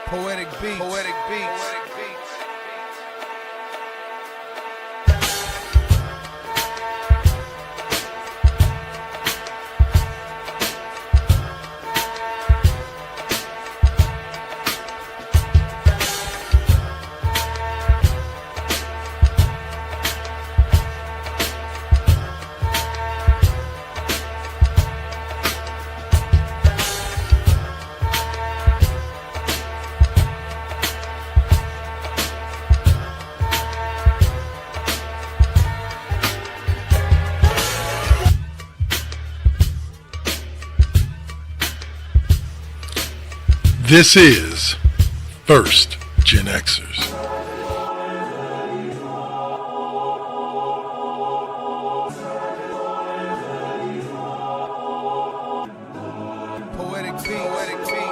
Poetic beats. Poetic beats. This is First GenXers. Poetic beats. Poetic beats.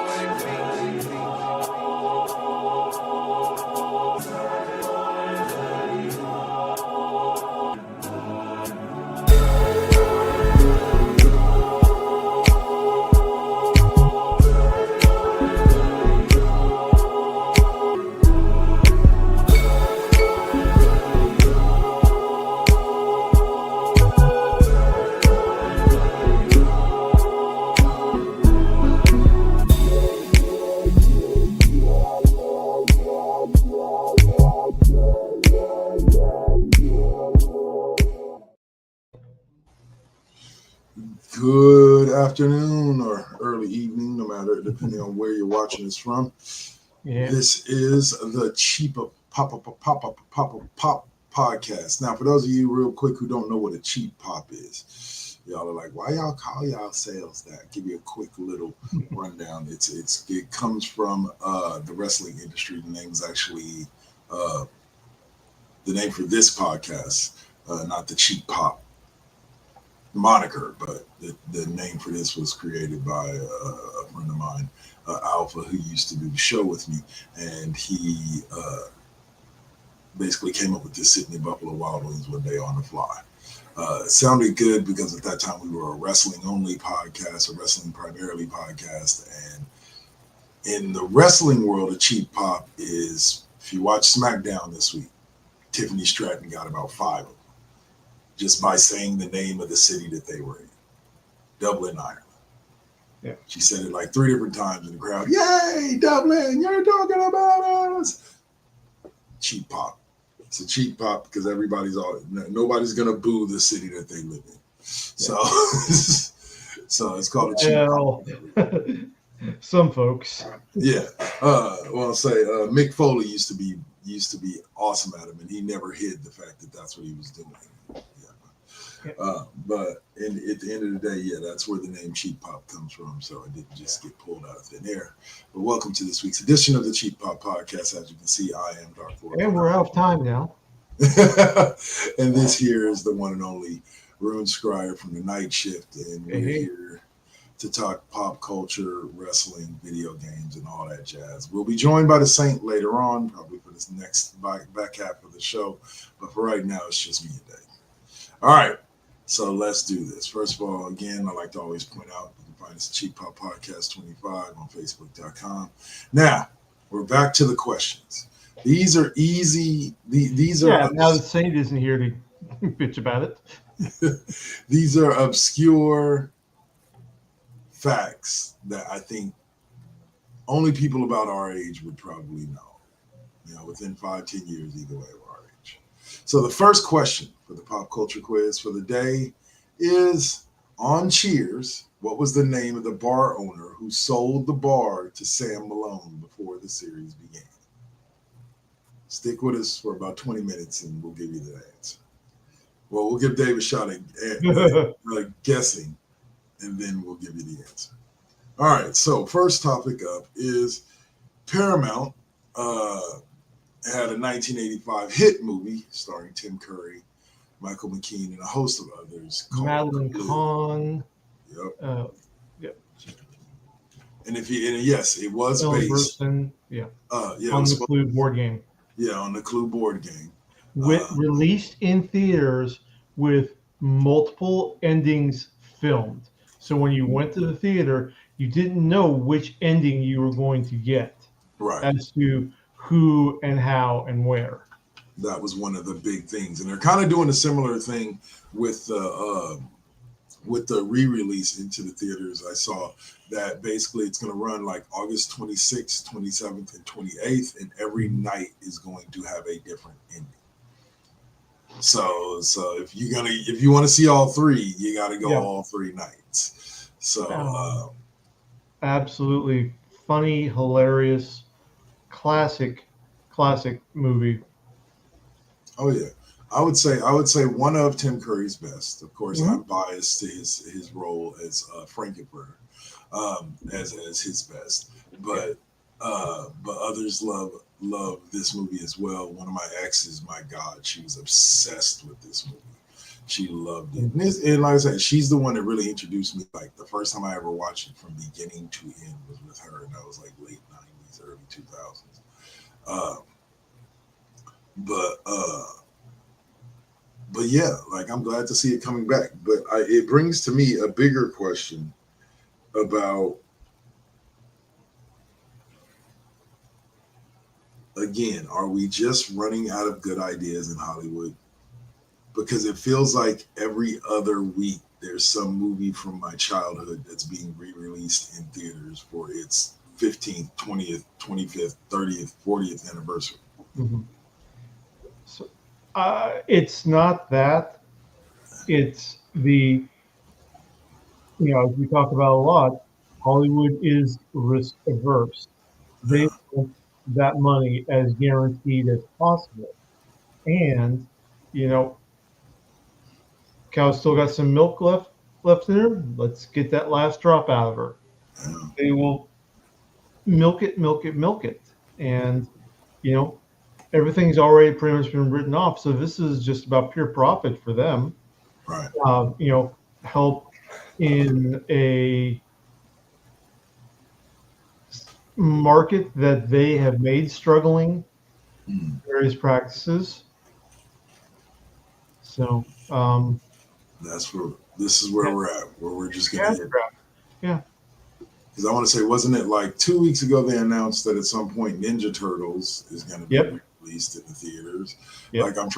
Good afternoon or early evening, no matter, depending on where you're watching this from. Yeah. This is the Cheap Pop podcast. Now, for those of you real quick who don't know what a cheap pop is, y'all are like, why y'all call y'all sales that? Give you a quick little rundown. It comes from the wrestling industry. The name is actually the name for this podcast, not the Cheap Pop moniker, but the name for this was created by a friend of mine, Alpha, who used to do the show with me, and he basically came up with this Sydney Buffalo Wild Wings one day on the fly. It sounded good because at that time we were a wrestling only podcast, a wrestling primarily podcast, and in the wrestling world, a cheap pop is, if you watch SmackDown this week, Tiffany Stratton got about 5 of them just by saying the name of the city that they were in, Dublin, Ireland. Yeah. She said it like 3 different times in the crowd. Yay, Dublin, you're talking about us. Cheap pop. It's a cheap pop because nobody's going to boo the city that they live in. So, so it's called a cheap pop. Some folks. Yeah. Well, say Mick Foley used to be awesome at him, and he never hid the fact that that's what he was doing. But at the end of the day, yeah, that's where the name Cheap Pop comes from. So it didn't just get pulled out of thin air. But welcome to this week's edition of the Cheap Pop podcast. As you can see, I am Dark Lord. And we're out of time now. And this here is the one and only Rune Scryer from the Night Shift. And we're here to talk pop culture, wrestling, video games, and all that jazz. We'll be joined by the Saint later on, probably for this next back half of the show. But for right now, it's just me today. All right. So let's do this. First of all, again, I like to always point out, you can find us at Cheap Pop Podcast 25 on Facebook.com. Now, we're back to the questions. These are easy. These are now the Saint isn't here to bitch about it. These are obscure facts that I think only people about our age would probably know. Within 5-10 years, either way of our age. So the first question for the pop culture quiz for the day is, on Cheers, what was the name of the bar owner who sold the bar to Sam Malone before the series began? Stick with us for about 20 minutes and we'll give you the answer. Well, we'll give Dave a shot at guessing, and then we'll give you the answer. All right, so first topic up is Paramount had a 1985 hit movie starring Tim Curry, Michael McKean, and a host of others. Madeline Kahn. Yep. Yep. And yes, it was Ellen based. Burstyn, yeah. On the Clue board game. Yeah, on the Clue board game. Released in theaters with multiple endings filmed. So when you went to the theater, you didn't know which ending you were going to get. Right. as to who and how and where. That was one of the big things, and they're kind of doing a similar thing with the re-release into the theaters. I saw that basically it's going to run like August 26th, 27th, and 28th, and every night is going to have a different ending. So if you want to see all three, you got to go all 3 nights. So absolutely funny, hilarious, classic movie. oh yeah. I would say one of Tim Curry's best. Of course, I'm biased to his role as Frankenfurter, as his best. But others love this movie as well. One of my exes, my God, she was obsessed with this movie. She loved it, and like I said, she's the one that really introduced me. Like the first time I ever watched it from beginning to end was with her, and that was like late '90s, early 2000s. But yeah, like I'm glad to see it coming back. But it brings to me a bigger question about, again, are we just running out of good ideas in Hollywood? Because it feels like every other week there's some movie from my childhood that's being re-released in theaters for its 15th, 20th, 25th, 30th, 40th anniversary. Mm-hmm. So, it's not that. It's the, as we talk about a lot, Hollywood is risk averse. They want that money as guaranteed as possible. And, cow's still got some milk left in her. Let's get that last drop out of her. Yeah. They will milk it. And, everything's already pretty much been written off. So this is just about pure profit for them. Right. Help in a market that they have made struggling, various practices. So this is where we're at, where we're just gonna hit. Yeah. Because I want to say, wasn't it like 2 weeks ago they announced that at some point Ninja Turtles is going to be released in the theaters? Yep. Like I'm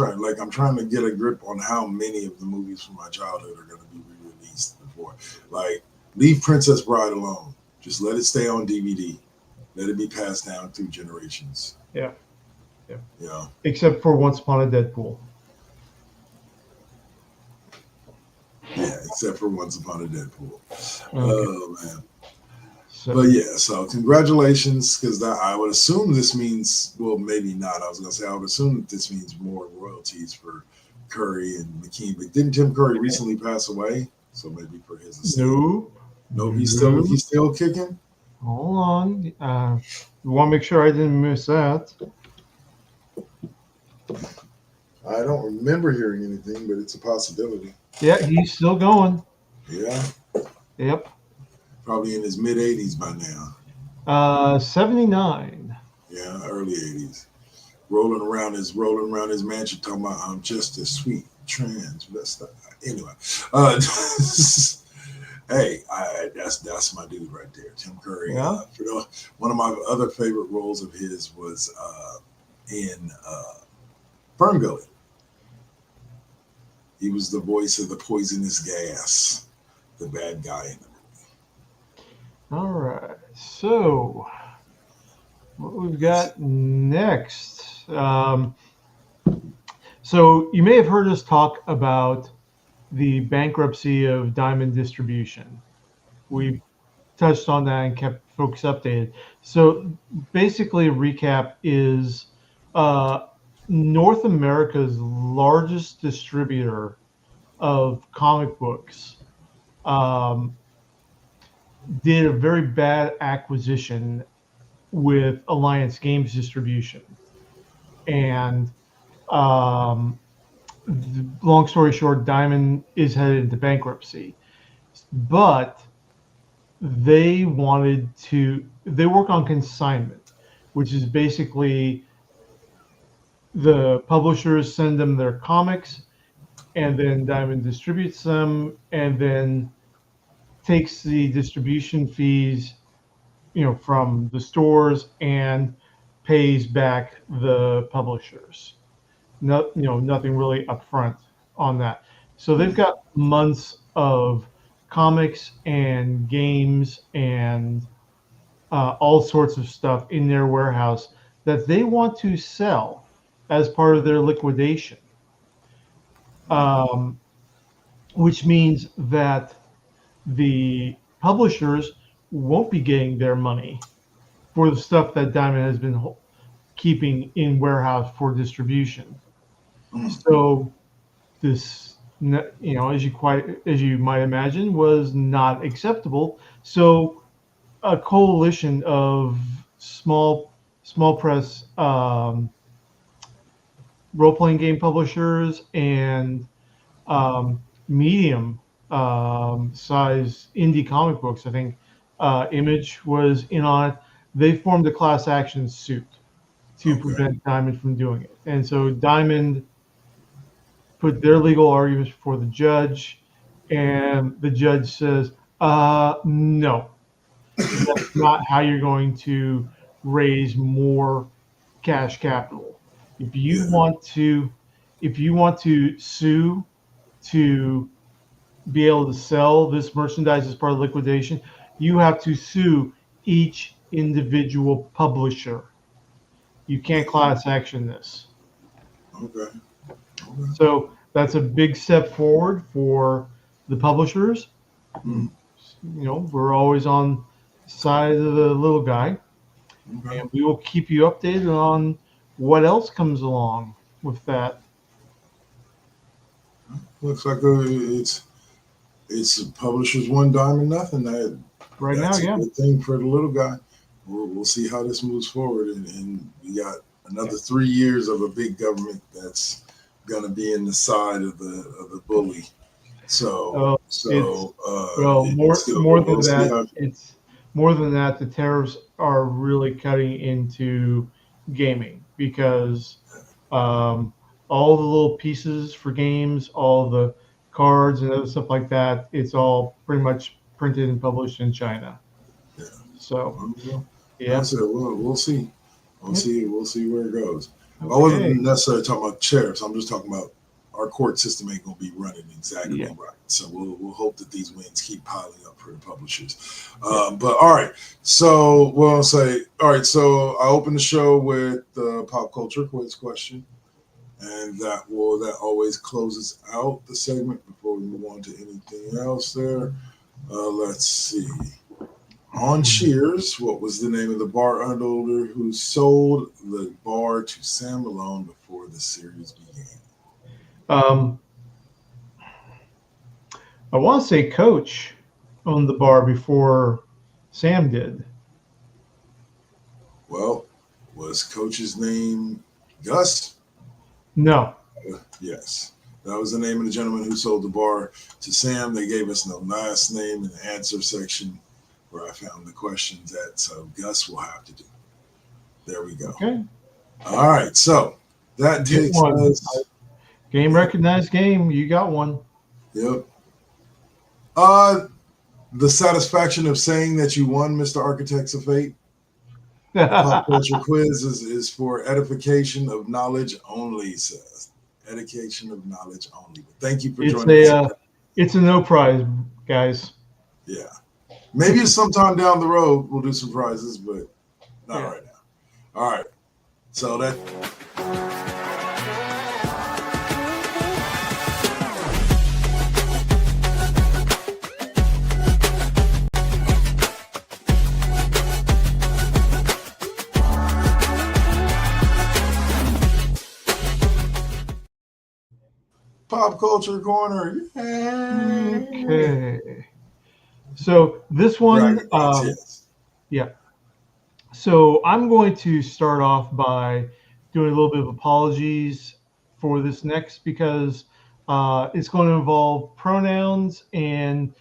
trying to get a grip on how many of the movies from my childhood are going to be re-released before. Like, leave Princess Bride alone. Just let it stay on DVD. Let it be passed down through generations. Yeah. Yeah. Except for Once Upon a Deadpool. Yeah, except for Once Upon a Deadpool. Okay. Oh man. So, so congratulations, because I would assume this means, well, maybe not. I was going to say, I would assume that this means more royalties for Curry and McKean. But didn't Tim Curry recently pass away? So maybe for his estate. No, he's still kicking? Hold on. You want to make sure I didn't miss that. I don't remember hearing anything, but it's a possibility. Yeah, he's still going. Yeah? Yep. Probably in his mid-80s by now. 79. Yeah, early 80s. Rolling around his mansion talking about, I'm just a sweet transvestite. Anyway. Hey, that's my dude right there, Tim Curry. Yeah. One of my other favorite roles of his was in Fern Gully. He was the voice of the poisonous gas, the bad guy in the movie. All right. So, what we've got next. So, you may have heard us talk about the bankruptcy of Diamond Distribution. We've touched on that and kept folks updated. So, basically, a recap is North America's largest distributor of comic books did a very bad acquisition with Alliance Games Distribution. And long story short, Diamond is headed into bankruptcy. But they work on consignment, which is basically the publishers send them their comics, and then Diamond distributes them, and then takes the distribution fees, from the stores and pays back the publishers. Nothing really upfront on that. So they've got months of comics and games and all sorts of stuff in their warehouse that they want to sell as part of their liquidation, which means that the publishers won't be getting their money for the stuff that Diamond has been keeping in warehouse for distribution. So this, as you might imagine, was not acceptable. So a coalition of small press role-playing game publishers and medium size indie comic books, I think Image was in on it. They formed a class action suit to prevent Diamond from doing it. And so Diamond put their legal arguments before the judge, and the judge says, no, that's not how you're going to raise more cash capital. If you want to sue to be able to sell this merchandise as part of liquidation, you have to sue each individual publisher. You can't class action this. Okay. So that's a big step forward for the publishers. We're always on the side of the little guy. And we will keep you updated on what else comes along with that. Looks like it's publishers one Diamond nothing. That's a good thing for the little guy. We'll see how this moves forward, and we got another 3 years of a big government that's going to be in the side of the bully. So, more than that, it's more than that. The tariffs are really cutting into gaming because all the little pieces for games, all the cards and other stuff like that, it's all pretty much printed and published in China. Yeah. So, That's it. We'll see. We'll see where it goes. Okay. I wasn't necessarily talking about tariffs. I'm just talking about our court system ain't going to be running exactly right. So we'll hope that these wins keep piling up for the publishers. But all right. So we'll say, all right. So I open the show with the pop culture quiz question. And that always closes out the segment before we move on to anything else there. Let's see. On Cheers, what was the name of the bar owner who sold the bar to Sam Malone before the series began? I want to say Coach owned the bar before Sam did. Well, was Coach's name Gus? No. Yes. That was the name of the gentleman who sold the bar to Sam. They gave us no last name in the answer section where I found the questions at. So Gus will have to do. There we go. Okay. All right. So that takes us. Game recognized game. You got one. Yep. The satisfaction of saying that you won, Mr. Architects of Fate. The pop culture quiz is for edification of knowledge only, says. Education of knowledge only. But thank you for joining us. It's a no prize, guys. Yeah. Maybe sometime down the road we'll do some prizes, but not right now. All right. So that. Pop culture corner. Okay. So this one, yeah. So I'm going to start off by doing a little bit of apologies for this next because it's going to involve pronouns and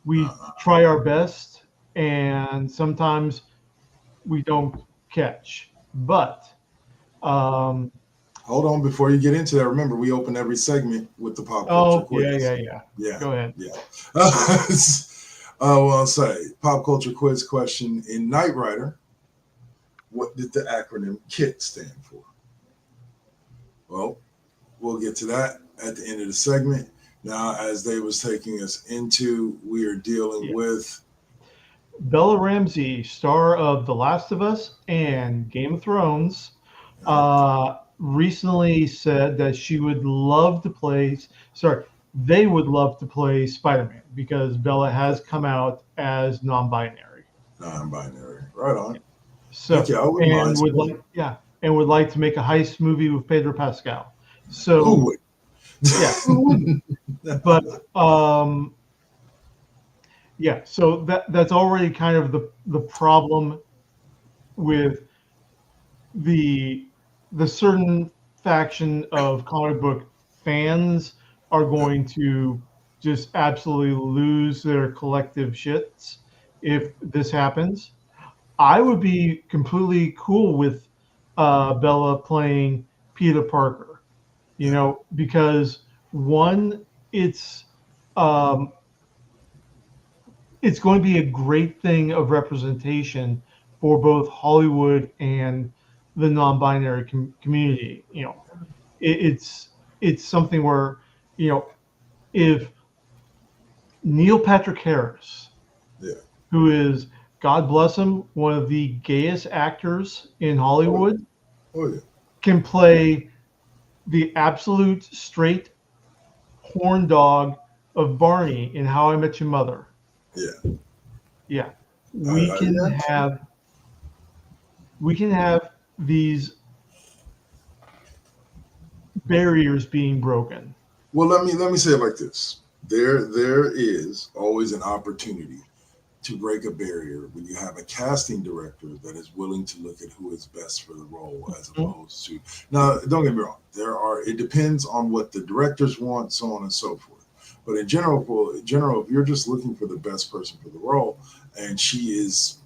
we try our best and sometimes we don't catch. But hold on before you get into that. Remember, we open every segment with the pop culture quiz. Yeah. Go ahead. Yeah. Well, I'll say pop culture quiz question. In Knight Rider, what did the acronym KIT stand for? Well, we'll get to that at the end of the segment. Now, as they was taking us into, we are dealing with Bella Ramsey, star of The Last of Us and Game of Thrones, recently said that she would love to play. Sorry, they would love to play Spider-Man because Bella has come out as non-binary. non-binary. Right on. So Heck yeah, I wouldn't mind. and would like to make a heist movie with Pedro Pascal. So Who would? yeah, who wouldn't? But yeah, so that's already kind of the problem with the certain faction of comic book fans are going to just absolutely lose their collective shits if this happens. I would be completely cool with Bella playing Peter Parker, because one, um, it's going to be a great thing of representation for both Hollywood and the non-binary community. It's something where, if Neil Patrick Harris, who is, God bless him, one of the gayest actors in Hollywood, can play the absolute straight horn dog of Barney in How I Met Your Mother. Yeah. We can have these barriers being broken. Well, let me say it like this. There is always an opportunity to break a barrier when you have a casting director that is willing to look at who is best for the role, as opposed to, now, don't get me wrong, it depends on what the directors want, so on and so forth. But in general, if you're just looking for the best person for the role, and she is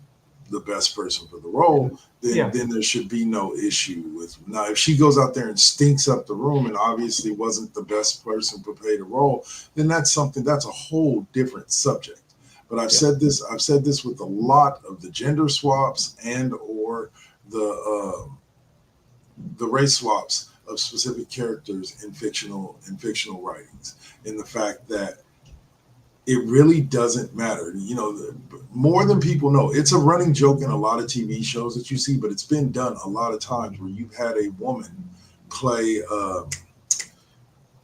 the best person for the role, then there should be no issue with. Now, if she goes out there and stinks up the room and obviously wasn't the best person to play the role, then that's a whole different subject. But I've said this with a lot of the gender swaps and or the race swaps of specific characters in fictional writings, in the fact that it really doesn't matter. More than people know. It's a running joke in a lot of TV shows that you see, but it's been done a lot of times where you've had a woman play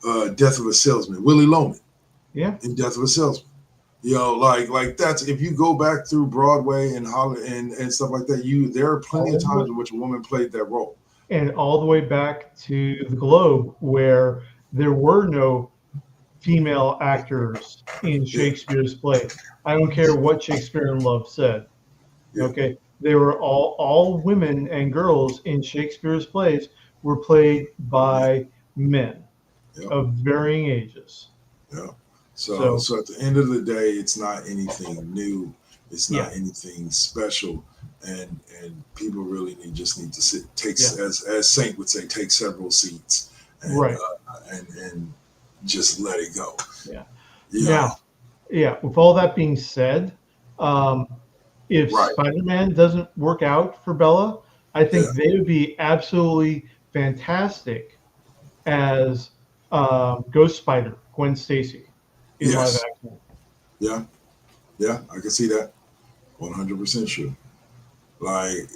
Death of a Salesman, Willie Loman, in Death of a Salesman. Like that's, if you go back through Broadway and Hollywood and stuff like that, there are plenty of times in which a woman played that role. And all the way back to the Globe, where there were no female actors in Shakespeare's play. I don't care what Shakespeare in Love said. Okay, they were all women and girls in Shakespeare's plays were played by men of varying ages. So at the end of the day, it's not anything new. It's not anything special, and people really need to take, as Saint would say, take several seats, and and just let it go. Now, with all that being said, if Spider-Man doesn't work out for Bella, I think they would be absolutely fantastic as Ghost Spider, Gwen Stacy, in live action. Yeah, I can see that. 100% sure. Like,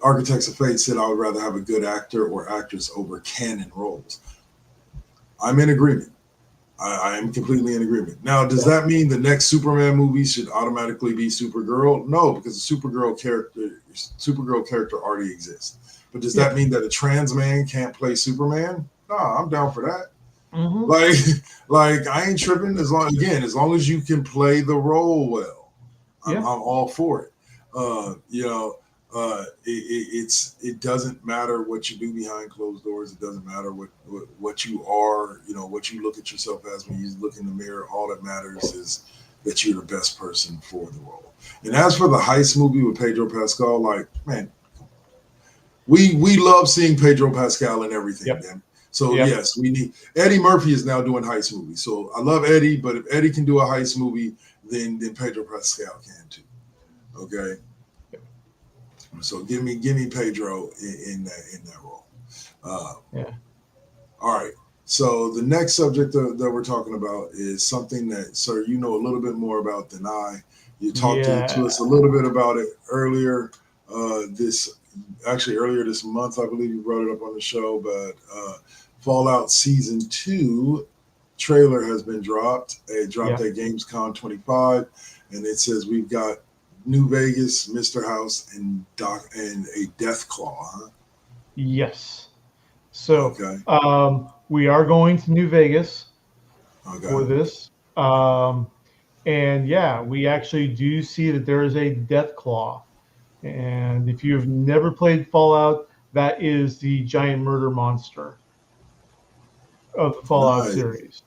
Architects of Fate said, I would rather have a good actor or actress over canon roles. I'm in agreement. I am completely in agreement. Now, does that mean the next Superman movie should automatically be Supergirl? No, because the Supergirl character already exists. But does that mean that a trans man can't play Superman? No, I'm down for that. Like I ain't tripping, as long as you can play the role well. I'm all for it. It doesn't matter what you do behind closed doors. It doesn't matter what you are, what you look at yourself as when you look in the mirror. All that matters is that you're the best person for the role. And as for the heist movie with Pedro Pascal, like, man, we love seeing Pedro Pascal in everything, man. So yes, we need. Eddie Murphy is now doing heist movies. So I love Eddie, but if Eddie can do a heist movie, then Pedro Pascal can too. Okay. So give me Pedro in that role. Yeah. All right. So the next subject that we're talking about is something that, sir, you know a little bit more about than I. You talked to us a little bit about it earlier. Earlier this month, I believe you brought it up on the show. But Fallout Season 2 trailer has been dropped. It dropped at Gamescom 25, and it says we've got New Vegas, Mr. House, and a Death Claw. Huh? Yes. So we are going to New Vegas for this. And yeah, we actually do see that there is a Death Claw. And if you've never played Fallout, that is the giant murder monster of the Fallout series.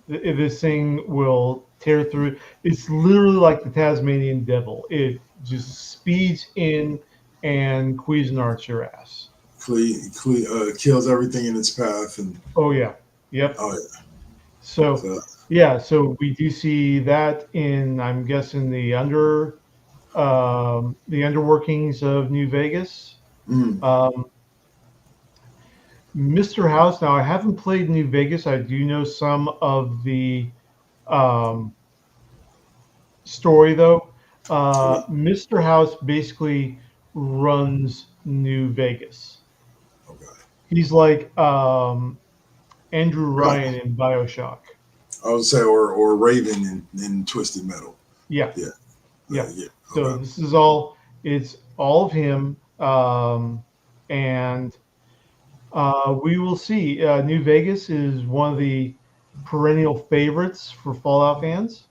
This thing will tear through. It's literally like the Tasmanian devil. It just speeds in and Cuisinarts your ass. Kills everything in its path. And Yep. So we do see that in, I'm guessing, the underworkings of New Vegas. Mr. House. Now, I haven't played New Vegas. I do know some of the story, though. Mr. House basically runs New Vegas. He's like Andrew Ryan in BioShock. I would say, or Raven in Twisted Metal. Yeah. So this is all. It's all of him, and we will see. New Vegas is one of the perennial favorites for Fallout fans.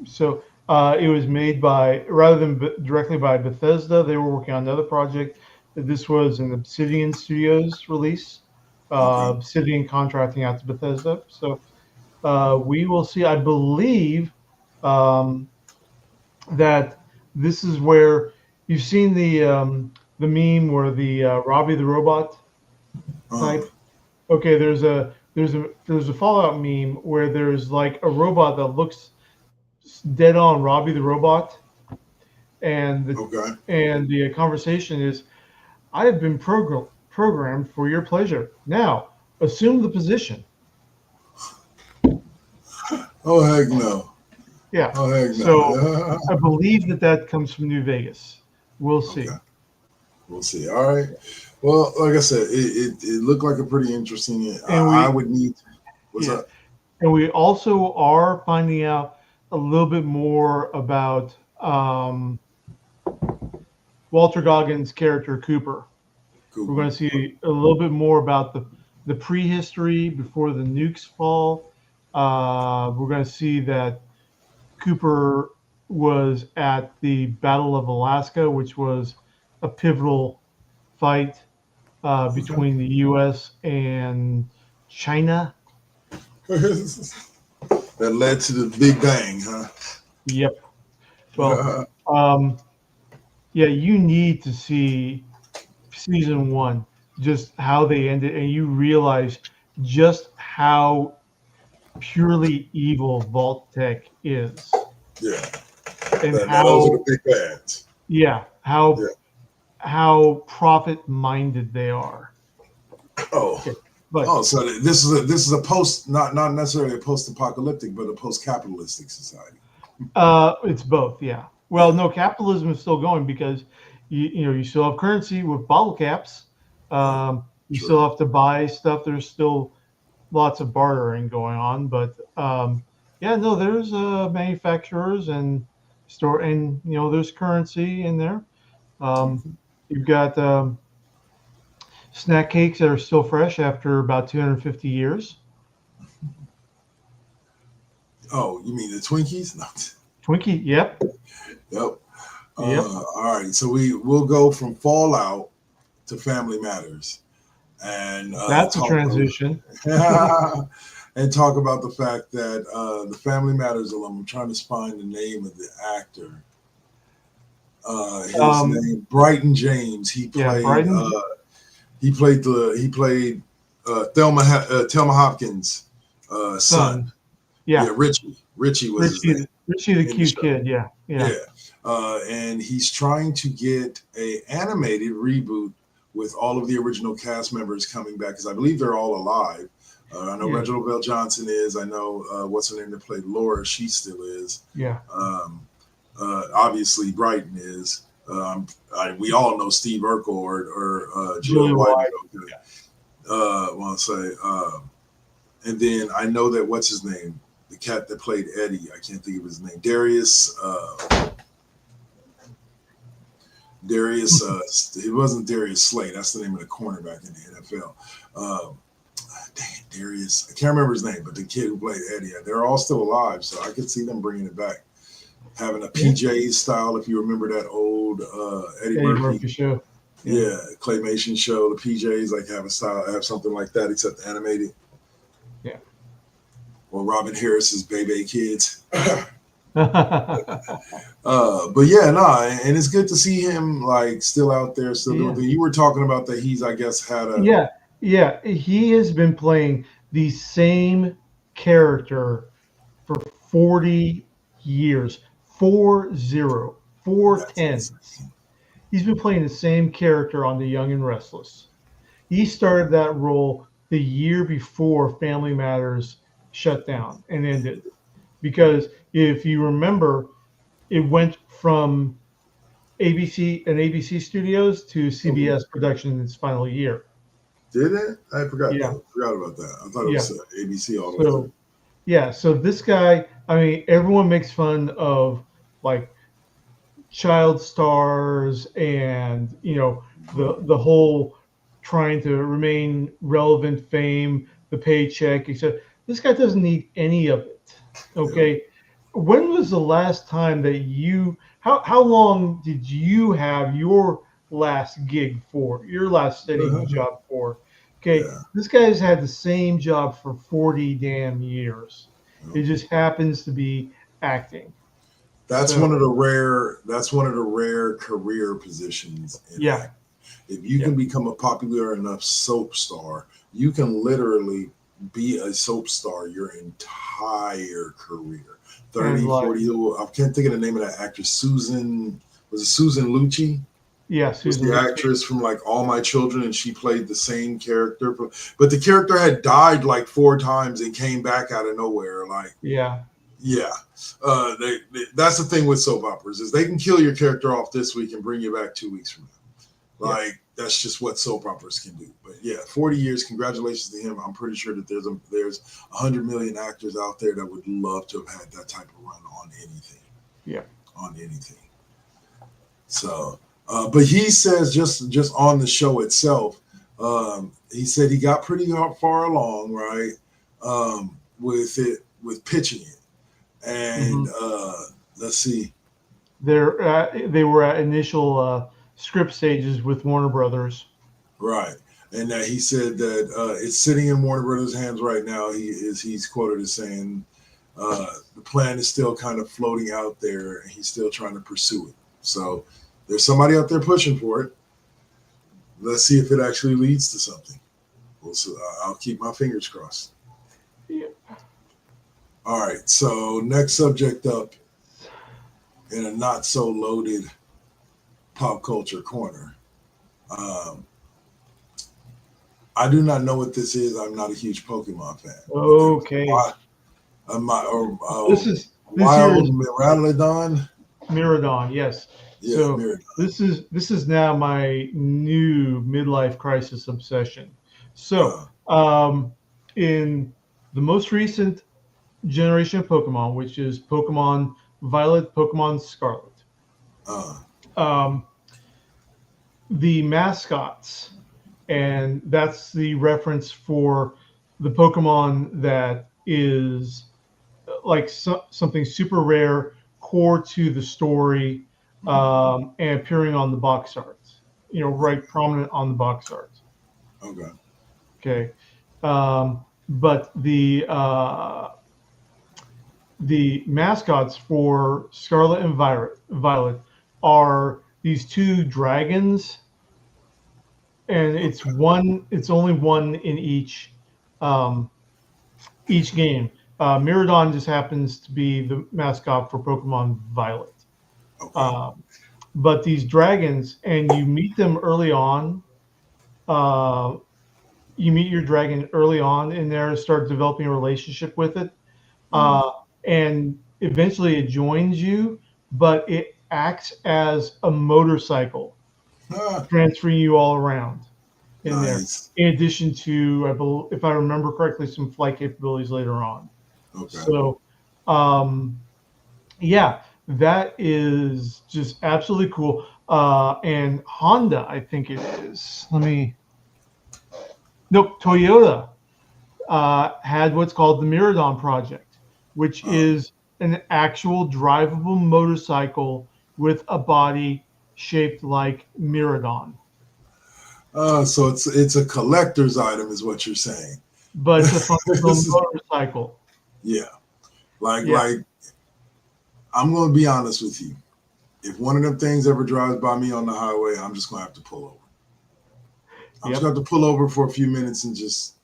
So it was made rather than directly by Bethesda, they were working on another project. This was an Obsidian Studios release. Obsidian contracting out to Bethesda. So we will see. I believe that this is where you've seen the meme where the Robbie the Robot type. Okay, there's a Fallout meme where there's like a robot that looks dead on Robbie the Robot, and the conversation is, I have been programmed for your pleasure. Now assume the position. Oh heck no. Yeah. Oh heck no. So I believe that comes from New Vegas. We'll see. We'll see. All right. Well, like I said, it looked like a pretty interesting. I would need. What's up? And we also are finding out a little bit more about Walter Goggins' character Cooper. We're going to see a little bit more about the prehistory before the nukes fall. We're going to see that Cooper was at the Battle of Alaska, which was a pivotal fight between the U.S. and China. That led to the Big Bang, huh? Yep. Well, you need to see season 1, just how they ended, and you realize just how purely evil Vault Tech is. Yeah. And those are the big bads. Yeah. How profit-minded they are. Oh. Okay. So this is a post, not necessarily a post-apocalyptic, but a post-capitalistic society. It's both, yeah. Well, no, capitalism is still going because you still have currency with bottle caps. You still have to buy stuff. There's still lots of bartering going on, but there's manufacturers and store, and there's currency in there. You've got snack cakes that are still fresh after about 250 years. Oh, you mean the Twinkies? No. Twinkie, yep. Yep. All right, so we'll go from Fallout to Family Matters, and that's a transition. And talk about the fact that the Family Matters alum. I'm trying to find the name of the actor. His name Brighton James. He played Thelma Hopkins son. Yeah. Richie. Richie was his name. Richie the in the cute show. kid. Yeah. And he's trying to get a animated reboot with all of the original cast members coming back, because I believe they're all alive. I know Reginald Bell Johnson is. I know what's her name that played Laura. She still is. Yeah. Obviously, Brighton is. We all know Steve Urkel or Julia White. Want to say, and then I know that what's his name, the cat that played Eddie. I can't think of his name. Darius. It wasn't Darius Slade. That's the name of the cornerback in the NFL. Darius. I can't remember his name, but the kid who played Eddie. They're all still alive, so I could see them bringing it back. Having a PJs style, if you remember that old Eddie Murphy show. Yeah, claymation show. The PJs like have something like that, except animated. Yeah. Or Robin Harris's Baby Kids. But yeah, and it's good to see him like still out there, still doing things. You were talking about that he's, I guess, had a he has been playing the same character for 40 years. 4-0, 4-10. He's been playing the same character on The Young and Restless. He started that role the year before Family Matters shut down and ended. Because if you remember, it went from ABC Studios to CBS production in its final year. Did it? I forgot. Yeah. I forgot about that. I thought it was ABC all the way through. Yeah, so this guy, I mean, everyone makes fun of like child stars and the whole trying to remain relevant, fame, the paycheck, etc. This guy doesn't need any of it. Okay. When was the last time that how long did you have your last gig for, your last steady job for? Okay, this guy's had the same job for 40 damn years. It just happens to be acting. That's one of the rare career positions in acting. If you can become a popular enough soap star, you can literally be a soap star your entire career. 30, 40, I can't think of the name of that actress. Susan Lucci? Yeah, Susan. Was the actress from like All My Children, and she played the same character. But the character had died like 4 times and came back out of nowhere. That's the thing with soap operas, is they can kill your character off this week and bring you back 2 weeks from now. That's just what soap operas can do. But 40 years, congratulations to him. I'm pretty sure that there's 100 million actors out there that would love to have had that type of run on anything. Yeah. On anything. So, but he says just on the show itself, he said he got pretty far along, right, with pitching it. And let's see. They were at initial script stages with Warner Brothers. Right. And he said that it's sitting in Warner Brothers' hands right now. He's quoted as saying the plan is still kind of floating out there, and he's still trying to pursue it. So there's somebody out there pushing for it. Let's see if it actually leads to something. I'll keep my fingers crossed. Yeah. All right. So next subject up in a not so loaded pop culture corner. I do not know what this is. I'm not a huge Pokemon fan. Okay. This is Wild Miraidon. Miradon, yes. Yeah, so Miradon. This is now my new midlife crisis obsession. So in the most recent generation of Pokemon, which is Pokemon Violet, Pokemon Scarlet, the mascots, and that's the reference for the Pokemon that is like something super rare, core to the story, and appearing on the box art, right prominent on the box art. Okay. But the mascots for Scarlet and Violet are these 2 dragons, and it's only one in each each game. Miradon just happens to be the mascot for Pokemon Violet. Okay. But these dragons, and you meet them early on. Uh, you meet your dragon early on in there, start developing a relationship with it, and eventually it joins you. But it acts as a motorcycle, Ah, transferring you all around in there. nice. In addition to, if I remember correctly, some flight capabilities later on. Okay. So, yeah, that is just absolutely cool. And Honda, I think it is. Nope, Toyota had what's called the Miradon project, which is an actual drivable motorcycle with a body shaped like Miradon. So it's a collector's item, is what you're saying. But it's a functional This is- motorcycle. yeah. Like Yeah. like I'm gonna be honest with you. If one of them things ever drives by me on the highway, I'm just gonna have to pull over. I'm just Yep. gonna have to pull over for a few minutes and just,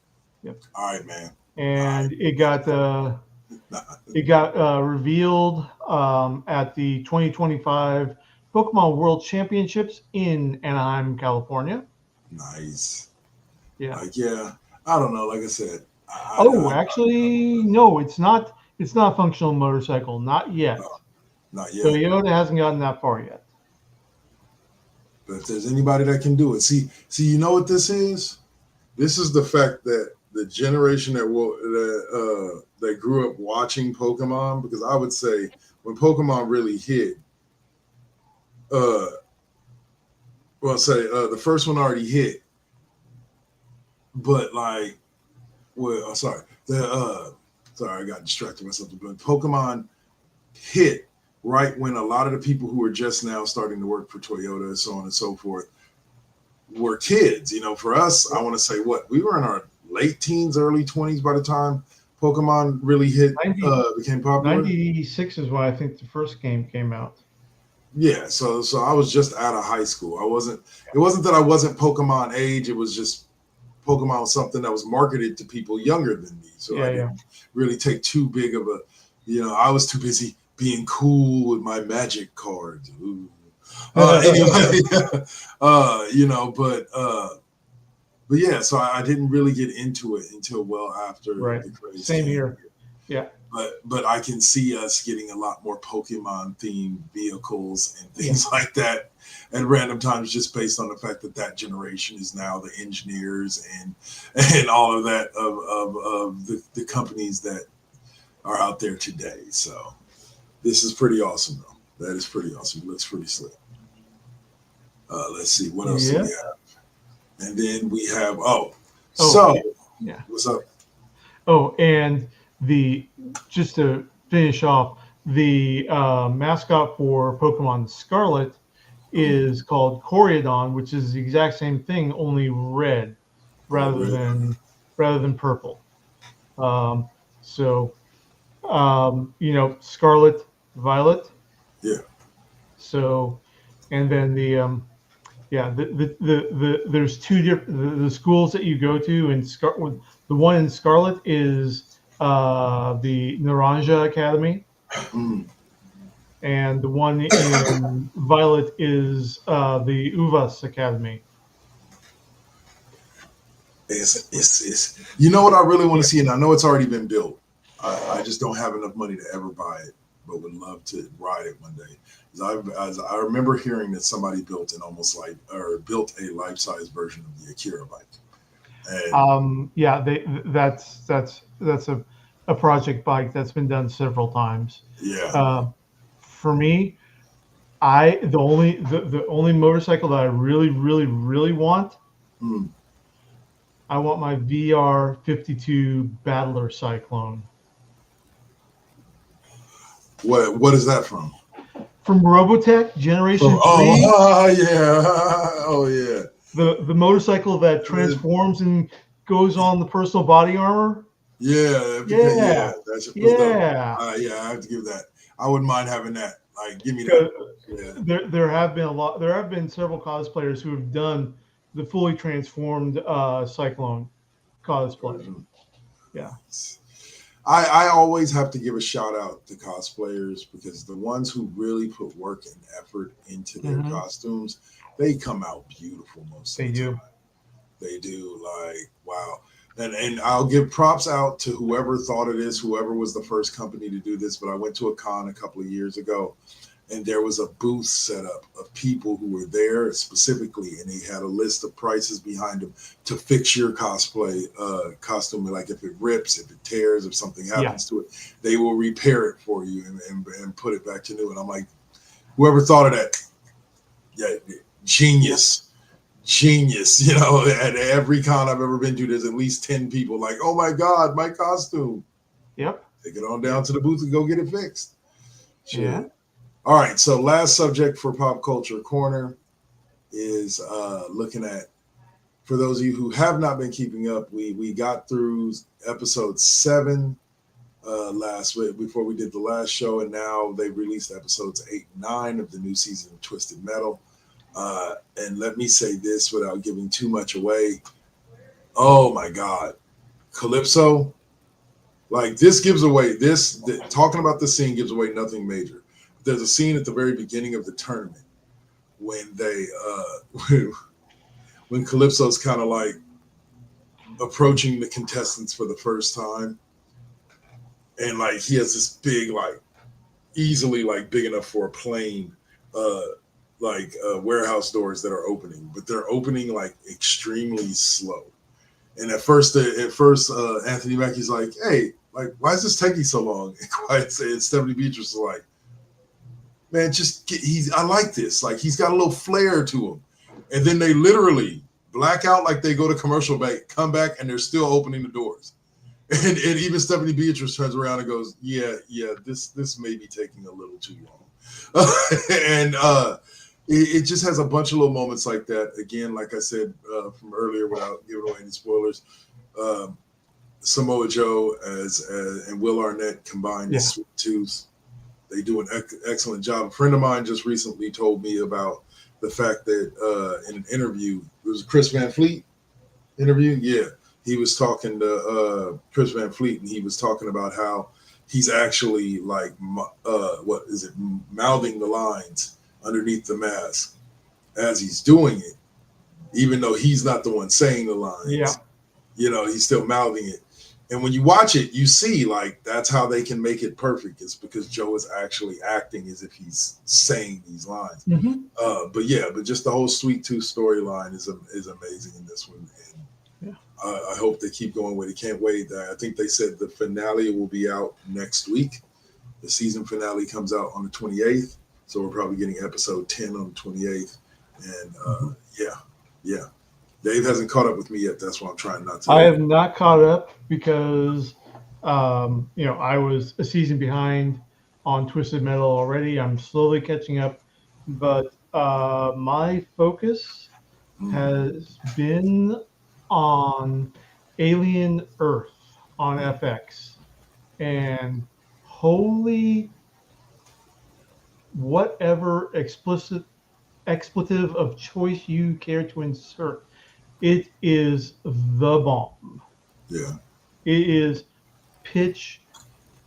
Yep. all right, man. And it got revealed at the 2025 Pokemon World Championships in Anaheim, California. Nice. Yeah. Like, yeah, I don't know. Like I said, Actually, no, it's not. It's not a functional motorcycle, not yet. not yet. Toyota hasn't gotten that far yet. But if there's anybody that can do it, see, you know what this is? This is the fact that the generation that grew up watching Pokemon, because I would say when Pokemon really hit, the first one already hit, but like, well, sorry, I got distracted myself. But Pokemon hit right when a lot of the people who were just now starting to work for Toyota, so on and so forth, were kids. You know, for us, I want to say we were in our late teens, early 20s by the time Pokemon really hit, became popular. 96 is when I think the first game came out. Yeah, so I was just out of high school. It wasn't that I wasn't Pokemon age. It was just Pokemon was something that was marketed to people younger than me. So I didn't really take too big of a, I was too busy being cool with my magic cards. Anyway, but yeah, so I didn't really get into it until well after the craze. Same here. Yeah. But I can see us getting a lot more Pokemon themed vehicles and things like that at random times, just based on the fact that generation is now the engineers and all of that of the companies that are out there today. So this is pretty awesome, though. That is pretty awesome. It looks pretty slick. Let's see what else do we have, and then we have what's up? Oh, and just to finish off, the mascot for Pokemon Scarlet is called Coryodon, which is the exact same thing, only red rather than purple. Scarlet, Violet. Yeah. So, and then there's two different the schools that you go to, and the one in Scarlet is the Naranja Academy, and the one in Violet is the Uvas Academy. It's you know what I really want to see, and I know it's already been built. I just don't have enough money to ever buy it, but would love to ride it one day. As I remember hearing that somebody built a life-size version of the Akira bike. And, that's a project bike that's been done several times. Yeah. For me, the only motorcycle that I really, really, really want. I want my VR-52 Battler Cyclone. What is that from? From Robotech Generation 3. Oh yeah. The motorcycle that transforms and goes on the personal body armor. Yeah. Yeah. I have to give that. I wouldn't mind having that. Like, give me that. Yeah. There have been several cosplayers who have done the fully transformed Cyclone cosplay. Yeah. I always have to give a shout out to cosplayers because the ones who really put work and effort into their Hmm. costumes, they come out beautiful most of They the do. time. They do, like, wow. And I'll give props out to whoever thought of this, whoever was the first company to do this. But I went to a con a couple of years ago, and there was a booth set up of people who were there specifically, and they had a list of prices behind them to fix your cosplay costume. Like if it rips, if it tears, if something Yeah. happens to it, they will repair it for you and put it back to new. And I'm like, whoever thought of that, yeah, genius. Genius, at every con I've ever been to, there's at least 10 people like, oh my God, my costume. Yep. Take it on down to the booth and go get it fixed. Shit. Yeah. All right, so last subject for Pop Culture Corner is looking at, for those of you who have not been keeping up, we got through episode 7 last week before we did the last show, and now they've released episodes 8 and 9 of the new season of Twisted Metal. And let me say this without giving too much away. Oh my God, Calypso! Like this gives away talking about this scene gives away nothing major. There's a scene at the very beginning of the tournament when they when Calypso's kind of like approaching the contestants for the first time, and like he has this big, like easily like big enough for a plane warehouse doors that are opening, but they're opening like extremely slow. And at first Anthony Mackie's like, hey, like, why is this taking so long? And Quiet and Stephanie Beatrice is like, man, I like this. Like, he's got a little flair to him. And then they literally black out like they go to commercial break, come back, and they're still opening the doors. And even Stephanie Beatrice turns around and goes, yeah, this may be taking a little too long. And it just has a bunch of little moments like that. Again, like I said from earlier, without giving away any spoilers, Samoa Joe and Will Arnett combined as Sweet Tooth. They do an excellent job. A friend of mine just recently told me about the fact that in an interview, it was a Chris Van Fleet interview. Yeah, he was talking to Chris Van Fleet, and he was talking about how he's actually like mouthing the lines underneath the mask as he's doing it, even though he's not the one saying the lines. Yeah. He's still mouthing it. And when you watch it, you see like that's how they can make it perfect. It's because Joe is actually acting as if he's saying these lines. Mm-hmm. But just the whole Sweet Tooth storyline is amazing in this one. And I hope they keep going with it. Can't wait. I think they said the finale will be out next week. The season finale comes out on the 28th. So we're probably getting episode 10 on the 28th. And yeah. Dave hasn't caught up with me yet. That's why I'm trying not to. I have not caught up because, I was a season behind on Twisted Metal already. I'm slowly catching up. But my focus has been on Alien Earth on FX. And holy whatever expletive of choice you care to insert, it is the bomb. Yeah. It is pitch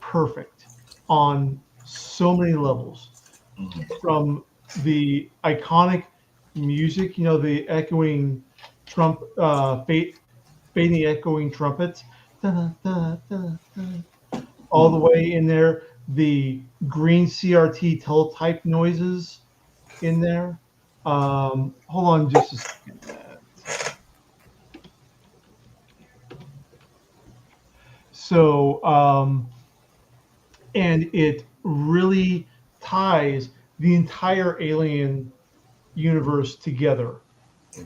perfect on so many levels. From the iconic music, the echoing fading echoing trumpets, da, da, da, da, all the way in there. The green CRT teletype noises in there. Hold on just a second. So, and it really ties the entire Alien universe together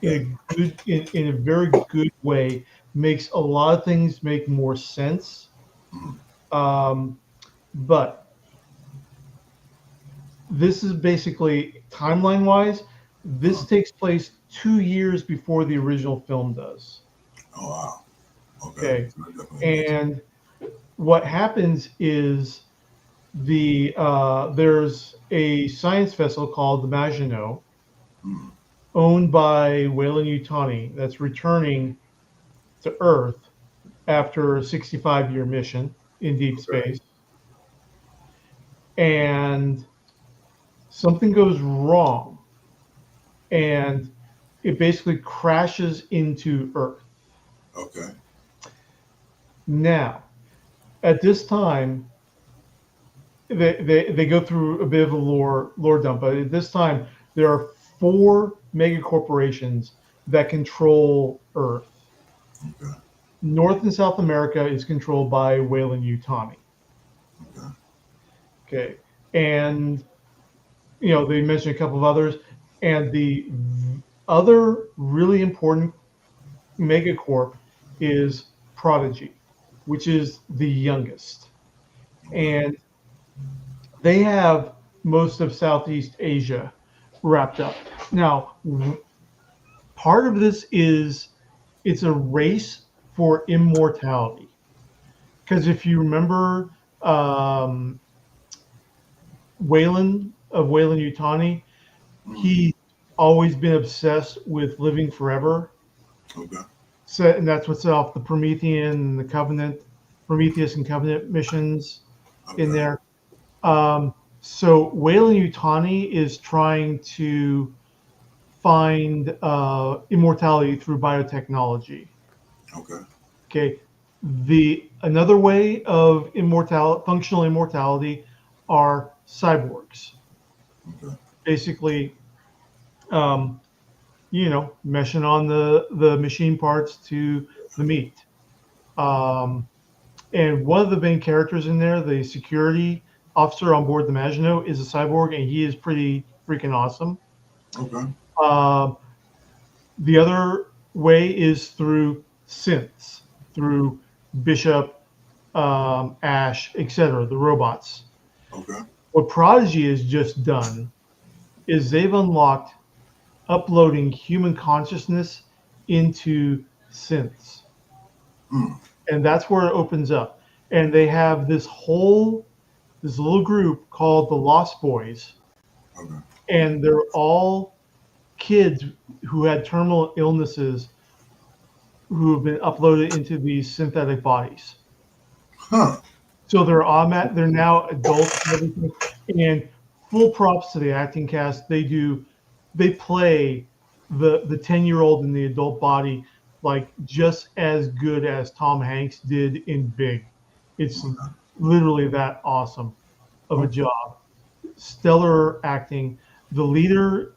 in a very good way. Makes a lot of things make more sense. But this is basically timeline wise. This takes place 2 years before the original film does. Oh wow. Okay. And what happens is there's a science vessel called the Maginot, owned by Weyland-Yutani, that's returning to Earth after a 65-year mission. in deep Okay. space, and something goes wrong, and it basically crashes into Earth. Okay. Now, at this time, they go through a bit of a lore dump, but at this time, there are 4 mega corporations that control Earth. Okay. North and South America is controlled by Weyland-Yutani. Okay. Okay, and they mentioned a couple of others, and the other really important megacorp is Prodigy, which is the youngest, and they have most of Southeast Asia wrapped up. Now, part of this is it's a race for immortality, because if you remember, Weyland-Yutani, he's always been obsessed with living forever. Okay. So, and that's what set off the Prometheus and Covenant missions in Okay. there. So Weyland-Yutani is trying to find immortality through biotechnology. Okay. Okay. Another way of functional immortality are cyborgs. Okay. Basically, meshing on the machine parts to the meat. And one of the main characters in there, the security officer on board the Maginot, is a cyborg, and he is pretty freaking awesome. Okay. The other way is through synths, through Bishop, Ash, etc., the robots. Okay. What Prodigy has just done is they've unlocked uploading human consciousness into synths. And that's where it opens up. And they have this little group called the Lost Boys. Okay. And they're all kids who had terminal illnesses who have been uploaded into these synthetic bodies. Huh. So they're now adults and everything. And full props to the acting cast. They play the 10-year-old in the adult body like just as good as Tom Hanks did in Big. It's literally that awesome of a job. Stellar acting. The leader,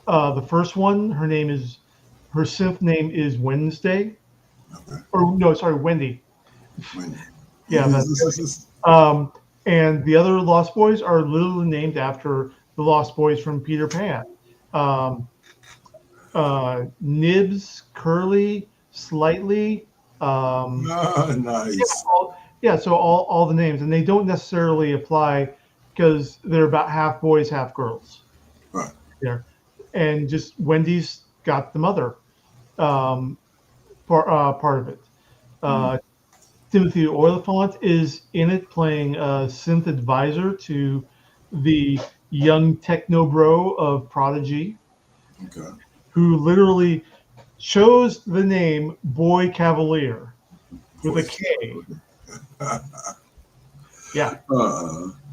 the first one, her synth name is Wednesday. Okay. Or no, sorry, Wendy. Wendy. Yeah, that's and the other Lost Boys are literally named after the Lost Boys from Peter Pan. Nibs, Curly, Slightly. Nice. So all the names, and they don't necessarily apply because they're about half boys, half girls. Right. There, and just Wendy's got the mother part of it. Timothy Oliphant is in it playing a synth advisor to the young techno bro of Prodigy, Okay. who literally chose the name Boy Cavalier with a K. Yeah.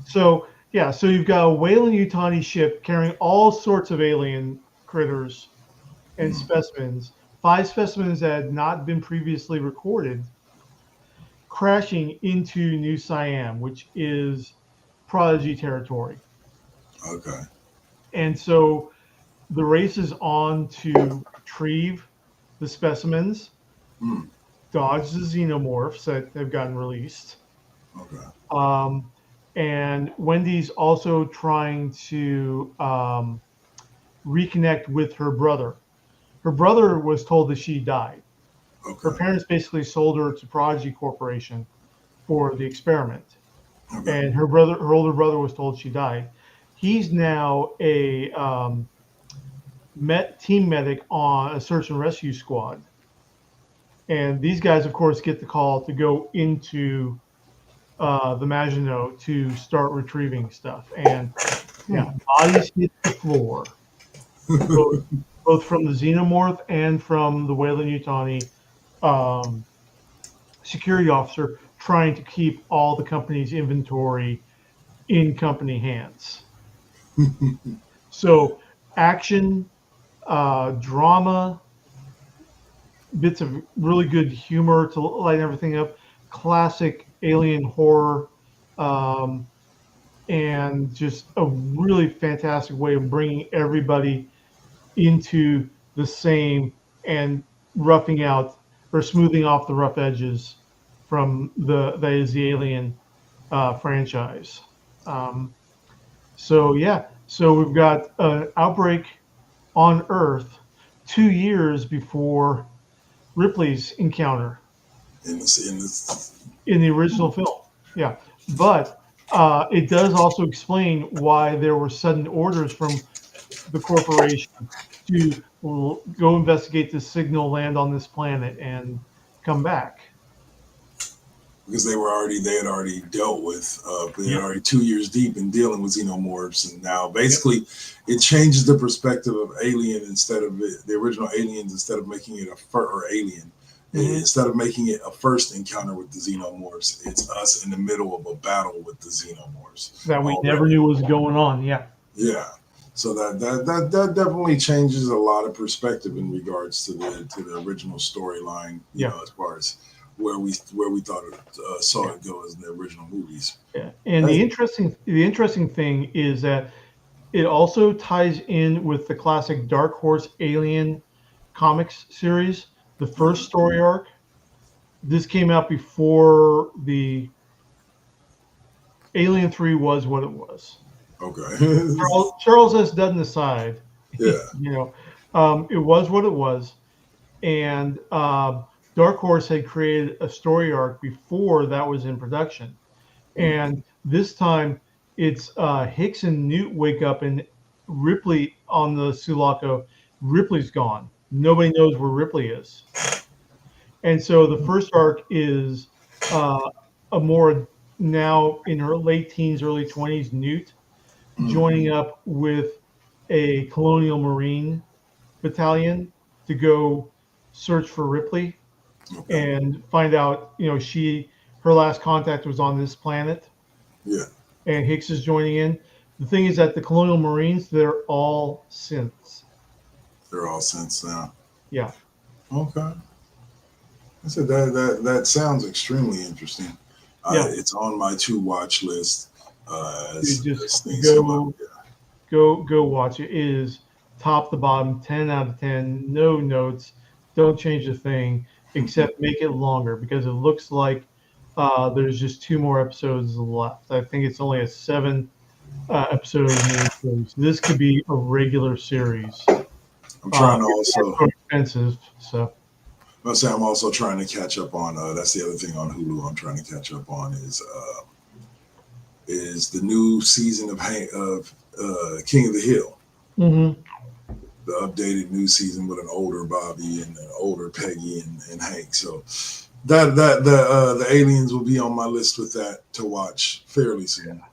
So you've got a Weyland-Yutani ship carrying all sorts of alien critters and specimens, 5 specimens that had not been previously recorded, crashing into New Siam, which is Prodigy territory. Okay. And so the race is on to retrieve the specimens, dodge the xenomorphs that have gotten released. Okay. And Wendy's also trying to reconnect with her brother. Her brother was told that she died. Okay. Her parents basically sold her to Prodigy Corporation for the experiment. Okay. And her older brother was told she died. He's now a team medic on a search and rescue squad. And these guys, of course, get the call to go into the Maginot to start retrieving stuff. And bodies hit the floor, both from the Xenomorph and from the Weyland-Yutani security officer trying to keep all the company's inventory in company hands. So action, drama, bits of really good humor to lighten everything up, classic alien horror, and just a really fantastic way of bringing everybody into the same and roughing out or smoothing off the rough edges from that is the Alien franchise. So yeah, so we've got an outbreak on Earth 2 years before Ripley's encounter in this, in the original film. Yeah, but it does also explain why there were sudden orders from the corporation to go investigate this signal, land on this planet, and come back. because they had already dealt with, they had Yep. already 2 years deep in dealing with xenomorphs, and now basically it changes the perspective of Alien the original Aliens, instead of making it Alien. Instead of making it a first encounter with the xenomorphs, it's us in the middle of a battle with the xenomorphs That we already. never knew was going on. Yeah. Yeah. So that definitely changes a lot of perspective in regards to the original storyline, you know, as far as where we thought it saw it go as in the original movies. Yeah. And the interesting thing is that it also ties in with the classic Dark Horse Alien comics series, the first story arc. This came out before the Alien 3 was what it was. Okay. Charles S. Dutton aside, Yeah. you know, it was what it was. And Dark Horse had created a story arc before that was in production. And this time it's Hicks and Newt wake up and Ripley on the Sulaco. Ripley's gone. Nobody knows where Ripley is. And so the first arc is a more now in her late teens, early 20s, Newt joining up with a Colonial Marine battalion to go search for Ripley and find out, you know, her last contact was on this planet. Yeah. And Hicks is joining in. The thing is that the Colonial Marines, they're all synths. They're all synths now. Yeah. Okay. I said that sounds extremely interesting. Yeah. It's on my to watch list. Just go watch it. It is top to bottom, 10 out of 10. No notes. Don't change a thing except make it longer, because it looks like there's just 2 more episodes left. I think it's only a 7 episode series. This could be a regular series. I'm trying to also. It's so expensive, so. I'm also trying to catch up on. That's the other thing on Hulu. I'm trying to catch up on is the new season of King of the Hill. Mm-hmm. The updated new season with an older Bobby and an older Peggy and Hank. So the Aliens will be on my list with that to watch fairly soon.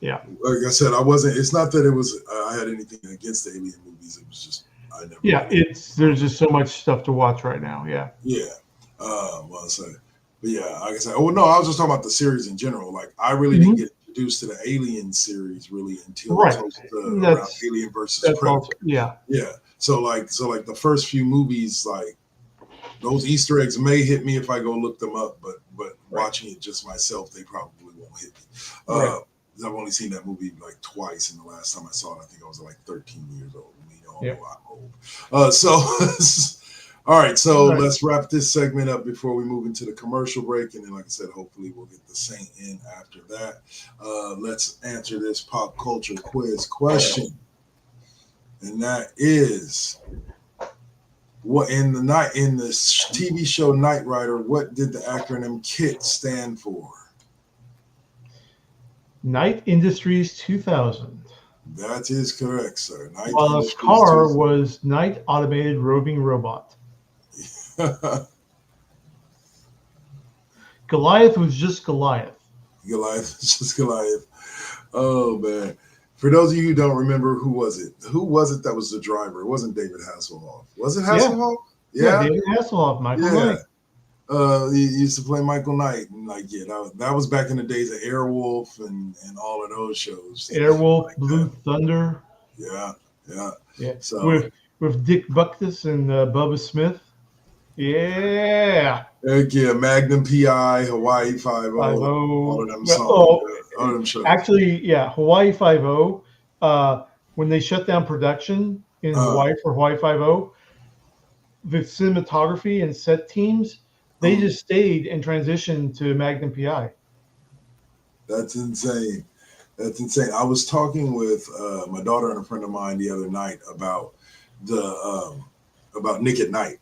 Yeah. Like I said, it's not that it was I had anything against the Alien movies. It was just I never. Yeah, there's just so much stuff to watch right now. Yeah. Yeah. But yeah, like I said, oh no, I was just talking about the series in general. Like I really didn't get introduced to the Alien series really until close to around Alien versus Predator. Also, yeah. So like the first few movies, like those Easter eggs may hit me if I go look them up, but watching it just myself, they probably won't hit me. I've only seen that movie like twice, and the last time I saw it, I think I was like 13 years old. I'm old. So all right, so let's wrap this segment up before we move into the commercial break, and then like I said, hopefully we'll get the Saint in after that. Let's answer this pop culture quiz question, and that is, what in the TV show Knight Rider, what did the acronym KIT stand for? Knight Industries 2000. That is correct, sir. While his car was Knight Automated Roving Robot. Goliath was just Goliath. Goliath was just Goliath. Oh, man. For those of you who don't remember, who was it? Who was it that was the driver? It wasn't David Hasselhoff. Was it Hasselhoff? Yeah, David Hasselhoff, Michael Knight. he used to play Michael Knight, and like, yeah, that was back in the days of Airwolf and all of those shows. Airwolf, like Blue that. Thunder. Yeah. Yeah, So with Dick Buckus and Bubba Smith. Yeah. heck yeah, Magnum PI, Hawaii 5-0, 5-0. all of them Well, songs, all of them shows. Actually, yeah, Hawaii 5-0. When they shut down production in Hawaii for Hawaii 5-0, the cinematography and set teams, they just stayed and transitioned to Magnum PI. That's insane. That's insane. I was talking with my daughter and a friend of mine the other night about about Nick at Night.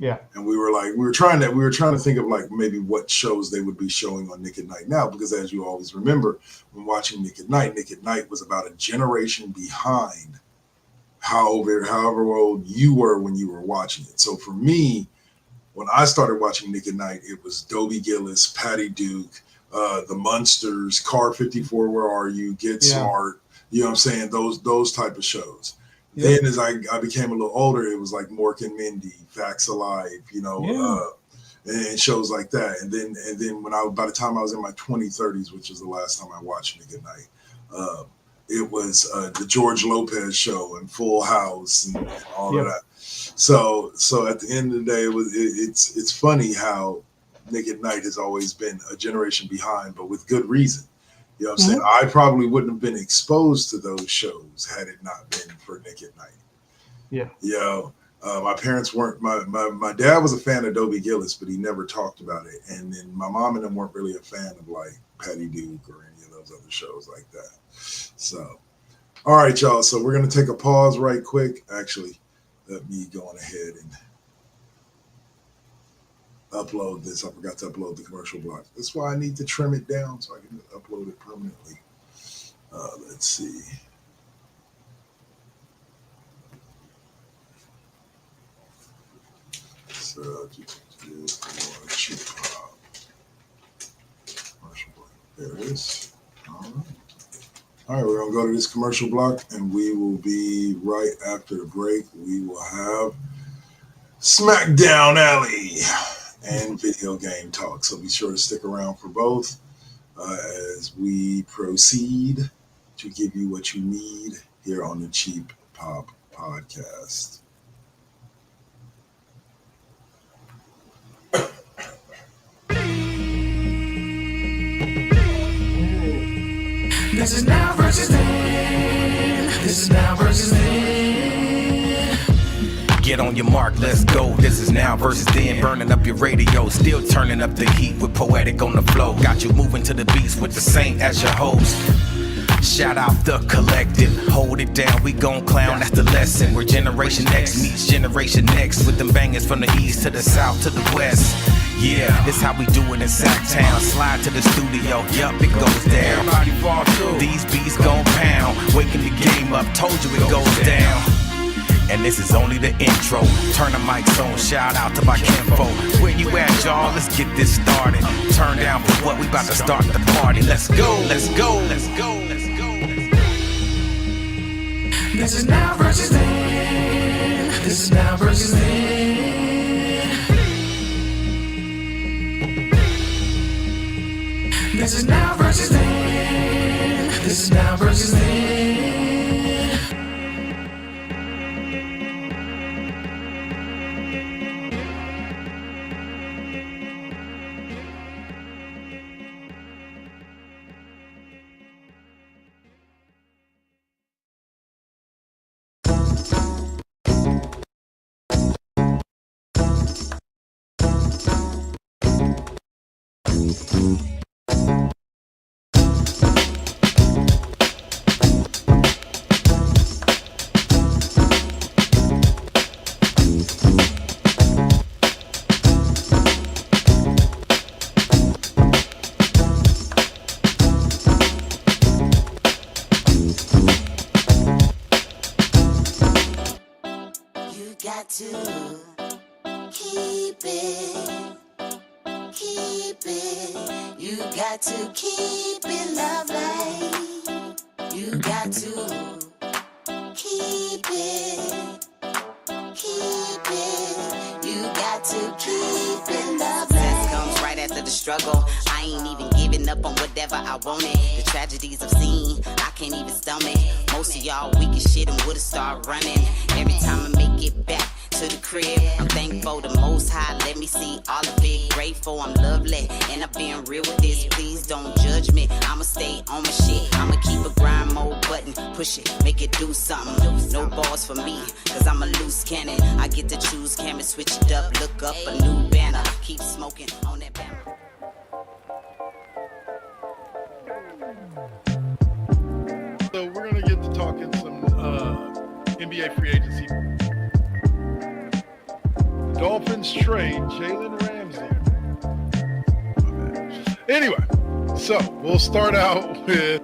Yeah. And we were trying to think of like maybe what shows they would be showing on Nick at Night now, because as you always remember when watching Nick at Night was about a generation behind however old you were when you were watching it. So for me, when I started watching Nick at Night, it was Dobie Gillis, Patty Duke, the Munsters, Car 54, Where Are You, Get Smart, you know what I'm saying? Those type of shows. Yeah. Then as I became a little older, it was like Mork and Mindy, Facts Alive, you know, and shows like that. And then by the time I was in my 30s, which was the last time I watched Nick at Night, it was the George Lopez show and Full House and all of that. So at the end of the day, it's funny how Nick at Night has always been a generation behind, but with good reason. You know what I'm saying? I probably wouldn't have been exposed to those shows had it not been for Nick at Night. Yeah. You know, my parents weren't, my dad was a fan of Dobie Gillis, but he never talked about it. And then my mom and them weren't really a fan of like Patty Duke or any of those other shows like that. So, all right, y'all. So we're going to take a pause right quick. Actually, let me go on ahead and upload this. I forgot to upload the commercial block. That's why I need to trim it down so I can upload it permanently. Let's see. So cheap pop. Commercial block. There it is. All right, we're gonna go to this commercial block, and we will be right after the break. We will have SmackDown Alley and video game talk. So be sure to stick around for both as we proceed to give you what you need here on the Cheap Pop Podcast. This is now versus then. This is now versus then. Get on your mark, let's go. This is now versus then. Burning up your radio, still turning up the heat with Poetic on the flow. Got you moving to the beats with the Saint as your host. Shout out the collective, hold it down, we gon' clown, that's the lesson. Where Generation X meets Generation Next, with them bangers from the east to the south to the west. Yeah, this how we do it in Sacktown. Slide to the studio, yup, it goes down. Everybody fall through, these beats gon' pound. Waking the game up, told you it goes down. And this is only the intro. Turn the mics on, shout out to my kinfolk. Where you at, y'all? Let's get this started. Turn down for what? We about to start the party. Let's go, let's go, let's go, let's go. This is now versus then. This is now versus then. This is now versus then. This is now versus then. You got to keep it lovely. the struggle. I ain't even giving up on whatever I wanted. The tragedies I've seen, I can't even stomach. Most of y'all weak as shit and would've started running. Every time I make it back to the crib, I'm thankful the Most High let me see all of it. Grateful I'm lovely, and I'm being real with this. Please don't judge me, I'ma stay on my shit. I'ma keep a grind mode button, push it, make it do something. No balls for me, cause I'm a loose cannon. I get to choose camera, switch it up, look up a new banner. Keep smoking on that banner. So we're gonna get to talking some NBA free agency. Dolphins trade Jalen Ramsey. Anyway, so we'll start out with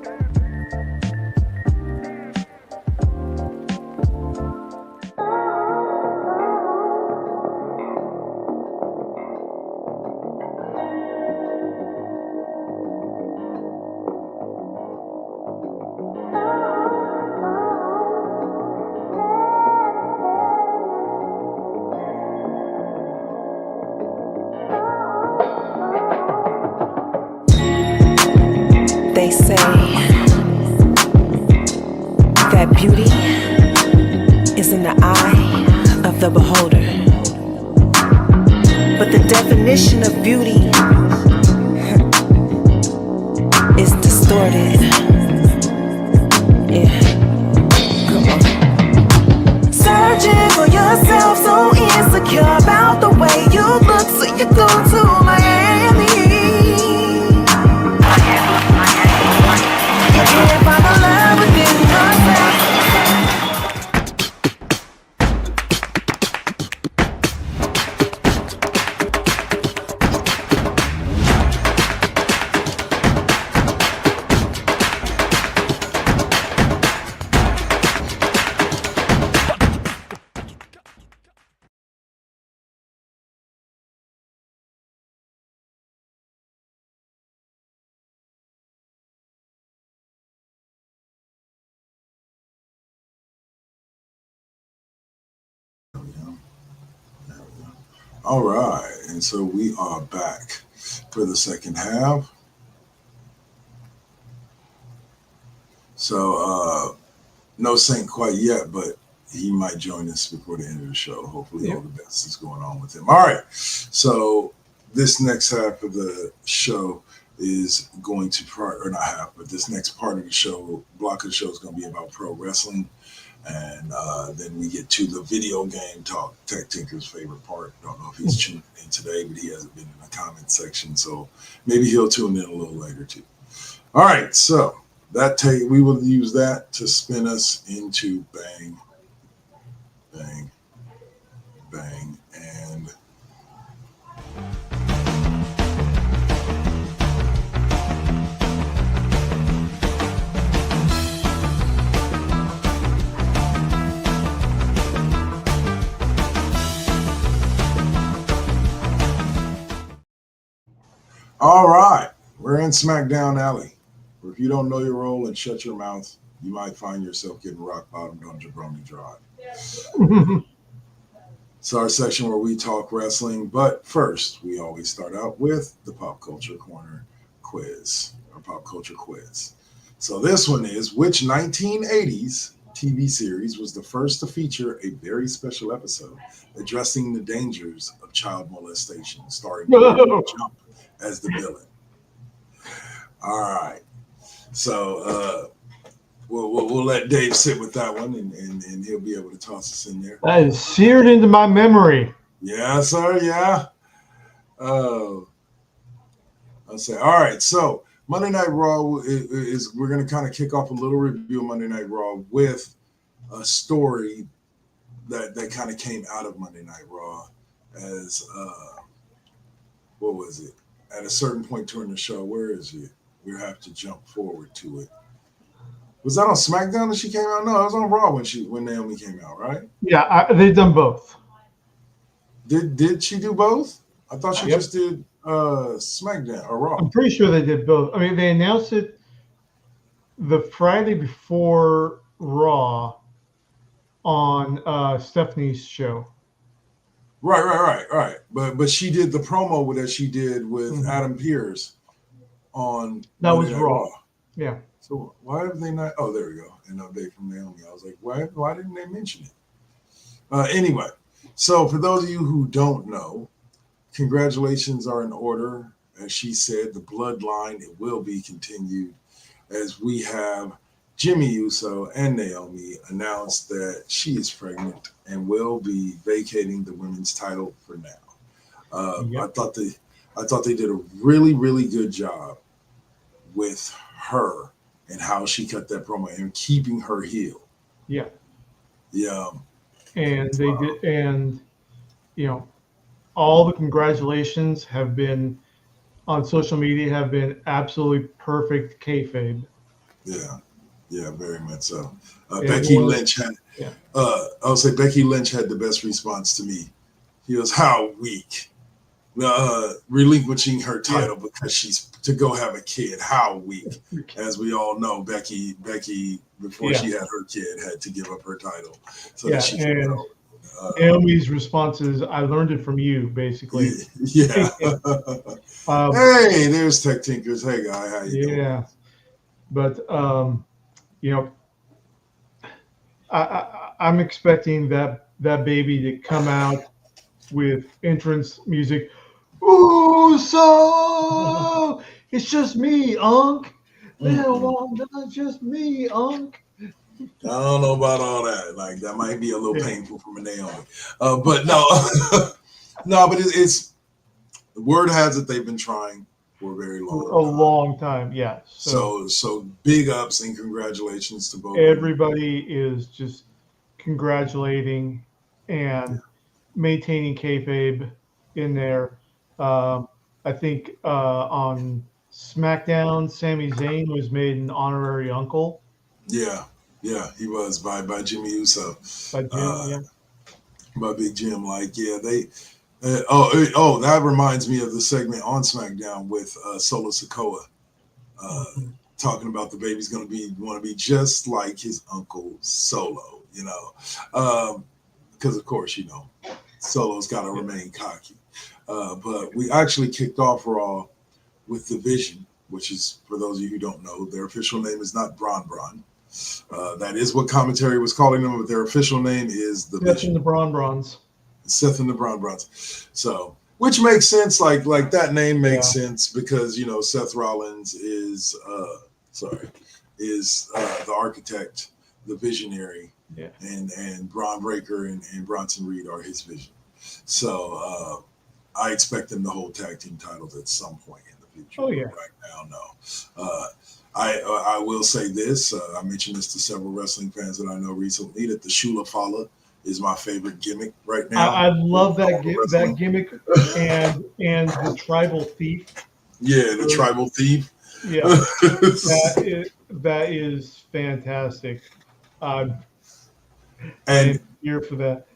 They say that beauty is in the eye of the beholder. But the definition of beauty is distorted. Yeah. Come on. Searching for yourself, so insecure about the way you look, so you go to Miami. You can't find the love within yourself. All right, and so we are back for the second half. So no Saint quite yet, but he might join us before the end of the show. Hopefully all the best is going on with him. All right, so this next half of the show is going to or not half, but this next part of the show, block of the show is going to be about pro wrestling. And then we get to the video game talk, Tech Tinker's favorite part. Don't know if he's tuning in today, but he hasn't been in the comment section, so maybe he'll tune in a little later too. All right, so we will use that to spin us into bang, bang, bang, and all right, we're in SmackDown Alley. If you don't know your role and shut your mouth, you might find yourself getting rock bottomed on Jabroni Drive. It's our section where we talk wrestling, but first, we always start out with the Pop Culture Corner quiz, or Pop Culture Quiz. So this one is, which 1980s TV series was the first to feature a very special episode addressing the dangers of child molestation, starring Jump as the villain? All right. So we'll let Dave sit with that one, and he'll be able to toss us in there. That is seared into my memory. Yeah, sir. Yeah. I'll say. All right. So Monday Night Raw is we're going to kind of kick off a little review of Monday Night Raw with a story that kind of came out of Monday Night Raw as what was it? At a certain point during the show, where is it? We have to jump forward to it. Was that on SmackDown that she came out? No, it was on Raw when Naomi came out, right? Yeah, they've done both. Did she do both? I thought she just did SmackDown or Raw. I'm pretty sure they did both. I mean, they announced it the Friday before Raw on Stephanie's show. Right. But she did the promo that she did with Mhm. Adam Pearce on That Monday was Night Raw. Yeah. So why have they not? Oh, there we go. An update from Naomi. I was like, why didn't they mention it? Anyway, so for those of you who don't know, congratulations are in order. As she said, the bloodline, it will be continued as we have Jimmy Uso and Naomi announced that she is pregnant and will be vacating the women's title for now. Yep. I thought they did a really, really good job with her and how she cut that promo and keeping her heel. Yeah. Yeah. And they did, and all the congratulations have been on social media have been absolutely perfect kayfabe. Yeah, very much so. And Becky Lynch had, yeah. I'll say Becky Lynch had the best response to me. He goes, "How weak, relinquishing her title because she's to go have a kid. How weak." As we all know, Becky before she had her kid had to give up her title so that she could go. Naomi's response is, "I learned it from you," basically. Yeah. Hey, there's Tech Tinkers. Hey, guy, how you doing? Yeah, but I'm expecting that baby to come out with entrance music. Ooh, so it's just me, Unc. That's just me, Unc. I don't know about all that. Like that might be a little painful for Naomi. But no, no. But it's the word has it they've been trying for a very long time. Yeah. So big ups and congratulations to both. Everybody is just congratulating and maintaining kayfabe in there. I think on SmackDown, Sami Zayn was made an honorary uncle. Yeah, he was by Jimmy Uso. By Jim, by Big Jim. Like, they. That reminds me of the segment on SmackDown with Solo Sikoa, talking about the baby's going to want to be just like his uncle Solo, because of course Solo's got to remain cocky. But we actually kicked off Raw with the Vision, which is, for those of you who don't know, their official name is not Braun. That is what commentary was calling them, but their official name is the Vision. The Bronze. Seth and the Bronze. So, which makes sense. Like that name makes sense because Seth Rollins is the architect, the visionary, and Braun Breaker and Bronson Reed are his vision. So I expect them to hold tag team titles at some point in the future. Oh yeah. Right now, no. I will say this. I mentioned this to several wrestling fans that I know recently that the Shula Fala is my favorite gimmick right now. I love that gimmick and the tribal thief. Yeah, the tribal thief. Yeah, that is fantastic. And here for that.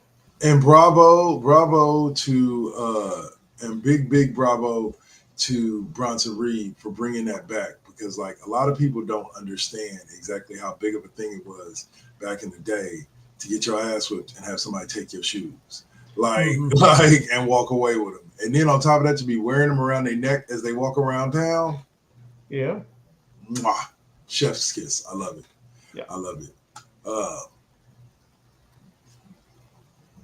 And bravo to and big bravo to Bronson Reed for bringing that back, because like a lot of people don't understand exactly how big of a thing it was back in the day to get your ass whipped and have somebody take your shoes, and walk away with them. And then on top of that, to be wearing them around their neck as they walk around town. Yeah. Mwah, chef's kiss. I love it. Yeah. I love it.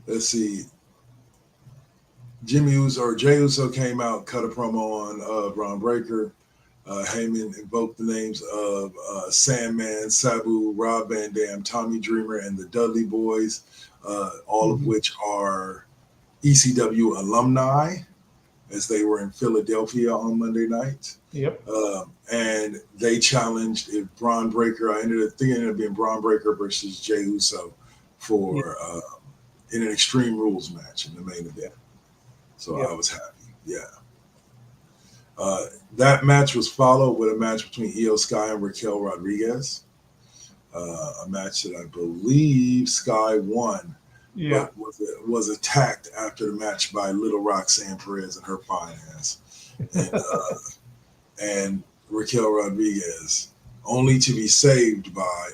Let's see. Jay Uso came out, cut a promo on Braun Breaker. Heyman invoked the names of Sandman, Sabu, Rob Van Dam, Tommy Dreamer, and the Dudley Boys, all of which are ECW alumni, as they were in Philadelphia on Monday night. Yep. And they challenged if Braun Breaker. I ended up being Braun Breaker versus Jey Uso for in an Extreme Rules match in the main event. So I was happy. Yeah. That match was followed with a match between Io Sky and Raquel Rodriguez. A match that I believe Sky won. Yeah. But was attacked after the match by Little Roxanne Perez and her fine ass. And Raquel Rodriguez, only to be saved by,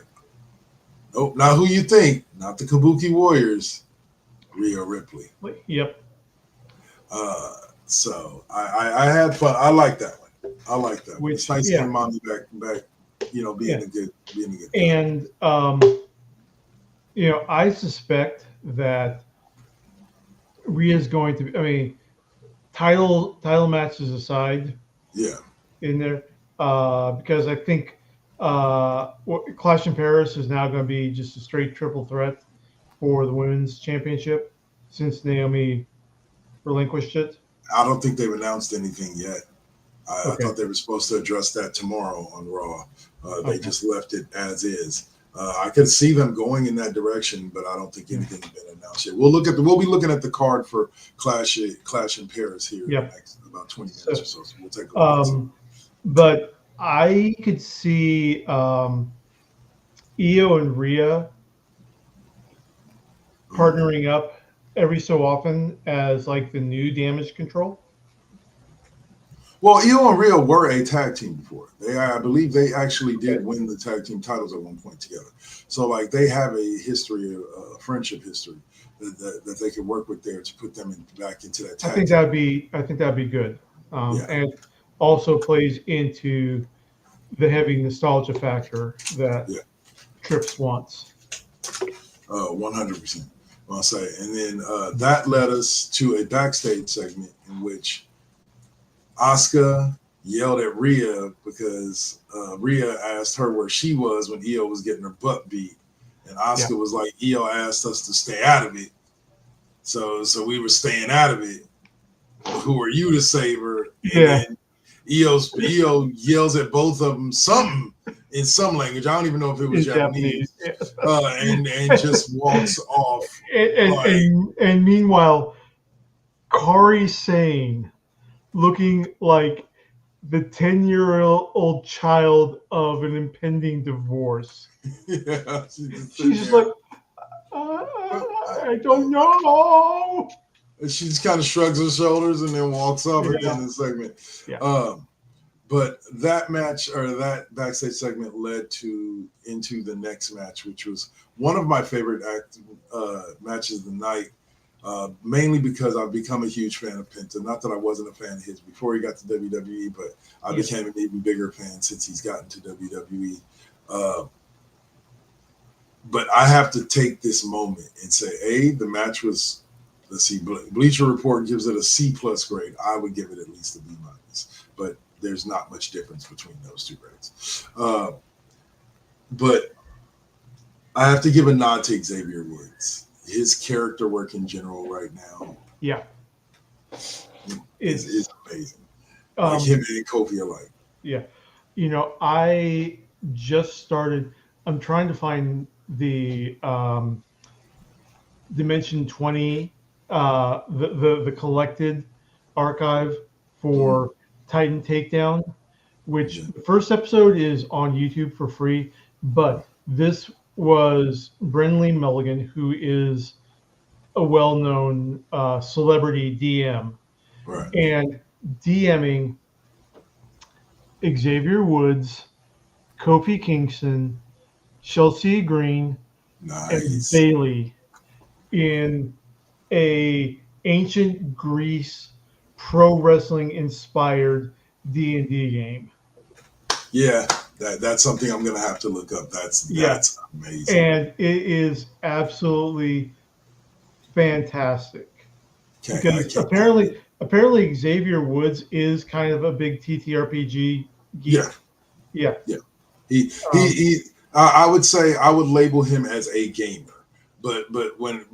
not who you think, not the Kabuki Warriors, Rhea Ripley. Yep. So I had fun. I like that one. I like that one. It's nice yeah. getting mommy back, you know, being Yeah. a good guy. And you know, I suspect that Rhea's going to be, I mean, title matches aside Yeah. in there, because I think Clash in Paris is now going to be just a straight triple threat for the women's championship since Naomi relinquished it. I don't think they've announced anything yet. I Okay. thought they were supposed to address that tomorrow on Raw. They just left it as is. I could see them going in that direction, but I don't think anything's been announced yet. We'll be looking at the card for Clash in Paris here in the next about 20 minutes or so. So we'll take a look. But I could see Io and Rhea partnering up every so often as like the new Damage Control. Well, Io and Rhea were a tag team before. I believe they actually did win the tag team titles at one point together. So, like, they have a history, a friendship history that they could work with there to put them back into that tag. I think that'd be good, and also plays into the heavy nostalgia factor that Trips wants. 100%. I'll say, and then that led us to a backstage segment in which Asuka yelled at Rhea because Rhea asked her where she was when Io was getting her butt beat. And Asuka was like, Io asked us to stay out of it. So we were staying out of it. Who are you to save her? And Io yells at both of them something in some language. I don't even know if it was Japanese. And just walks off. And meanwhile, Kari Sane, looking like the 10-year-old child of an impending divorce. She's just like, I don't know. And she just kind of shrugs her shoulders and then walks off again in the segment. But that match or that backstage segment led into the next match, which was one of my favorite matches of the night. Mainly because I've become a huge fan of Penta. Not that I wasn't a fan of his before he got to WWE, but I became an even bigger fan since he's gotten to WWE. But I have to take this moment and say, the match was, let's see, Bleacher Report gives it a C+ grade. I would give it at least a B-, but there's not much difference between those two grades. But I have to give a nod to Xavier Woods. His character work in general right now, is amazing. Like him and Kofi alike. Yeah, you know, I just started. I'm trying to find the Dimension 20, the collected archive for Titan Takedown, which the first episode is on YouTube for free, but this was Brenly Mulligan, who is a well-known celebrity DM, and DMing Xavier Woods, Kofi Kingston, Chelsea Green, and Bailey in a ancient Greece pro wrestling inspired D&D game. Yeah, that's something I'm gonna have to look up. That's amazing, and it is absolutely fantastic. Because apparently Xavier Woods is kind of a big TTRPG geek. Yeah. I would say I would label him as a gamer. But when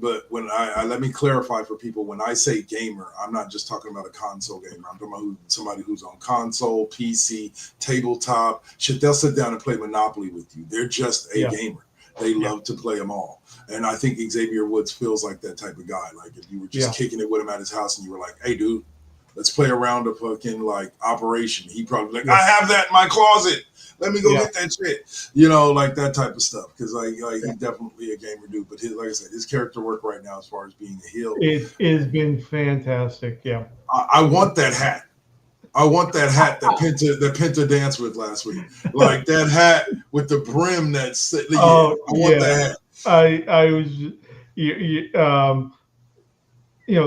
I let me clarify for people, when I say gamer, I'm not just talking about a console gamer. I'm talking about somebody who's on console, PC, tabletop. Shit, they'll sit down and play Monopoly with you. They're just a gamer. They love to play them all. And I think Xavier Woods feels like that type of guy. Like if you were just kicking it with him at his house and you were like, hey, dude, let's play a round of fucking like Operation. He'd probably be like, I have that in my closet. Let me go get that shit. You know, like that type of stuff. Because he's definitely a gamer dude. But like I said, his character work right now as far as being a heel. It has been fantastic. Yeah. I want that hat. I want that hat that Penta danced with last week. Like that hat with the brim that's I want that hat. I was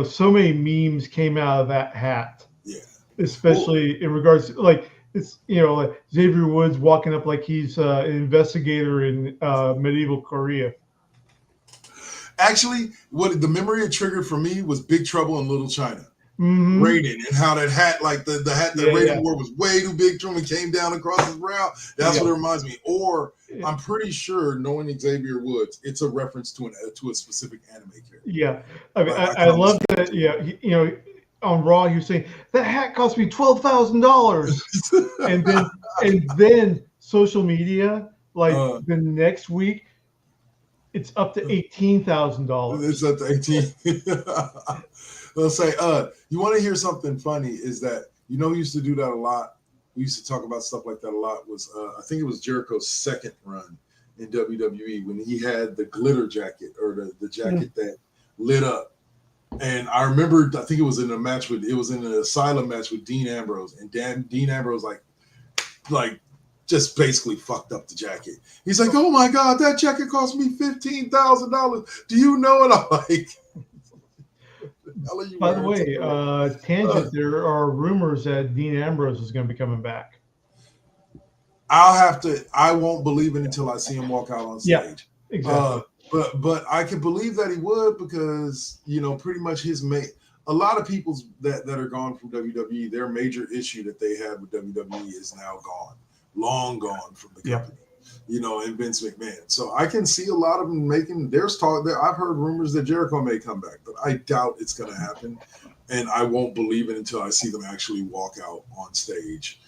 so many memes came out of that hat, Yeah. especially in regards to like it's like Xavier Woods walking up like he's an investigator in medieval Korea. Actually, what the memory it triggered for me was Big Trouble in Little China. Mm-hmm. Raiden, and how that hat, like the hat that Raiden Yeah. wore, was way too big to him and came down across his brow. That's what it reminds me. Or I'm pretty sure, knowing Xavier Woods, it's a reference to a specific anime character. Yeah, I mean, Like, I love that. Yeah, on Raw he was saying that hat cost me $12,000, and then social media, like the next week, it's up to $18,000. It's up to 18. Let's say, you want to hear something funny? Is that we used to do that a lot. We used to talk about stuff like that a lot. Was I think it was Jericho's second run in WWE when he had the glitter jacket or the jacket that lit up. And I remember, I think it was in an Asylum match with Dean Ambrose, and Dean Ambrose like just basically fucked up the jacket. He's like, "Oh my God, that jacket cost me $15,000. Do you know?" And I'm like, by the way, tangent. There are rumors that Dean Ambrose is going to be coming back. I won't believe it until I see him walk out on stage. Yeah, exactly. But I can believe that he would, because pretty much a lot of people that are gone from WWE, their major issue that they had with WWE is now gone, long gone from the company. And Vince McMahon. So I can see a lot of them there's talk there. I've heard rumors that Jericho may come back, but I doubt it's going to happen. And I won't believe it until I see them actually walk out on stage,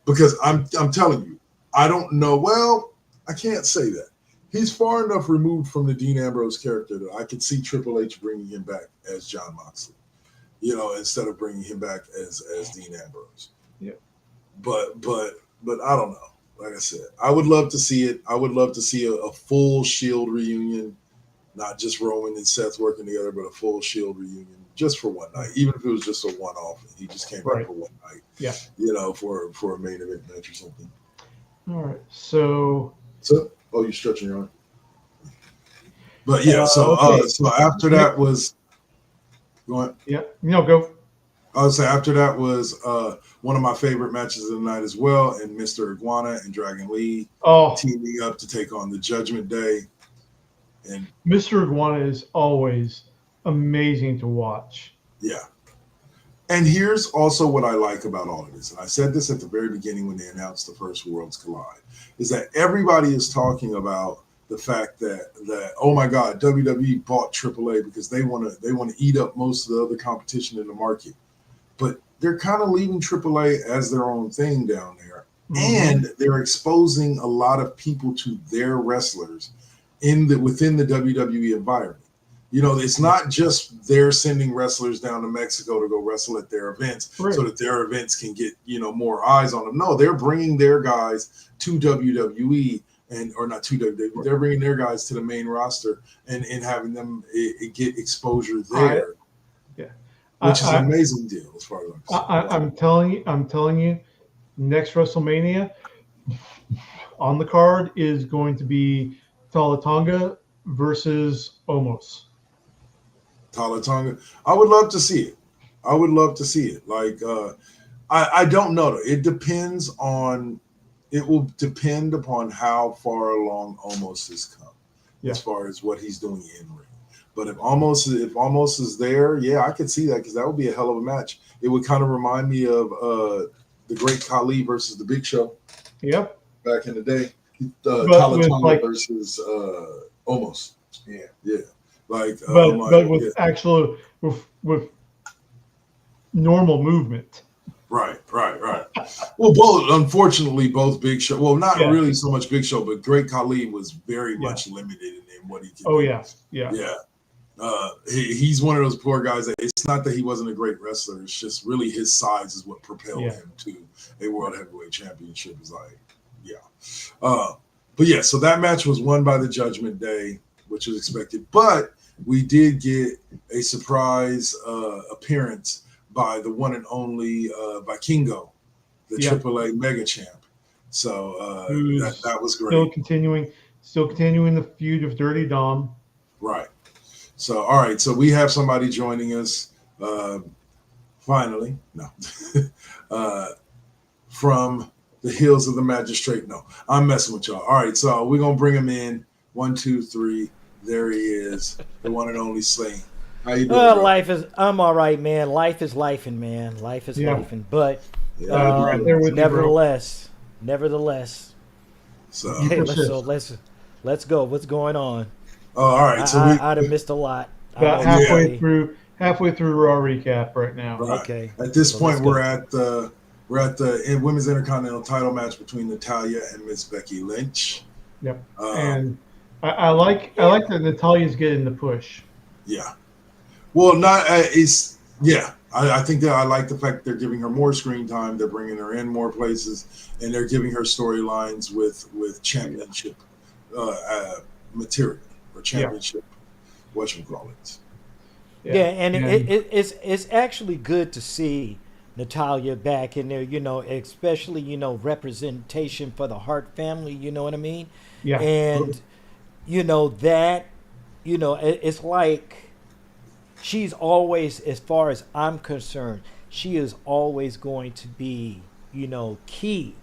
because I'm telling you, I don't know. Well, I can't say that. He's far enough removed from the Dean Ambrose character that I could see Triple H bringing him back as Jon Moxley, instead of bringing him back as Dean Ambrose. Yeah. But I don't know. Like I said, I would love to see it. I would love to see a full Shield reunion, not just Roman and Seth working together, but a full Shield reunion just for one night, even if it was just a one-off and he just came back for one night. Yeah. For a main event match or something. All right. So you're stretching your arm. But yeah, so after that was go ahead. Yeah. No, go. I would say after that was one of my favorite matches of the night as well, and Mr. Iguana and Dragon Lee teaming up to take on the Judgment Day. And Mr. Iguana is always amazing to watch. Yeah. And here's also what I like about all of this, and I said this at the very beginning when they announced the first Worlds Collide, is that everybody is talking about the fact that oh my God, WWE bought AAA because they want to eat up most of the other competition in the market, but they're kind of leaving AAA as their own thing down there, and they're exposing a lot of people to their wrestlers within the WWE environment. It's not just they're sending wrestlers down to Mexico to go wrestle at their events so that their events can get, more eyes on them. No, they're bringing their guys to WWE or not to WWE. They're bringing their guys to the main roster and having them get exposure there. Which is an amazing deal as far as I'm telling you, next WrestleMania on the card is going to be Tonga versus Omos. Tonga. I would love to see it. Like, I don't know. It will depend upon how far along Omos has come as far as what he's doing in ring. But if Omos is there, yeah, I could see that, because that would be a hell of a match. It would kind of remind me of the Great Khali versus the Big Show. Yep. Back in the day. Tonga versus Omos. Yeah. Like, but with normal movement. Right. Well, both Big Show. Well, not really so much Big Show, but Great Khali was very much limited in what he could do. Yeah. He's one of those poor guys that it's not that he wasn't a great wrestler. It's just really his size is what propelled him to a World Heavyweight Championship. Is like, but yeah. So that match was won by the Judgment Day, which was expected. But we did get a surprise appearance by the one and only Vikingo, the AAA Mega Champ. So that was great. Still continuing the feud of Dirty Dom. Right. So, all right. So we have somebody joining us finally. No. From the hills of the magistrate. No, I'm messing with y'all. All right. So we're going to bring him in. 1, 2, 3. There he is. The one and only Slane. How you doing, bro? I'm all right, man. Life is lifing, man. Life is lifing. But Yeah, nevertheless. So, Let's go. What's going on? oh, all right. So I'd have missed a lot. About halfway through Raw recap right now. Right. Okay. At this So point, let's we're at the women's intercontinental title match between Natalya and Miss Becky Lynch. Yep. And I like that Natalia's getting the push. Yeah. Well, I think that I like the fact they're giving her more screen time. They're bringing her in more places, and they're giving her storylines with championship material or championship. Whatchamacallit. Yeah, and it's actually good to see Natalya back in there, especially, representation for the Hart family, you know what I mean? Yeah. And, it's like she's always, as far as I'm concerned, she is always going to be, key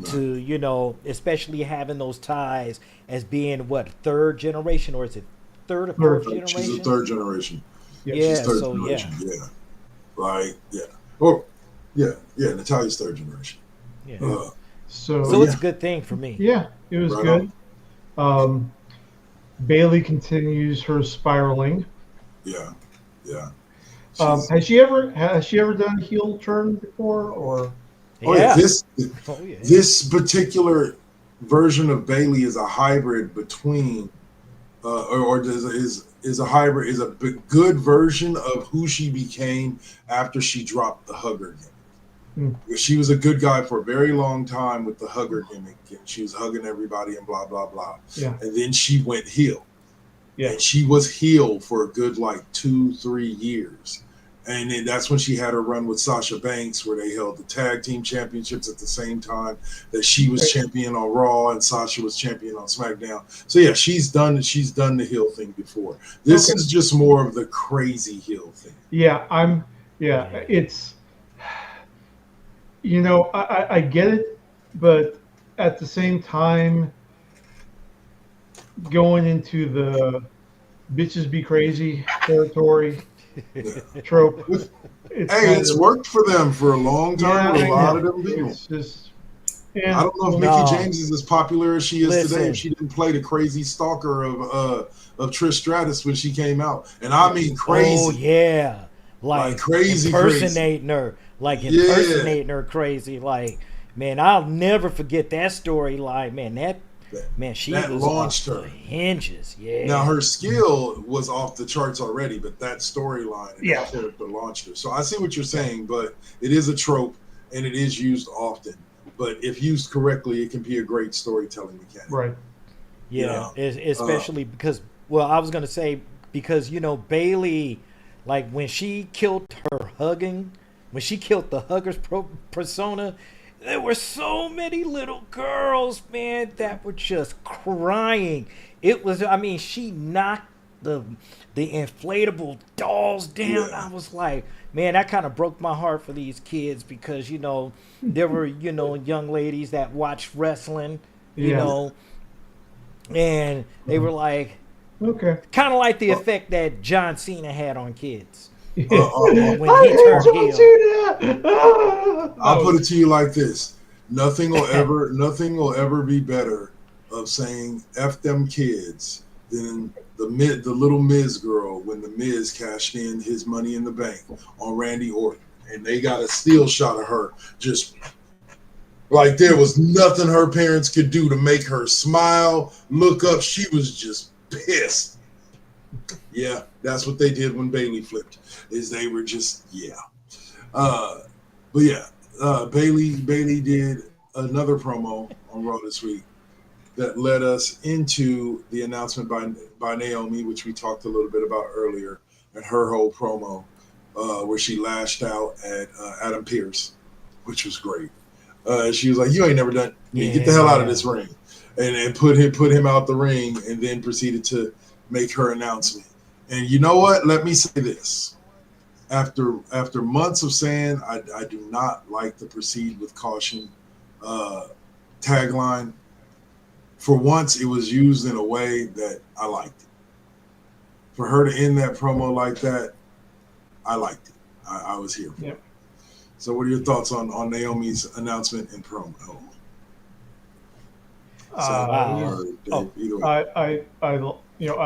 to, especially having those ties as being third generation, or is it third or fourth generation? She's a third generation. Yeah, she's third so generation. Yeah. Right. Yeah. Oh, yeah. Natalya's third generation. Yeah. So it's a good thing for me. Yeah, it was good. Bailey continues her spiraling. Yeah. Has she ever done a heel turn before, or? This particular version of Bailey is a hybrid between, is a good version of who she became after she dropped the hugger gimmick. She was a good guy for a very long time with the hugger gimmick, and she was hugging everybody and blah blah blah. Yeah. And then she went heel. Yeah. And she was heel for a good 2-3 years. And then that's when she had her run with Sasha Banks, where they held the tag team championships at the same time that she was champion on Raw and Sasha was champion on SmackDown. So yeah, she's done the heel thing before. This is just more of the crazy heel thing. Yeah, it's, I get it, but at the same time, going into the bitches be crazy territory trope. It's worked for them for a long time with a lot of them people. I don't know if Mickie James is as popular as she is today if she didn't play the crazy stalker of Trish Stratus when she came out. And I mean crazy. Oh, yeah. Like crazy impersonating her. Like impersonating her crazy. Like, man, I'll never forget that storyline. She was launched off her the hinges. Yeah. Now her skill was off the charts already, but that storyline and that character launched her. So I see what you're saying, but it is a trope and it is used often. But if used correctly, it can be a great storytelling mechanic. Right. Yeah. Especially because, I was gonna say because Bailey, like when she killed the huggers persona. There were so many little girls, man, that were just crying. It was, she knocked the inflatable dolls down. Yeah. I was like, man, that kind of broke my heart for these kids because, there were, young ladies that watched wrestling, you know, and they were like, kind of like the effect that John Cena had on kids. When he turned heel. I'll put it to you like this: nothing will ever be better of saying "F them kids" than the little Miz girl when the Miz cashed in his Money in the Bank on Randy Orton, and they got a still shot of her just like there was nothing her parents could do to make her smile, look up. She was just pissed. Yeah, that's what they did when Bailey flipped. Is they were just Bailey did another promo on Raw this week that led us into the announcement by Naomi, which we talked a little bit about earlier, and her whole promo where she lashed out at Adam Pearce, which was great. She was like, "You ain't never done. Get the hell out of this ring," and put him out the ring, and then proceeded to make her announcement. And you know what? Let me say this. After months of saying I do not like the proceed with caution tagline, for once it was used in a way that I liked it. For her to end that promo like that, I liked it. I was here for it. So what are your thoughts on Naomi's announcement and promo? I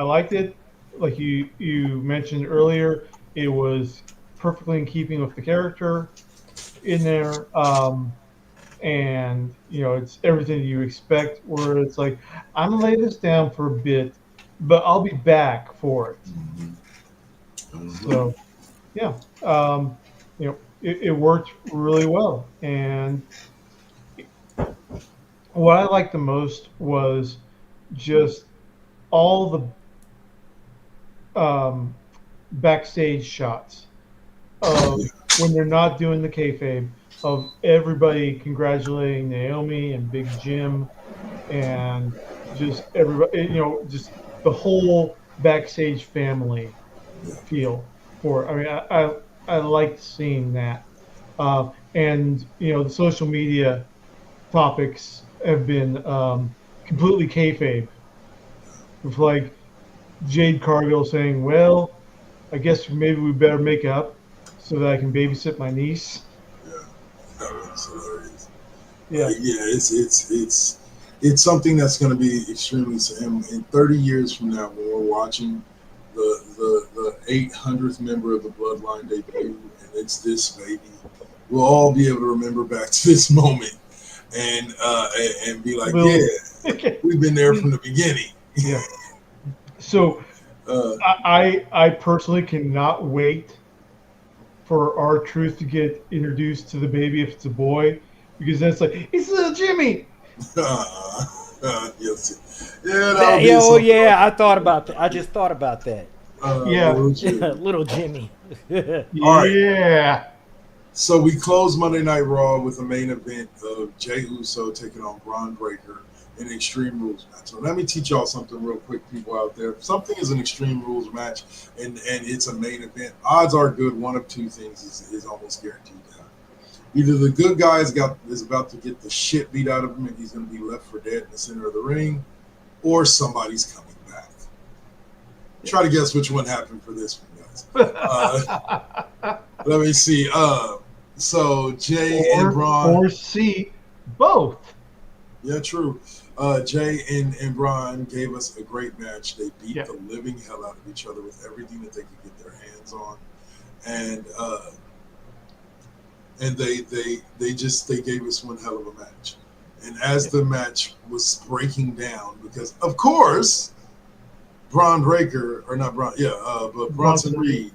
liked it. Like you mentioned earlier, it was perfectly in keeping with the character in there. And it's everything you expect, where it's like, I'm gonna lay this down for a bit, but I'll be back for it. So it worked really well. And what I liked the most was just all the backstage shots of when they're not doing the kayfabe, of everybody congratulating Naomi and Big Jim and just everybody, just the whole backstage family feel for it. I mean, I liked seeing that. And the social media topics have been completely kayfabe, with like Jade Cargill saying, "Well, I guess maybe we better make up so that I can babysit my niece." That was hilarious. Yeah, It's something that's going to be extremely. In 30 years from now, when we're watching the 800th member of the Bloodline debut, and it's this baby, we'll all be able to remember back to this moment and be like, we've been there from the beginning. Yeah. So I personally cannot wait for R-Truth to get introduced to the baby if it's a boy, because that's like, it's little Jimmy. Yes. I thought about that. I just thought about that. Little Jimmy. All right. So we close Monday Night Raw with a main event of Jey Uso taking on Braun Breaker in an Extreme Rules match. So let me teach y'all something real quick, people out there. If something is an Extreme Rules match and it's a main event, odds are good one of two things is almost guaranteed to happen. Either the good guy is about to get the shit beat out of him and he's going to be left for dead in the center of the ring, or somebody's coming back. Try to guess which one happened for this one, guys. Let me see. So Jay and Braun. Or C, both. Yeah, true. Jay and Braun gave us a great match. They beat the living hell out of each other with everything that they could get their hands on, and they gave us one hell of a match. And as the match was breaking down, because of course, Bronson Reed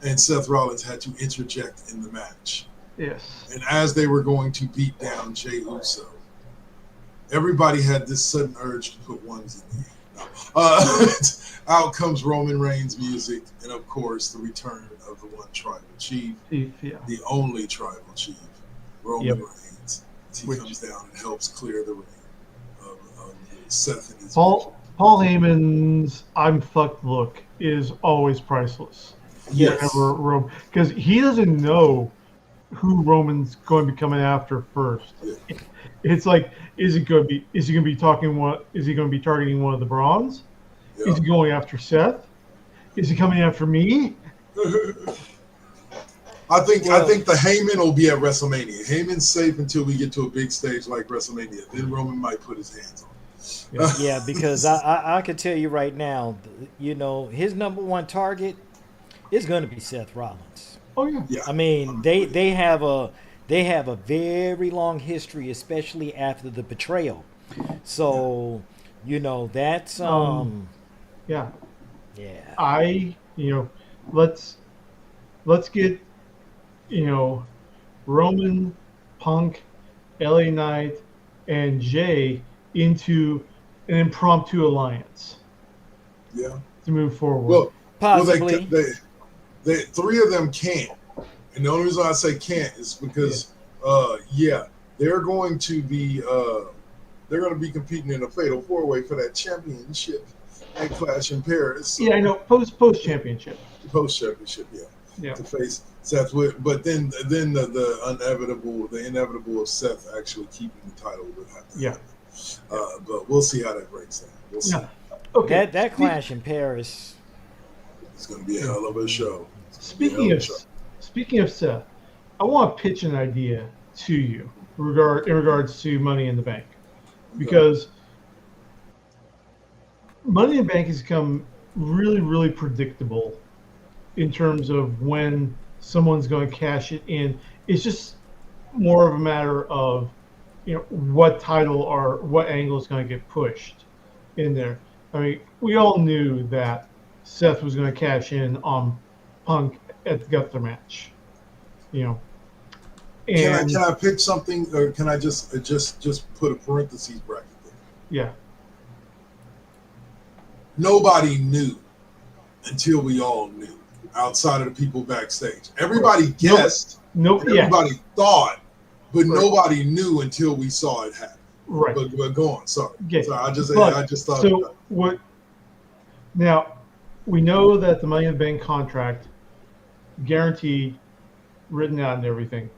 and Seth Rollins had to interject in the match. Yes. And as they were going to beat down Jey Uso, everybody had this sudden urge to put ones in the air. Out comes Roman Reigns' music, and of course, the return of the one tribal chief, the only tribal chief, Roman Reigns. He comes down and helps clear the ring of Seth and his Paul Heyman's "I'm fucked" look is always priceless. Yes, because he doesn't know who Roman's going to be coming after first. Yeah. It's like, is he going to be targeting one of the Browns? Yeah. Is he going after Seth? Is he coming after me? I think the Heyman will be at WrestleMania. Heyman's safe until we get to a big stage like WrestleMania. Then Roman might put his hands on him. Yeah, because I can tell you right now, his number one target is going to be Seth Rollins. Oh yeah. I mean, they have a very long history, especially after the betrayal. So, that's yeah. Let's get Roman, Punk, LA Knight, and Jay into an impromptu alliance. Yeah. To move forward. Possibly. They three of them can't. And the only reason I say can't is because they're going to be competing in a fatal four-way for that championship. at Clash in Paris. So Yeah, I know. Post championship. post championship, yeah, Yeah. to face Seth. But then the inevitable of Seth actually keeping the title would have to happen. But we'll see how that breaks down. We'll see. Yeah. Okay. That Clash in Paris. It's going to be a hell of a show. Speaking of Seth, I want to pitch an idea to you in regards to Money in the Bank, because Money in the Bank has become really, really predictable in terms of when someone's going to cash it in. It's just more of a matter of, what title or what angle is going to get pushed in there. I mean, we all knew that Seth was going to cash in on Punk at the Gunther match, And Can I pitch something, or can I just put a parentheses bracket there? Yeah. Nobody knew until we all knew, outside of the people backstage. Everybody guessed. Everybody thought, but nobody knew until we saw it happen. Right. But go on. Sorry. Okay. So I just thought. So what? Now, we know that the Money in the Bank contract, guaranteed, written out and everything.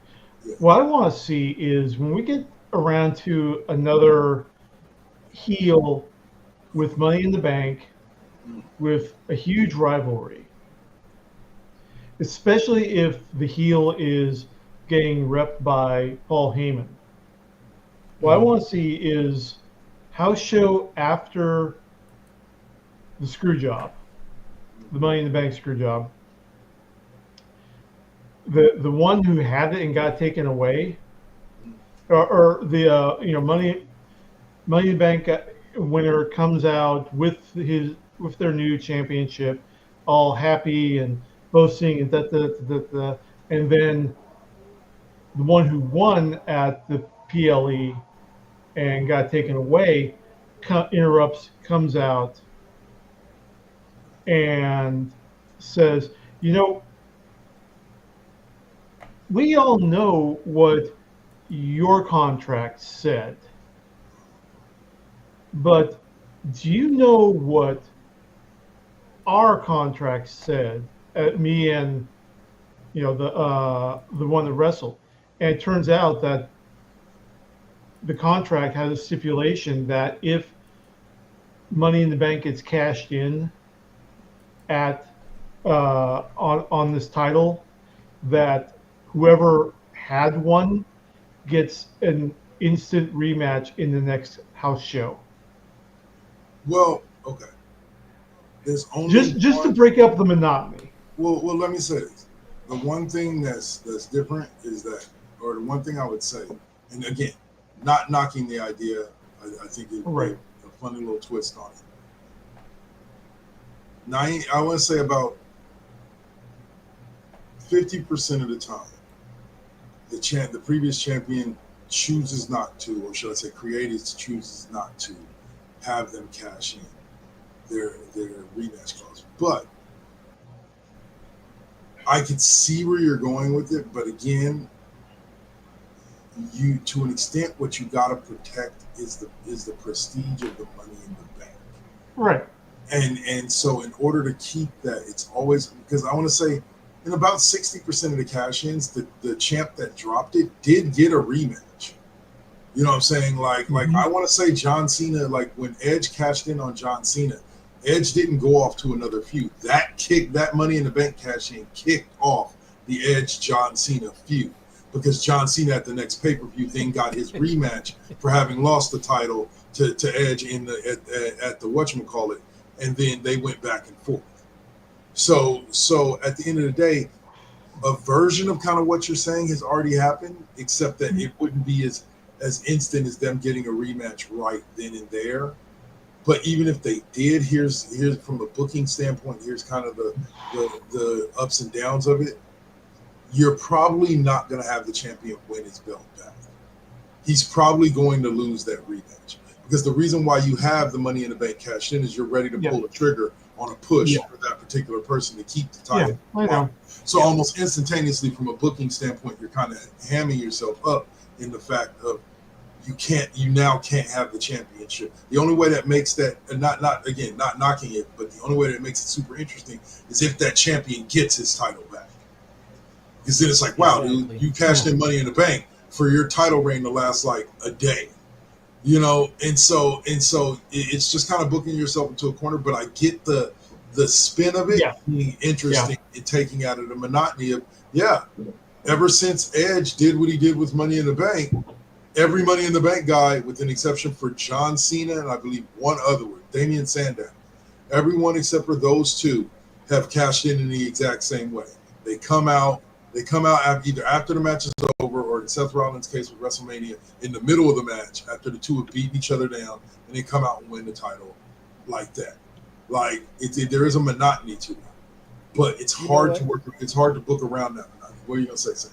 Yeah. What I want to see is when we get around to another heel with Money in the Bank, with a huge rivalry, especially if the heel is getting repped by Paul Heyman. What I want to see is house show after the screw job, the Money in the Bank screw job. The one who had it and got taken away, or the Money in the Bank winner comes out with their new championship, all happy and boasting and and then the one who won at the PLE and got taken away interrupts, comes out and says, we all know what your contract said, but do you know what our contract said? Me and the one that wrestled, and it turns out that the contract has a stipulation that if Money in the Bank gets cashed in at on this title, that whoever had one gets an instant rematch in the next house show. Well, okay. There's only just to break up the monotony. Well, let me say this. The one thing that's different is that, or the one thing I would say, and again, not knocking the idea, I think it's a funny little twist on it. I want to say about 50% of the time, the previous champion chooses not to, or should I say, creators chooses not to have them cash in their rematch clause. But I could see where you're going with it, but again, to an extent, what you got to protect is the prestige of the Money in the Bank. Right. And so in order to keep that, it's always, because I want to say, in about 60% of the cash-ins, the champ that dropped it did get a rematch. You know what I'm saying? Like I want to say John Cena, like when Edge cashed in on John Cena, Edge didn't go off to another feud. That Money in the Bank cash-in kicked off the Edge John Cena feud, because John Cena at the next pay-per-view then got his rematch for having lost the title to Edge at the whatchamacallit, and then they went back and forth. So at the end of the day, a version of kind of what you're saying has already happened, except that it wouldn't be as instant as them getting a rematch right then and there. But even if they did, here's from a booking standpoint, here's kind of the ups and downs of it. You're probably not going to have the champion win his belt back. He's probably going to lose that rematch, because the reason why you have the Money in the Bank cashed in is you're ready to pull a trigger on a push for that particular person to keep the title. Yeah, I know. So almost instantaneously, from a booking standpoint, you're kind of hamming yourself up in the fact of you now can't have the championship. The only way that makes that, and not knocking it, but the only way that makes it super interesting is if that champion gets his title back. Because then it's like, wow, Exactly. dude, you cashed in Money in the Bank for your title reign to last like a day, and so it's just kind of booking yourself into a corner. But I get the spin of it being interesting and taking out of the monotony of ever since Edge did what he did with Money in the Bank, every Money in the Bank guy, with an exception for John Cena and I believe one other one, Damian Sandow, everyone except for those two have cashed in the exact same way. They come out either after the match is over, or in Seth Rollins' case with WrestleMania, in the middle of the match after the two have beaten each other down, and they come out and win the title like that. Like there is a monotony to it, but it's hard to work. It's hard to book around that monotony. What are you gonna say, Sam?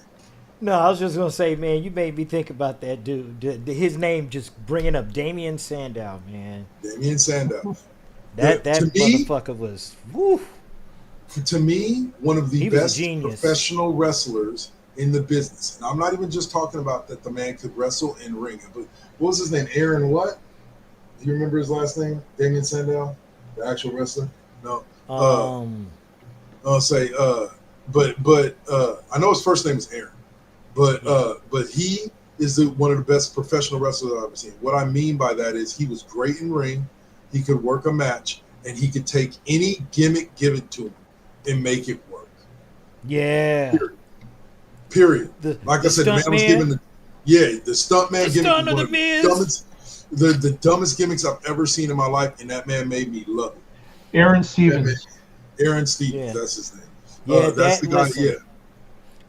No, I was just gonna say, man, you made me think about that dude. His name just bringing up Damian Sandow, man. Damian Sandow. That to me, motherfucker was. Woo. To me, one of the He was a best genius. professional wrestlers in the business. And I'm not even just talking about that the man could wrestle in ring. But what was his name? Aaron what? Do you remember his last name? Damian Sandow, the actual wrestler? No. I'll say. But I know his first name is Aaron. But he is one of the best professional wrestlers I've ever seen. What I mean by that is he was great in ring. He could work a match, and he could take any gimmick given to him and make it work. Yeah. Period. Like I said, the man was given the stuntman gimmick. Stunt of the Miz. The dumbest gimmicks I've ever seen in my life, and that man made me love it. Aaron Stevens. Aaron Stevens, that's his name. Yeah, that's the guy. listen,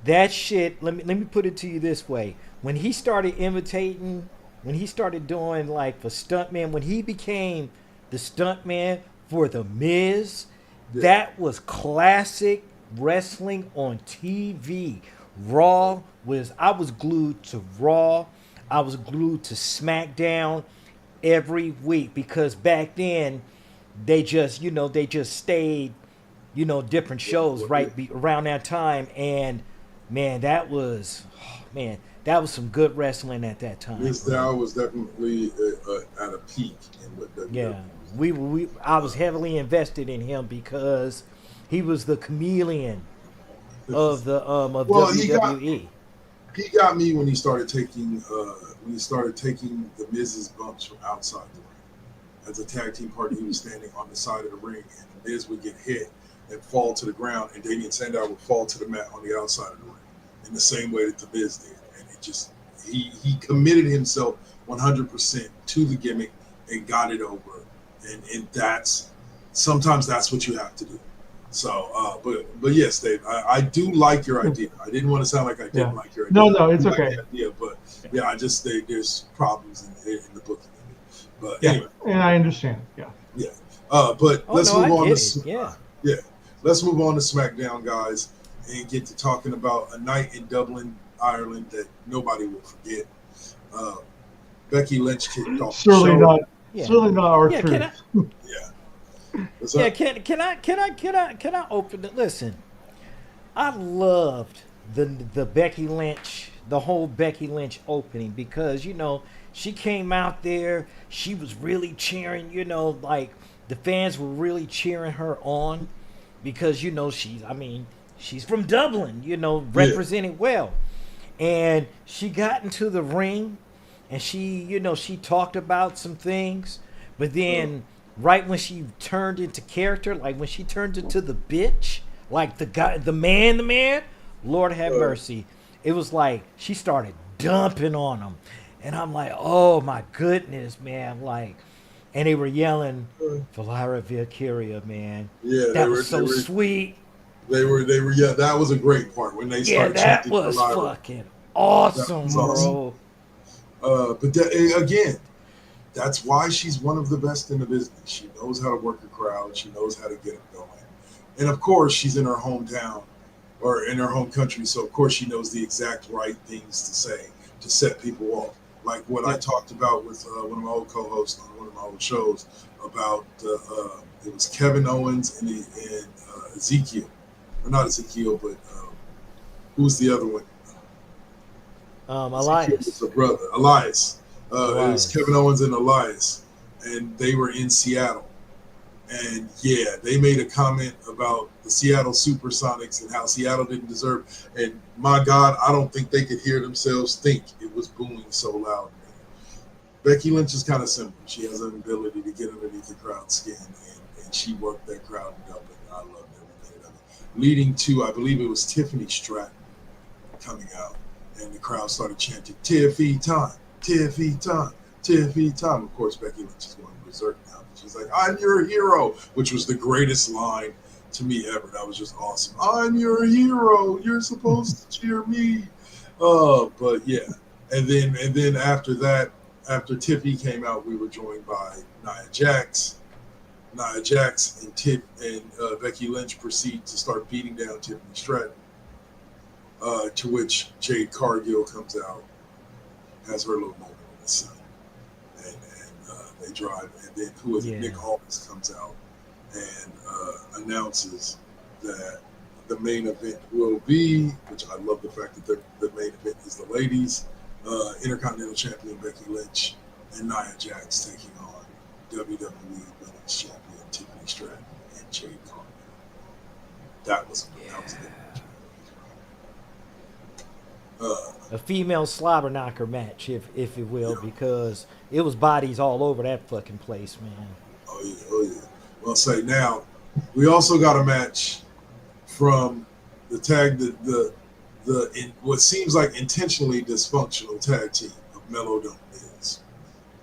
that shit. Let me put it to you this way: when he started imitating, when he started doing like the stuntman, when he became the stuntman for the Miz, that was classic wrestling on TV. I was glued to Raw. I was glued to SmackDown every week because back then they just stayed, different shows around that time. And man, that was some good wrestling at that time. This guy was definitely at a peak in what WWE. I was heavily invested in him because he was the chameleon of WWE. He got me when he started taking the Miz's bumps from outside the ring. As a tag team partner, he was standing on the side of the ring, and the Miz would get hit and fall to the ground, and Damian Sandow would fall to the mat on the outside of the ring in the same way that the Miz did. And it just he committed himself 100% to the gimmick and got it over. And sometimes that's what you have to do. So, but yes, Dave, I do like your idea. I didn't want to sound like I didn't like your idea. No, it's okay. Idea, but I just there's problems in the booking of it. But anyway, and I understand. Yeah. But let's move on. Let's move on to SmackDown, guys, and get to talking about a night in Dublin, Ireland that nobody will forget. Becky Lynch kicked off. Certainly not our truth. Can I open it? Listen, I loved the Becky Lynch, the whole Becky Lynch opening because she came out there, she was really cheering, like the fans were really cheering her on because she's from Dublin, representing well, and she got into the ring and she talked about some things, but then. Right when she turned into character, like when she turned into the bitch, like the man, Lord have mercy. It was like she started dumping on him. And I'm like, oh my goodness, man. Like, and they were yelling, Valyra Valkyria, man. Yeah, that was so sweet. They were, that was a great part when they started that was Valyra. Fucking awesome, bro. But again, that's why she's one of the best in the business. She knows how to work a crowd. She knows how to get them going. And of course, she's in her hometown or in her home country. So of course, she knows the exact right things to say to set people off. Like what I talked about with one of my old co-hosts on one of my old shows about it was Kevin Owens and Ezekiel, or not Ezekiel, but who's the other one? Elias. It's a brother, Elias. It was Kevin Owens and Elias, and they were in Seattle. And yeah, they made a comment about the Seattle Supersonics and how Seattle didn't deserve. And my God, I don't think they could hear themselves think. It was booing so loud. Becky Lynch is kind of simple. She has an ability to get underneath the crowd's skin, and she worked that crowd up, and I loved every minute of it. Leading to, I believe it was Tiffany Stratton coming out, and the crowd started chanting, Tiffy time, Tiffy time, Tiffy time. Of course, Becky Lynch is going berserk now. She's like, I'm your hero, which was the greatest line to me ever. That was just awesome. I'm your hero. You're supposed to cheer me. But yeah. And then after that, after Tiffy came out, we were joined by Nia Jax. Nia Jax and Becky Lynch proceed to start beating down Tiffany Stratton. To which Jade Cargill comes out, has her little moment in the sun. And they drive, and then Nick Aldis comes out and announces that the main event will be, which I love the fact that the main event is the ladies, Intercontinental Champion Becky Lynch and Nia Jax taking on WWE Women's Champion Tiffany Stratton and Jade Cargill. That was a good a female slobber knocker match, if you will, because it was bodies all over that fucking place, man. Oh yeah. Well, say now, we also got a match from the tag what seems like intentionally dysfunctional tag team of Mellow Don't Miz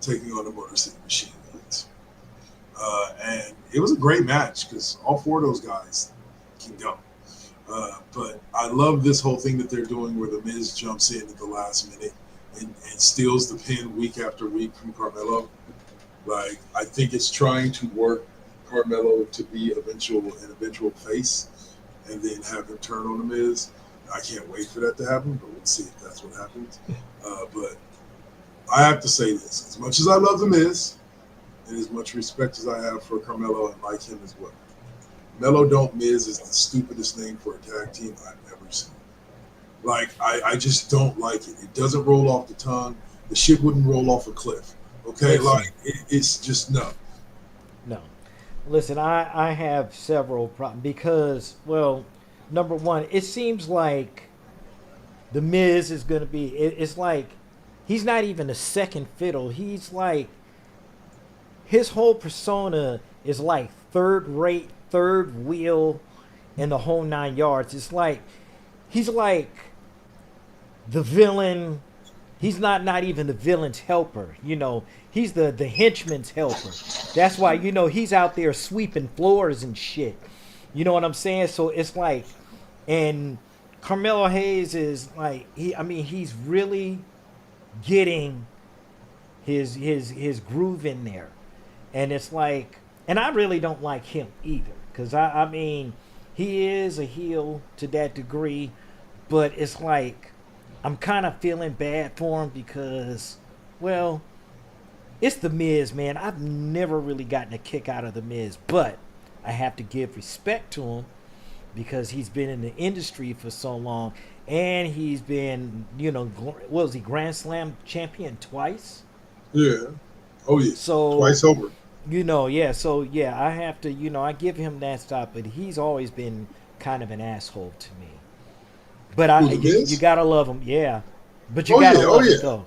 taking on the Motor City Machine Guns. And it was a great match because all four of those guys can go. But I love this whole thing that they're doing where the Miz jumps in at the last minute and steals the pin week after week from Carmelo. Like, I think it's trying to work Carmelo to be an eventual face and then have him turn on the Miz. I can't wait for that to happen, but we'll see if that's what happens. But I have to say this. As much as I love the Miz and as much respect as I have for Carmelo and like him as well, Mellow Don't Miz is the stupidest name for a tag team I've ever seen. Like, I just don't like it. It doesn't roll off the tongue. The shit wouldn't roll off a cliff. Okay? Listen, like, it's just no. No. Listen, I have several problems because, well, number one, it seems like the Miz is going to be, it's like, he's not even a second fiddle. He's like, his whole persona is like third-rate, third wheel in the whole 9 yards. It's like he's like the villain. He's not even the villain's helper. You know, he's the henchman's helper. That's why, you know, he's out there sweeping floors and shit. You know what I'm saying? So it's like, and Carmelo Hayes is like, he's really getting his groove in there. And it's like, and I really don't like him either. Because, I mean, he is a heel to that degree. But it's like, I'm kind of feeling bad for him because, well, it's The Miz, man. I've never really gotten a kick out of The Miz. But I have to give respect to him because he's been in the industry for so long. And he's been, you know, what was he, Grand Slam champion twice? Yeah. Oh, yeah. So, twice over. You know, yeah, so, yeah, I have to, you know, I give him that stop, but he's always been kind of an asshole to me. But you gotta love him, yeah. But you gotta love him, though.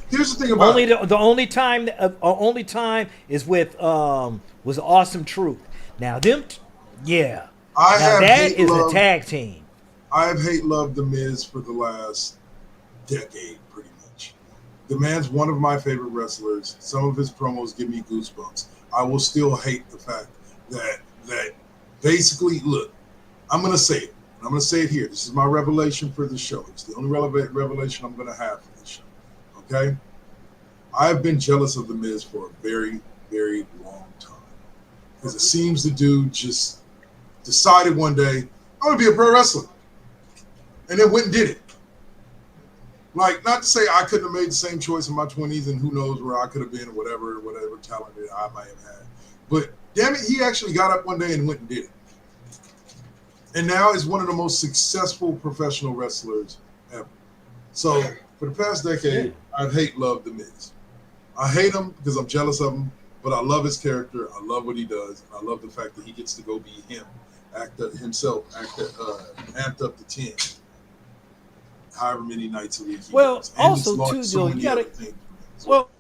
Here's the thing about the only time is with was Awesome Truth. Now them, that is a tag team. I have loved The Miz for the last decade, pretty much. The man's one of my favorite wrestlers. Some of his promos give me goosebumps. I will still hate the fact that basically, look, I'm going to say it. I'm going to say it here. This is my revelation for the show. It's the only revelation I'm going to have for this show. Okay? I've been jealous of The Miz for a very, very long time. Because it seems the dude just decided one day, I'm going to be a pro wrestler. And then went and did it. Like, not to say I couldn't have made the same choice in my 20s and who knows where I could have been or whatever talent that I might have had. But damn it, he actually got up one day and went and did it. And now is one of the most successful professional wrestlers ever. So for the past decade, I've loved The Miz. I hate him because I'm jealous of him, but I love his character. I love what he does. And I love the fact that he gets to go be him, amped up to 10, however many nights a week he Well, does. And also too, so though, many you gotta. other things as well.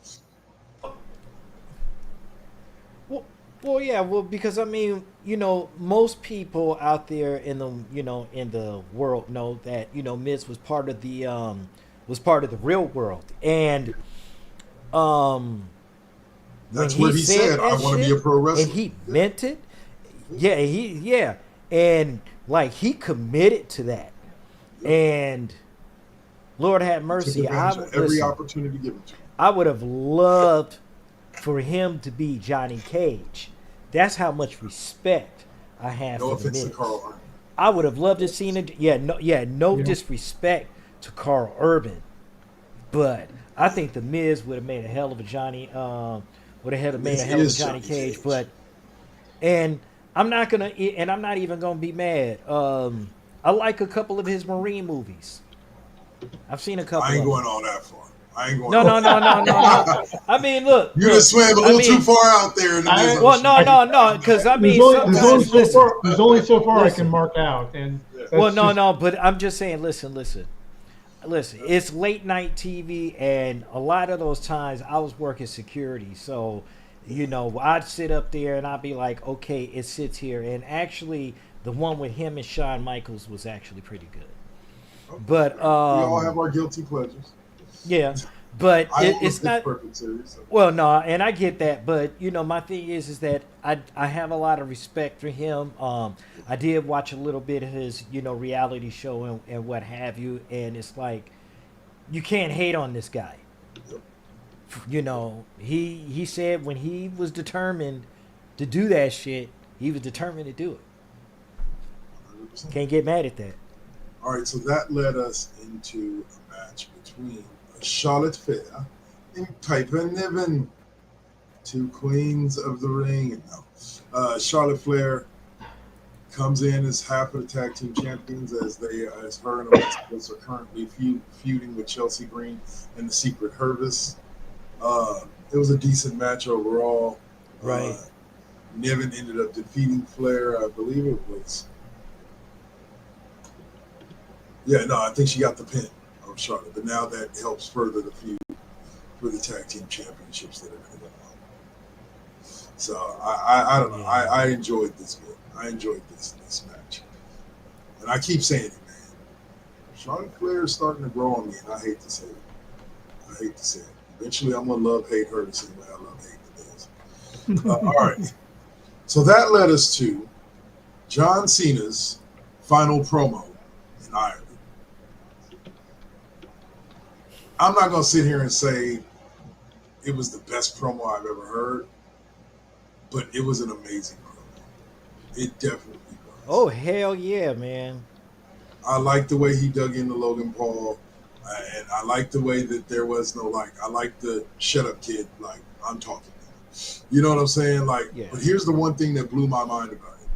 Well, yeah, well, because I mean, most people out there in the world know that Miz was part of the real world, and That's when where he said, that "I want to be a pro wrestler," and he meant it. Yeah, and like he committed to that, and Lord have Took mercy, advantage of every opportunity given to him. I would have loved for him to be Johnny Cage. That's how much respect I have No for the offense to Miz. Carl Urban. I would have loved to seen it. No disrespect to Carl Urban, but I think the Miz would have made a hell of a Johnny. Johnny Cage. But and I'm not even gonna be mad. I like a couple of his Marine movies. I've seen a couple. I ain't of going them. all that far. I ain't going. No. I mean, look. You just swam a little too far out there. In the Miz Well, no, because I mean, there's only so far I can mark out, and but I'm just saying. Listen. It's late night TV, and a lot of those times I was working security, so I'd sit up there and I'd be like, okay, it sits here, and actually, the one with him and Shawn Michaels was actually pretty good. Okay. But we all have our guilty pleasures. Yeah, but it's not perfect series. So. Well, no, and I get that, but my thing is that I have a lot of respect for him. I did watch a little bit of his reality show and what have you, and it's like you can't hate on this guy. Yep. He said when he was determined to do that shit, he was determined to do it. 100%. Can't get mad at that. All right, so that led us into a match between Charlotte Flair and Piper Niven, two queens of the ring. Charlotte Flair comes in as half of the tag team champions as her and Alexa Bliss are currently feuding with Chelsea Green and the Secret Hervis. It was a decent match overall. Right. Niven ended up defeating Flair. I believe it was. Yeah, no, I think she got the pin of Charlotte, but now that helps further the feud for the tag team championships that are going to go on. So I don't know. I enjoyed this bit. I enjoyed this match, and I keep saying it, man. Charlotte Flair is starting to grow on me, and I hate to say it. Eventually, I'm gonna hate her the same way I hate the Miz. All right. So that led us to John Cena's final promo in Ireland. I'm not going to sit here and say it was the best promo I've ever heard, but it was an amazing promo. It definitely was. Oh, hell yeah, man. I like the way he dug into Logan Paul, and I like the way that there was no, I like the shut up kid, I'm talking. You know what I'm saying? Yeah. But here's the one thing that blew my mind about it.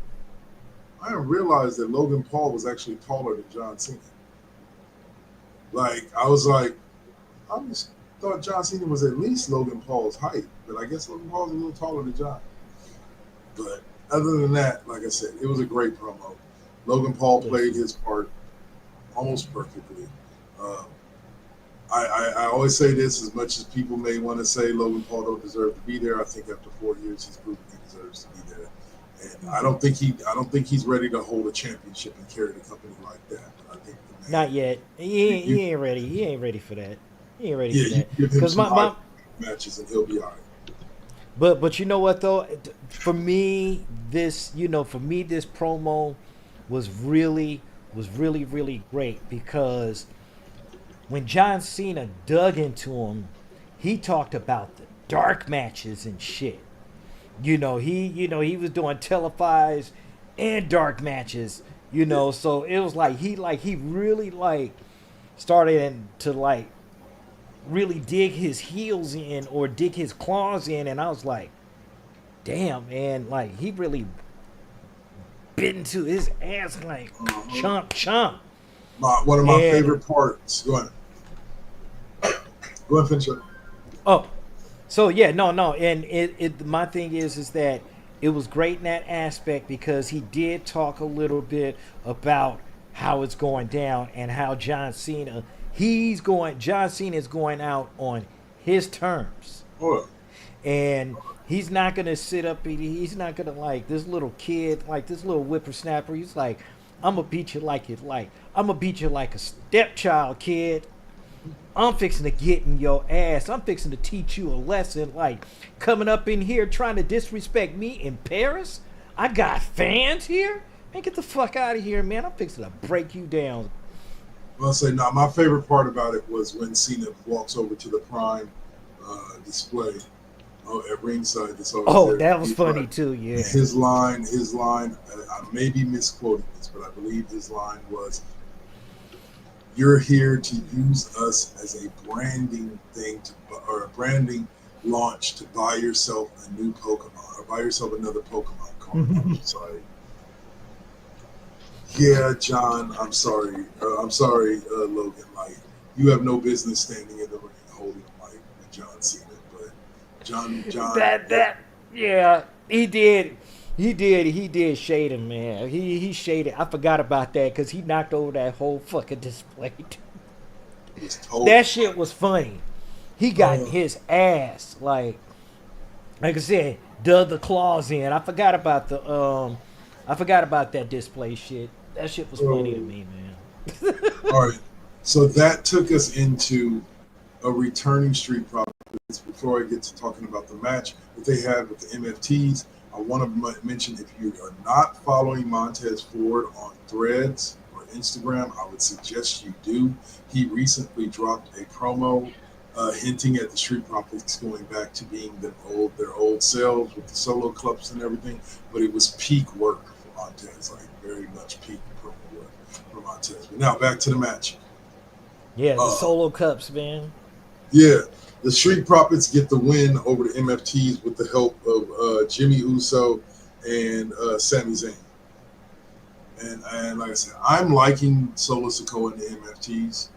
I didn't realize that Logan Paul was actually taller than John Cena. I was like, I just thought John Cena was at least Logan Paul's height, but I guess Logan Paul's a little taller than John. But other than that, like I said, it was a great promo. Logan Paul played his part almost perfectly. I always say this, as much as people may want to say Logan Paul don't deserve to be there. I think after 4 years, he's proven he deserves to be there. And I don't think he's ready to hold a championship and carry the company like that. But I think not yet. He ain't ready. He ain't ready for that. He ain't ready for that. Because my matches and he'll be all right. But you know what though? For me, this promo was really great, because when John Cena dug into him, he talked about the dark matches and shit. He was doing televised and dark matches. So it was he really started to really dig his heels in or dig his claws in, and I was like, damn, man, he really bit into his ass chomp. One of my favorite parts. Go ahead, finish it. Oh, So yeah, no, and it my thing is that it was great in that aspect because he did talk a little bit about how it's going down and how John Cena is going out on his terms. Oh, And he's not gonna sit up and he's not gonna like this little kid, like this little whippersnapper. He's like, I'm gonna beat you I'm gonna beat you like a stepchild, kid. I'm fixing to get in your ass. I'm fixing to teach you a lesson. Like coming up in here trying to disrespect me in Paris. I got fans here. Man, get the fuck out of here, man. I'm fixing to break you down. I'll say now. My favorite part about it was when Cena walks over to the Prime display at ringside. That's always Oh, there. that was funny too. Yeah. His line. I may be misquoting this, but I believe his line was, "You're here to use us as a branding thing or a branding launch to buy yourself a new Pokemon or buy yourself another Pokemon card." I'm sorry. Yeah, John, I'm sorry. Logan. Like, you have no business standing in the ring holding a mic with John Cena. But John, yeah, he did shade him, man. He shaded. I forgot about that because he knocked over that whole fucking display. That shit was funny. He got his ass like I said, dug the claws in. I forgot about that display shit. That shit was funny to me, man. All right, so that took us into a returning Street Profits. Before I get to talking about the match that they had with the MFTs, I want to mention, if you are not following Montez Ford on Threads or Instagram, I would suggest you do. He recently dropped a promo hinting at the Street Profits going back to being their old selves with the solo clubs and everything, but it was peak work for Montez, like very much peak promo work for Montez. But now back to the match. Yeah, the solo cups, man. Yeah, the Street Profits get the win over the MFTs with the help of Jimmy Uso and Sami Zayn. And like I said, I'm liking Solo Sikoa and the MFTs.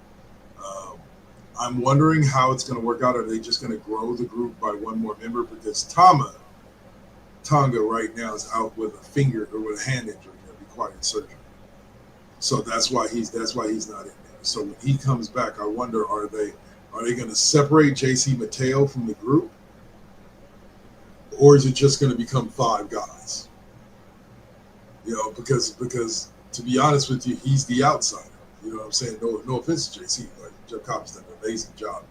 I'm wondering how it's going to work out. Are they just going to grow the group by one more member? Because Tonga right now is out with a finger or with a hand injury that required surgery. So that's why he's not in there. So when he comes back, I wonder, are they going to separate JC Mateo from the group? Or is it just going to become 5 guys? You know, because to be honest with you, he's the outsider. You know what I'm saying? No offense to JC. Like, Jeff Cobb's done an amazing job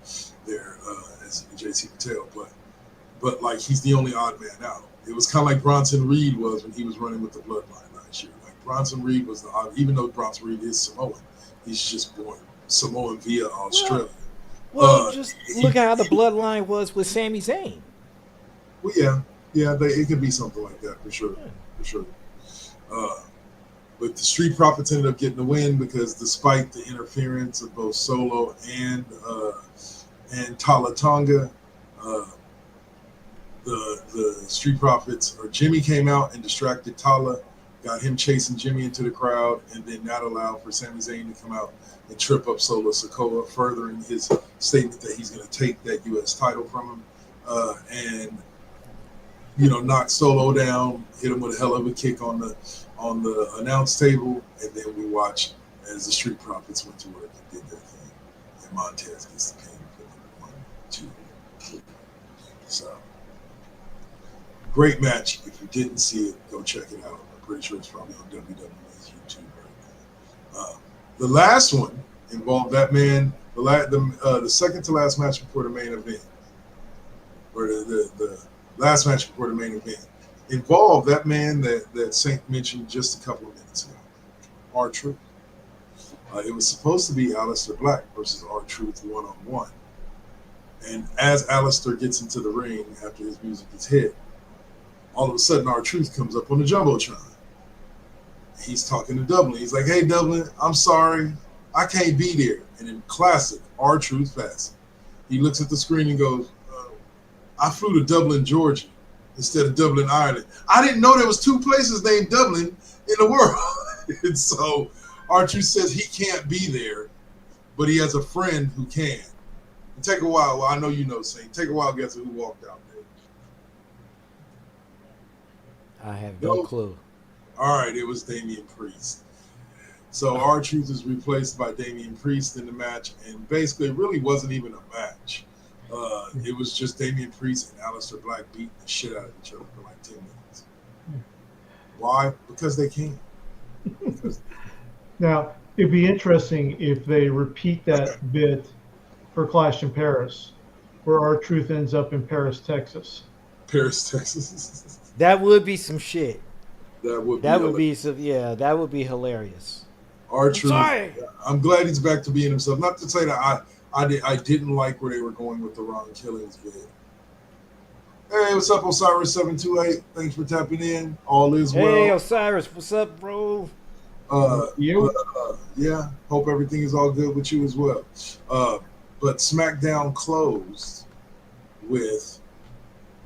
there as JC Mateo. But like, he's the only odd man out. It was kind of like Bronson Reed was when he was running with the Bloodline last year. Like, Bronson Reed was the odd, even though Bronson Reed is Samoan, he's just born Samoan via Australia. Well, just look at how the Bloodline was with Sami Zayn. Well, yeah, it could be something like that for sure. But the Street Profits ended up getting the win because despite the interference of both Solo and Tala Tonga, the Street Profits, or Jimmy, came out and distracted Tala, got him chasing Jimmy into the crowd, and then not allowed for Sami Zayn to come out and trip up Solo Sikoa, furthering his statement that he's going to take that U.S. title from him, and knock Solo down, hit him with a hell of a kick on the announce table, and then we watched as the Street Profits went to work and did their thing, and Montez gets the pin for number 1, 2, 3. So, great match. If you didn't see it, go check it out. I'm pretty sure it's probably on WWE's YouTube right now. The last one involved that man, the second to last match before the main event, or the last match before the main event, involved that man that Saint mentioned just a couple of minutes ago, R-Truth. It was supposed to be Aleister Black versus R-Truth one-on-one. And as Aleister gets into the ring after his music is hit, all of a sudden R-Truth comes up on the Jumbotron. He's talking to Dublin. He's like, "Hey, Dublin, I'm sorry. I can't be there." And in classic R-Truth fashion, he looks at the screen and goes, "I flew to Dublin, Georgia, instead of Dublin, Ireland. I didn't know there was 2 places named Dublin in the world." And so R-Truth says he can't be there, but he has a friend who can. Take a while. Well, I know you know, Saint. Take a while. Guess who walked out there? I have no clue. All right, it was Damian Priest. So R-Truth is replaced by Damian Priest in the match, and basically it really wasn't even a match. It was just Damian Priest and Aleister Black beating the shit out of each other for like 10 minutes. Why? Because they can. Now, it'd be interesting if they repeat that bit for Clash in Paris, where R-Truth ends up in Paris, Texas. Paris, Texas. That would be some shit. That would be some, yeah, that would be hilarious. R-Truth. Sorry. I'm glad he's back to being himself. Not to say that I didn't like where they were going with the Ron Killings bit. Hey, what's up, Osiris728? Thanks for tapping in. All is well. Hey, Osiris, what's up, bro? Yeah, hope everything is all good with you as well. But SmackDown closed with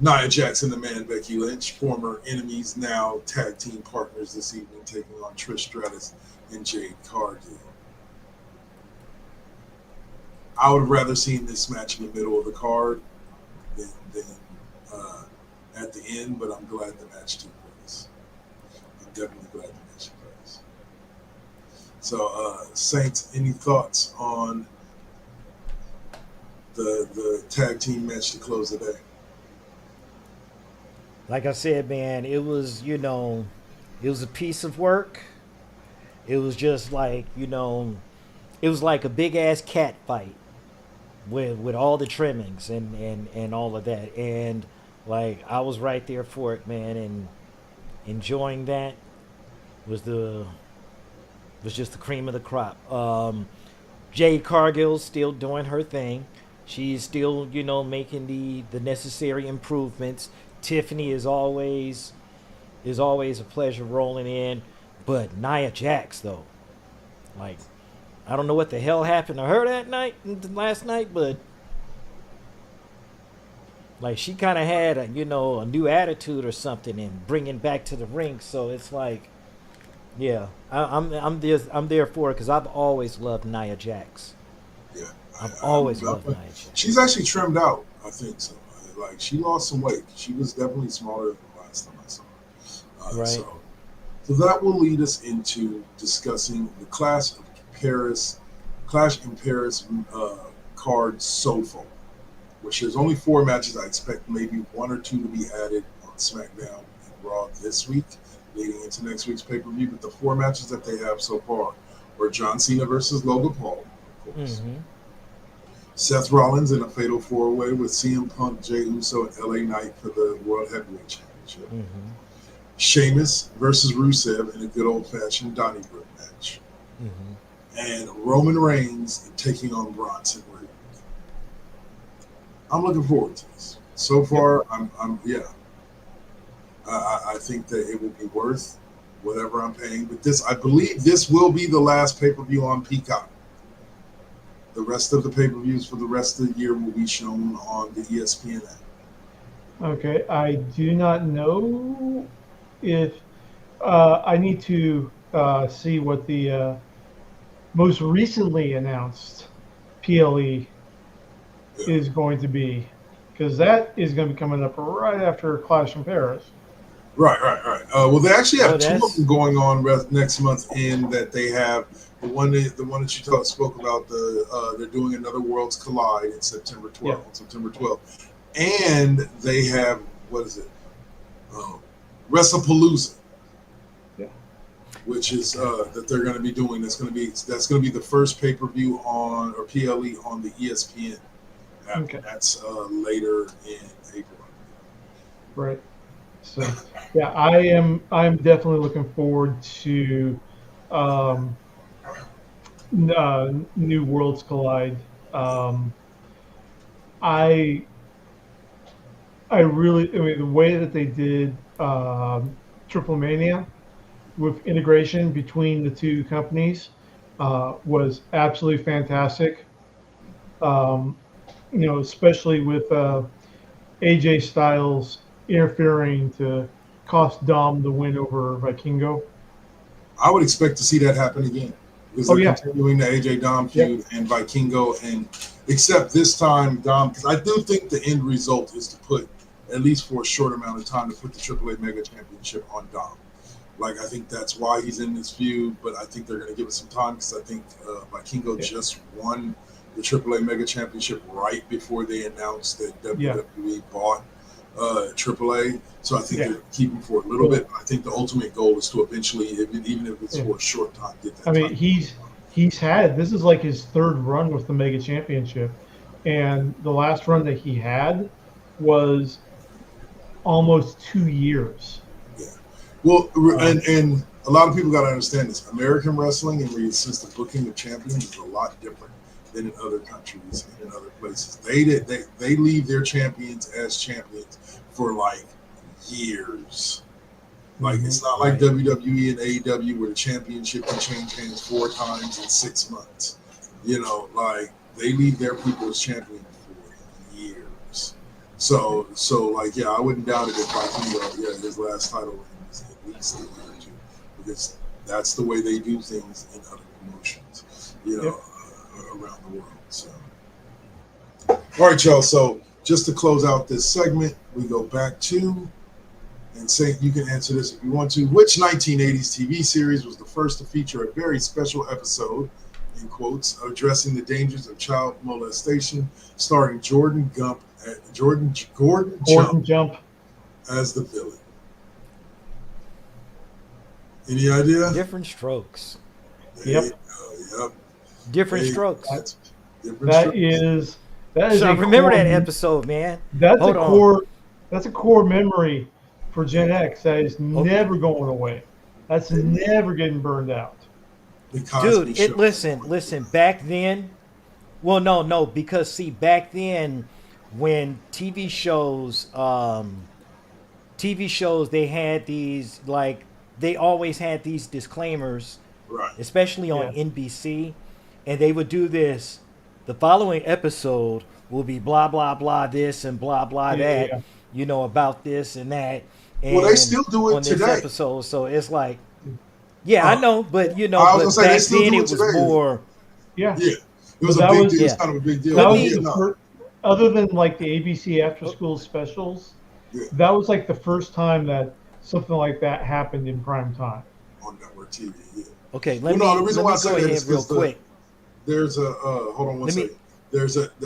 Nia Jax and the man Becky Lynch, former enemies, now tag team partners this evening, taking on Trish Stratus and Jade Cargill. I would have rather seen this match in the middle of the card than at the end, but I'm glad the match took place. I'm definitely glad the match took place. So, Saints, any thoughts on the tag team match to close the day? Like I said, man, it was, it was a piece of work. It was just like, it was like a big ass cat fight with all the trimmings and all of that. And like, I was right there for it, man. And enjoying that was just the cream of the crop. Jade Cargill's still doing her thing. She's still, making the necessary improvements. Tiffany is always a pleasure rolling in. But Nia Jax, though, like, I don't know what the hell happened to her last night, but like, she kind of had a new attitude or something and bringing back to the ring. So it's like, yeah, I'm there for it because I've always loved Nia Jax. Yeah, I've always loved Nia Jax. She's actually trimmed out, I think so. Like, she lost some weight. She was definitely smaller than the last time I saw her. Right. So that will lead us into discussing the Clash in Paris card so far, which there's only 4 matches. I expect maybe 1 or 2 to be added on SmackDown and Raw this week, leading into next week's pay-per-view. But the 4 matches that they have so far were John Cena versus Logan Paul, of course. Mm-hmm. Seth Rollins in a fatal 4-way with CM Punk, Jey Uso, and LA Knight for the World Heavyweight Championship. Mm-hmm. Sheamus versus Rusev in a good old-fashioned Donnybrook match. Mm-hmm. And Roman Reigns taking on Bronson Reed. I'm looking forward to this. So far, I think that it will be worth whatever I'm paying. But I believe this will be the last pay-per-view on Peacock. The rest of the pay-per-views for the rest of the year will be shown on the ESPN app. Okay, I do not know if I need to see what the most recently announced PLE is going to be, because that is going to be coming up right after Clash in Paris. Right. Well, they actually have 2 of them going on next month. In that they have the one that you spoke about. They're doing another Worlds Collide in September 12th. Yeah. On September 12th, and they have WrestlePalooza, which is that they're going to be doing. That's going to be the first pay-per-view on or PLE on the ESPN. Okay. That's later in April. Right. So yeah, I'm definitely looking forward to New Worlds Collide. I really, the way that they did Triple Mania with integration between the 2 companies was absolutely fantastic. Especially with AJ Styles interfering to cost Dom the win over Vikingo. I would expect to see that happen again. Because they're continuing the AJ Dom feud and Vikingo, and Except this time, Dom, because I do think the end result is to put, at least for a short amount of time, to put the AAA Mega Championship on Dom. Like, I think that's why he's in this feud, but I think they're going to give it some time because I think Vikingo just won the AAA Mega Championship right before they announced that WWE bought AAA. So I think they're keeping for a little bit. I think the ultimate goal is to eventually, even if it's for a short time, get that. I mean, he's had, this is like his third run with the Mega Championship, and the last run that he had was almost 2 years. Yeah. Well, and a lot of people got to understand this. American wrestling, and since the booking of champions is a lot different than in other countries and in other places. They leave their champions as champions for like years. Like, it's not like WWE and AEW where the championship can change hands 4 times in 6 months. You know, like, they leave their people as champions for years. So like, yeah, I wouldn't doubt it if Vikingo, his last title reign is at least a year or 2, because that's the way they do things in other promotions, you know, around the world. So, all right, y'all. So just to close out this segment, we go back to, and say, you can answer this if you want to, which 1980s TV series was the first to feature a very special episode, in quotes, addressing the dangers of child molestation, starring Gordon Jump as the villain? Any idea? Different strokes. Yep. Different strokes. That is. So I remember that episode, man. That's a core memory for Gen X that is never going away. That's never getting burned out. Dude, listen, back then, well, no, because see, back then, when TV shows, they had these, like, they always had these disclaimers, right? Especially on NBC, and they would do this. The following episode will be blah blah blah this and blah blah that, you know, about this and that. And well, they still do it on today. This episode, so it's like, I know, but you know, but back then it was more. It was a big deal. It's kind of a big deal. That was other than like the ABC after school specials, that was like the first time that something like that happened in prime time on network TV. Yeah. Okay, let me go ahead real quick. There's a hold on one second.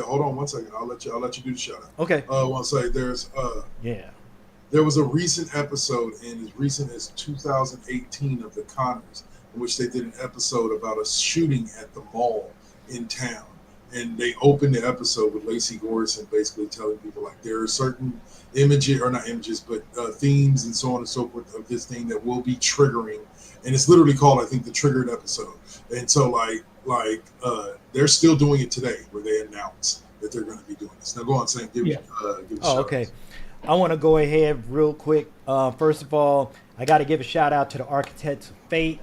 Hold on one second. I'll let you do the shout out. Okay. One second. There was a recent episode, and as recent as 2018, of The Connors, in which they did an episode about a shooting at the mall in town. And they opened the episode with Lacey Gorson basically telling people, like, there are certain images, or not images, but themes and so on and so forth of this thing that will be triggering. And it's literally called, I think, the Triggered episode. And so, like they're still doing it today, where they announce that they're going to be doing this. Now, go on, Sam. Give okay. I want to go ahead real quick. First of all, I got to give a shout out to the Architects of Fate.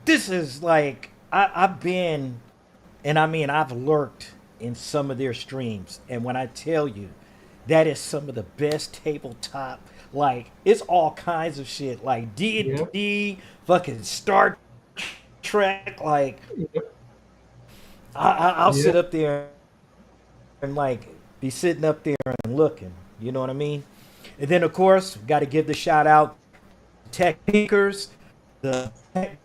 This is like, I've been, and I mean, I've lurked in some of their streams. And when I tell you, that is some of the best tabletop, like, it's all kinds of shit, like D&D, fucking Star Trek, like, I'll sit up there and, like, be sitting up there and looking, you know what I mean? And then, of course, got to give the shout out to Tech Thinkers, the tech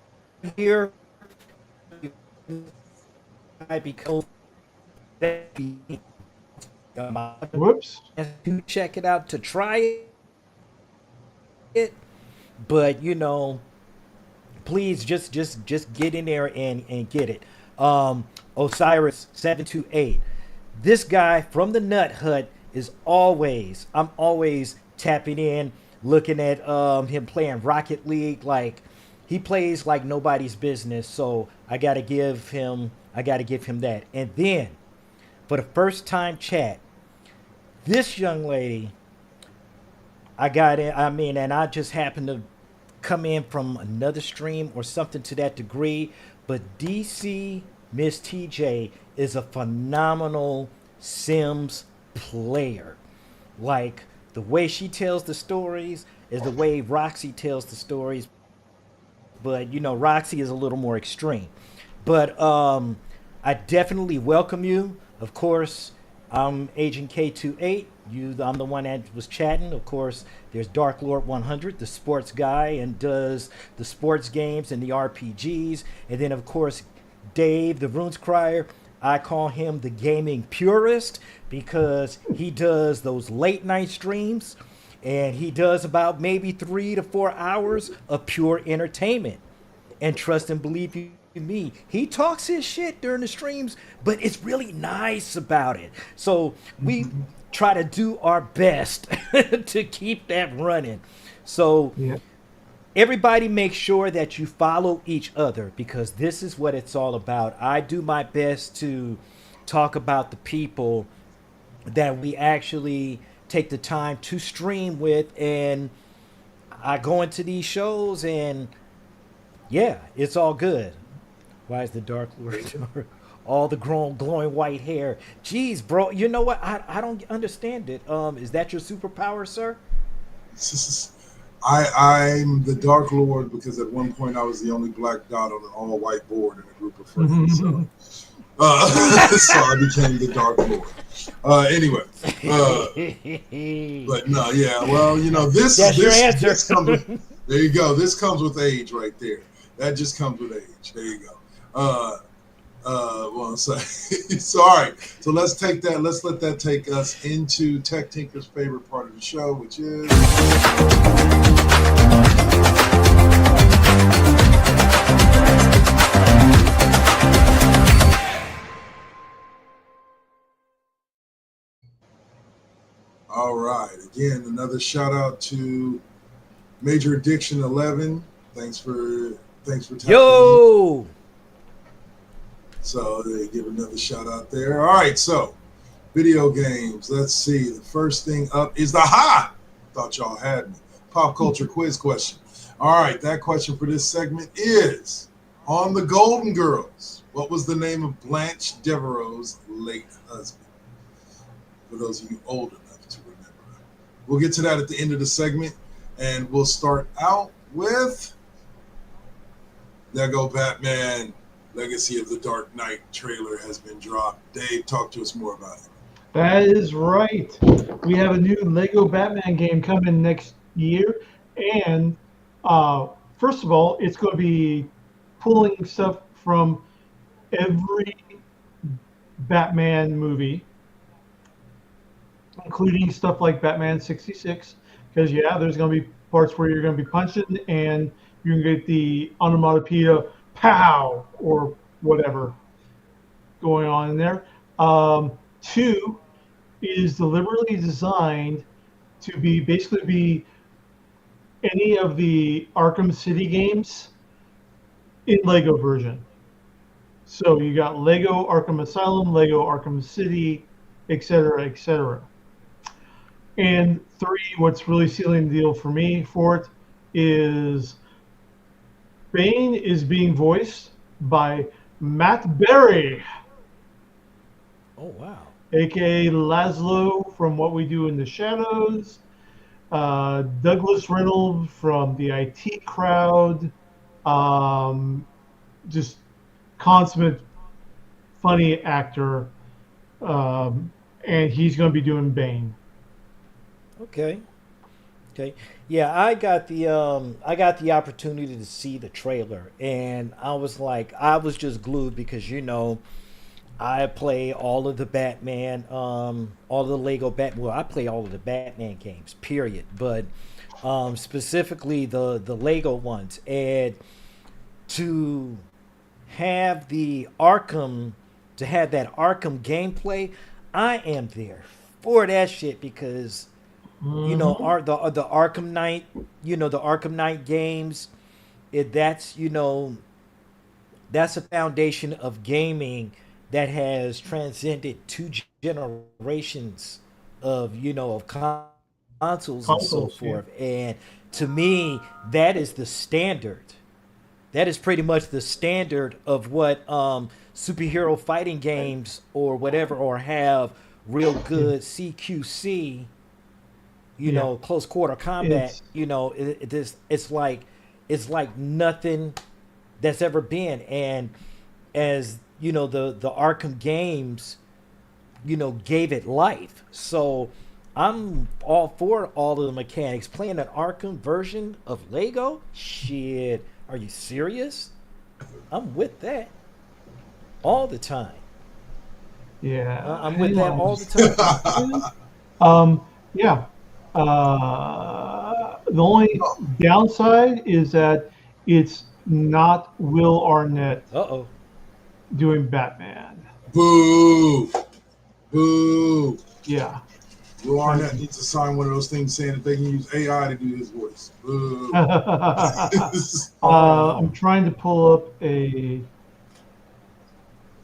here. Whoops. To check it out, to try it, but you know, please just get in there and get it. Osiris 728. This guy from the Nut Hut is I'm always tapping in, looking at him playing Rocket League. Like, he plays like nobody's business. So I gotta give him that. And then for the first time chat, this young lady, and I just happened to come in from another stream or something to that degree, but DC Miss TJ is a phenomenal Sims player. Like, the way she tells the stories is the way Roxy tells the stories, but you know, Roxy is a little more extreme. But I I definitely welcome you. Of course, I'm Agent K28. I'm the one that was chatting. Of course, there's Dark Lord 100, the sports guy, and does the sports games and the RPGs. And then, of course, Dave, the Runes Crier. I call him the gaming purist because he does those late night streams, and he does about maybe 3 to 4 hours of pure entertainment. And trust and believe you me, he talks his shit during the streams, but it's really nice about it. So we try to do our best to keep that running. So Yeah. everybody make sure that you follow each other, because this is what it's all about. I do my best to talk about the people that we actually take the time to stream with, and I go into these shows and yeah, it's all good. Why is the Dark Lord all the glowing white hair? Jeez, bro, you know what? I don't understand it. Is that your superpower, sir? I'm the Dark Lord because at one point I was the only black dot on an all-white board in a group of friends. So I became the Dark Lord. Anyway, but no, yeah. Well, you know, this your answer. This comes with, there you go. This comes with age, right there. That just comes with age. There you go. Well, so all right. So let's take that. Let's let that take us into Tech Tinker's favorite part of the show, which is. All right. Again, another shout out to Major Addiction 11. Thanks for tapping Yo. in. So they give another shout out there. All right. So video games. Let's see. The first thing up is the thought y'all had me. Pop culture quiz question. All right. That question for this segment is on the Golden Girls. What was the name of Blanche Devereaux's late husband? For those of you old enough to remember. We'll get to that at the end of the segment, and we'll start out with Lego Batman Legacy of the Dark Knight trailer has been dropped. Dave, talk to us more about it. That is right. We have a new Lego Batman game coming next year, and first of all, it's going to be pulling stuff from every Batman movie, including stuff like Batman 66, because yeah, there's going to be parts where you're going to be punching and you can get the onomatopoeia pow or whatever going on in there. 2 is deliberately designed to be basically any of the Arkham City games in Lego version. So you got Lego Arkham Asylum, Lego Arkham City, etc., etc. And 3, what's really sealing the deal for me for it is Bane is being voiced by Matt Berry, Oh wow. aka Laszlo from What We Do in the Shadows, Douglas Reynolds from the IT Crowd, just consummate funny actor, and he's going to be doing Bane. Okay. Yeah, I got the opportunity to see the trailer, and I was just glued because I play all of the Batman, all of the Lego Batman. Well, I play all of the Batman games, period. But specifically the Lego ones, and to have that Arkham gameplay, I am there for that shit because the Arkham Knight, the Arkham Knight games, that's a foundation of gaming that has transcended 2 generations of consoles and so forth. And to me, that is the standard. That is pretty much the standard of what superhero fighting games or whatever, or have real good CQC, close quarter combat. It's like nothing that's ever been. And as the Arkham games, gave it life. So I'm all for all of the mechanics. Playing an Arkham version of Lego, shit, are you serious? I'm with that all the time. Yeah. I'm with that all the time. Yeah. The only downside is that it's not Will Arnett Uh-oh. doing Batman. Boo. Boo. Yeah. Will Arnett needs to sign one of those things saying that they can use AI to do his voice. Boo. I'm trying to pull up a.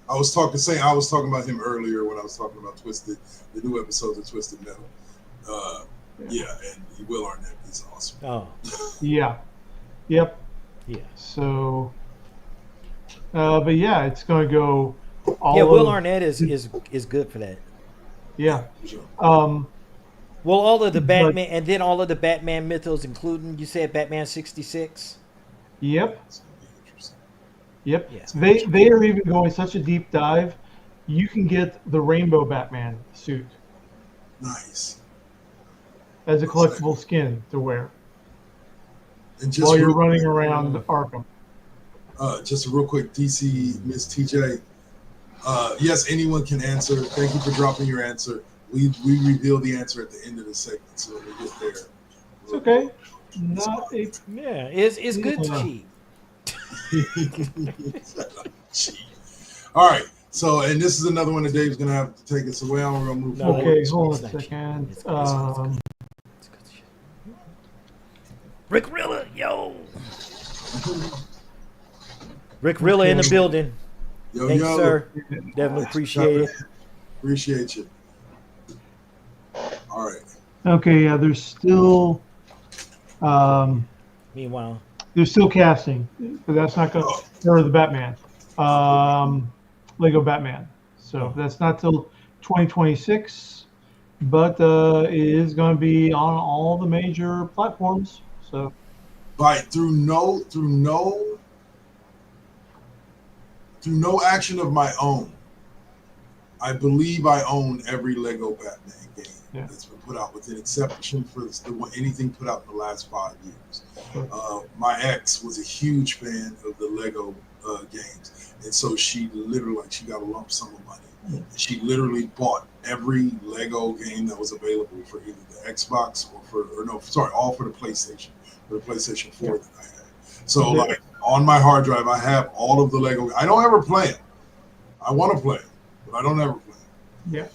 I was talking about him earlier when I was talking about Twisted, the new episodes of Twisted Metal. Yeah, and Will Arnett is awesome. Oh. Yeah. Yep. Yeah. So, but yeah, it's going to go. Will Arnett is good for that. Yeah. Well, all of the Batman, and then all of the Batman mythos, including, you said Batman 66? Yep. Yep. Yeah. They are even going such a deep dive. You can get the Rainbow Batman suit Nice. as a collectible skin to wear And just while you're real running quick, around Arkham. just a real quick, DC Miss TJ. Yes, anyone can answer. Thank you for dropping your answer. We reveal the answer at the end of the segment, so when we get there. It's okay. Not a. Yeah, it's good to cheat. All right. So, and this is another one that Dave's gonna have to take us away on. We're gonna move forward. Okay, hold on a second. Rick Rilla, yo. Rick Rilla in the building. Yo, Thanks, yo. sir. Definitely appreciate it. Appreciate you. All right. Okay, yeah, there's still. Meanwhile, They're still casting, but that's not going to or the Batman, Lego Batman. So that's not till 2026, but it is going to be on all the major platforms. So, Through no action of my own, I believe I own every Lego Batman game that's been put out, with an exception for anything put out in the last 5 years. My ex was a huge fan of the Lego games, and so she got a lump sum of money. And she literally bought every Lego game that was available for either the Xbox all for the PlayStation, for the PlayStation 4 that I had. So like on my hard drive, I have all of the Lego. I don't ever play them. I want to play them, but I don't ever play them. yeah.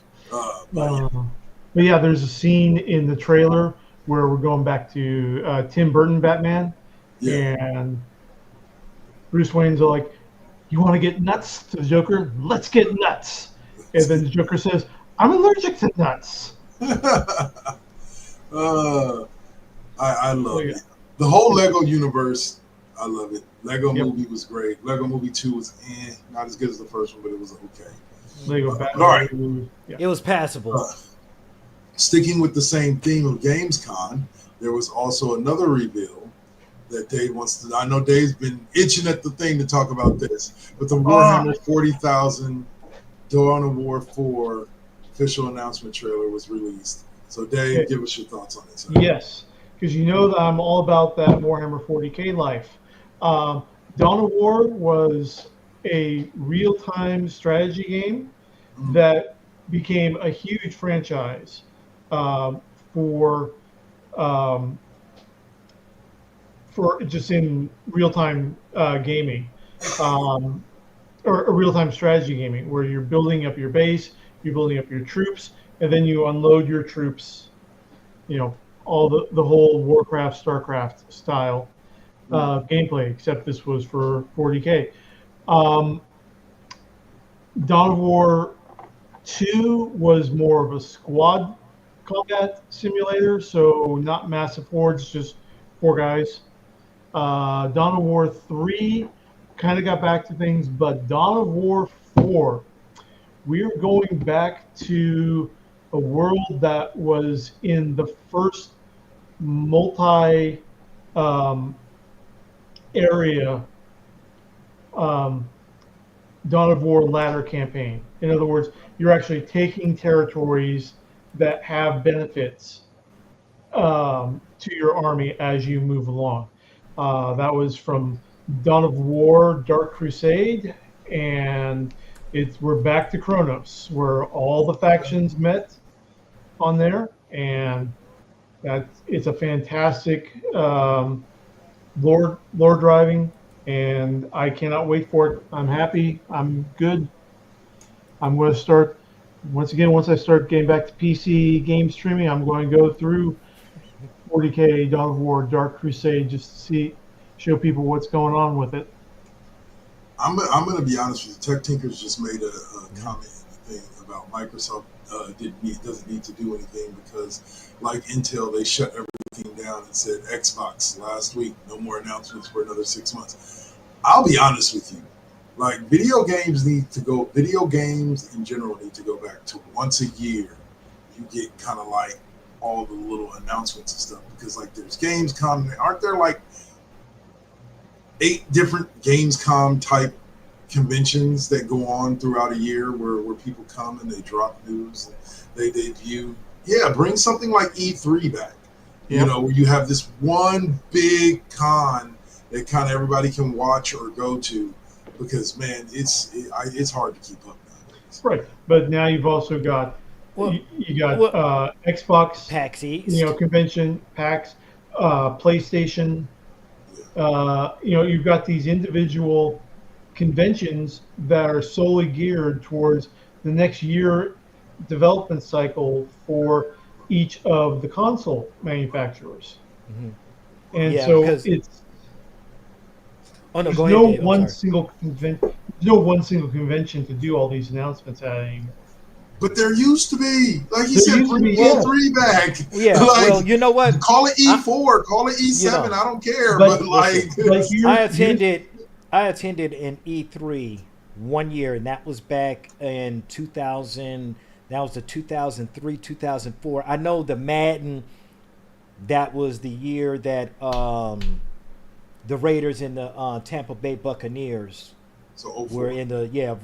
But yeah, there's a scene in the trailer where we're going back to Tim Burton Batman, and Bruce Wayne's like, "You want to get nuts?" to the Joker. "Let's get nuts." And then the Joker says, "I'm allergic to nuts." I love it. The whole Lego universe, I love it. Lego movie was great. Lego movie 2 was not as good as the first one, but it was okay. Lego Batman. All right. it was passable. Sticking with the same theme of Gamescom, there was also another reveal that Dave wants to. I know Dave's been itching at the thing to talk about this, but the Warhammer 40,000 Dawn of War 4 official announcement trailer was released. So Dave, give us your thoughts on it. Yes, because you know that I'm all about that Warhammer 40K life. Dawn of War was a real-time strategy game that became a huge franchise for just in real-time gaming, or real-time strategy gaming, where you're building up your base, you're building up your troops, and then you unload your troops. All the whole Warcraft, Starcraft style gameplay, except this was for 40K. Dawn of War 2 was more of a squad combat simulator, so not massive hordes, just 4 guys. Dawn of War 3 kind of got back to things, but Dawn of War 4, we're going back to a world that was in the first multi area Dawn of War ladder campaign. In other words, you're actually taking territories that have benefits to your army as you move along. That was from Dawn of War, Dark Crusade, and we're back to Kronos, where all the factions met on there, and it's a fantastic lore driving, and I cannot wait for it. I'm happy. I'm good. I'm going to start once I start getting back to PC game streaming. I'm going to go through 40K, Dawn of War, Dark Crusade, just to show people what's going on with it. I'm going to be honest with you. Tech Tinkers just made a comment thing about Microsoft doesn't need to do anything because, like Intel, they shut everything down and said Xbox last week, no more announcements for another 6 months. I'll be honest with you. Like, video games in general need to go back to once a year. You get kind of like all the little announcements and stuff, because like there's Gamescom. Aren't there like 8 different Gamescom type conventions that go on throughout a year where people come and they drop news and they debut? Yeah, bring something like E3 back. You know, where you have this one big con that kind of everybody can watch or go to, because man, it's hard to keep up nowadays. Right, but now you've also got Xbox, PAX East, convention, PAX, PlayStation. You've got these individual conventions that are solely geared towards the next year development cycle for each of the console manufacturers. Mm-hmm. And yeah, so it's there's no one single convention to do all these announcements at anymore. But there used to be, like you said, bring E3 back. Yeah, like, well, you know what? Call it E4, call it E7. I don't care. But I attended an E3 1 year, and that was back in 2000. That was the 2003, 2004. I know the Madden. That was the year that the Raiders and the Tampa Bay Buccaneers were in the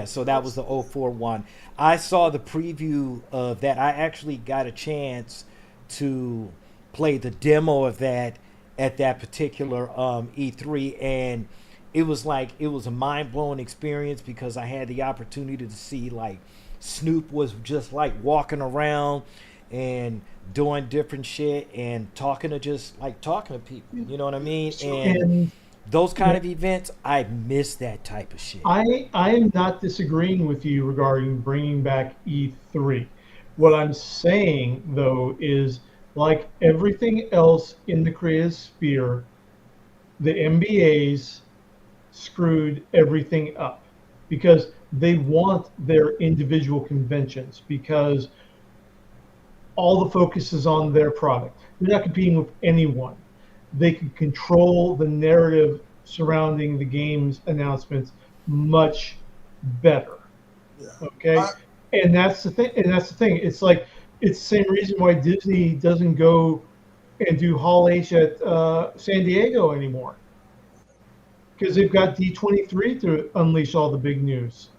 so that was the 04 one. I saw the preview of that. I actually got a chance to play the demo of that at that particular E3, and it was a mind-blowing experience because I had the opportunity to see like Snoop was just like walking around and doing different shit and talking to people. You know what I mean? And those kind of events, I miss that type of shit. I am not disagreeing with you regarding bringing back E3. What I'm saying, though, is like everything else in the creative sphere, the MBAs screwed everything up because they want their individual conventions because all the focus is on their product. They're not competing with anyone. They can control the narrative surrounding the game's announcements much better. Yeah. Okay, and that's the thing. It's like it's the same reason why Disney doesn't go and do Hall H at San Diego anymore, because they've got D23 to unleash all the big news.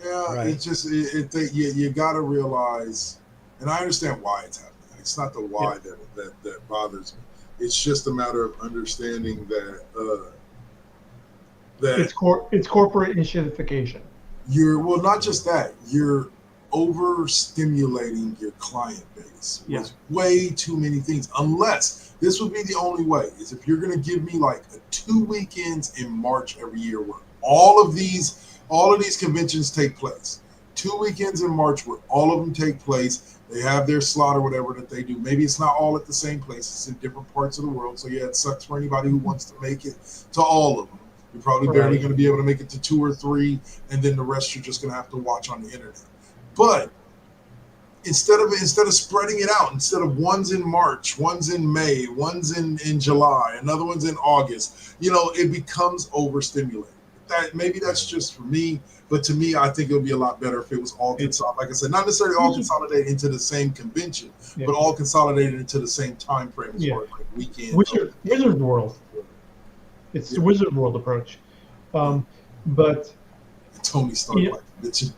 Yeah, right. It's just you got to realize, and I understand why it's happening. It's not the why that bothers me. It's just a matter of understanding that it's corporate initiatification. You're not just that. You're overstimulating your client base with way too many things. Unless this would be the only way is if you're going to give me like 2 weekends in March every year where all of these conventions take place. 2 weekends in March where all of them take place. They have their slot or whatever that they do. Maybe it's not all at the same place. It's in different parts of the world. So yeah, it sucks for anybody who wants to make it to all of them. You're probably barely going to be able to make it to 2 or 3, and then the rest you're just going to have to watch on the internet. But instead of spreading it out, instead of one's in March, one's in May, one's in July, another one's in August, it becomes overstimulating. Maybe that's just for me, but to me, I think it would be a lot better if it was all consolidated. Like I said, not necessarily all consolidated into the same convention, but all consolidated into the same time frame as far as like weekend. Wizard World. It's the Wizard World approach. But Tony Stark Yeah. like bitch.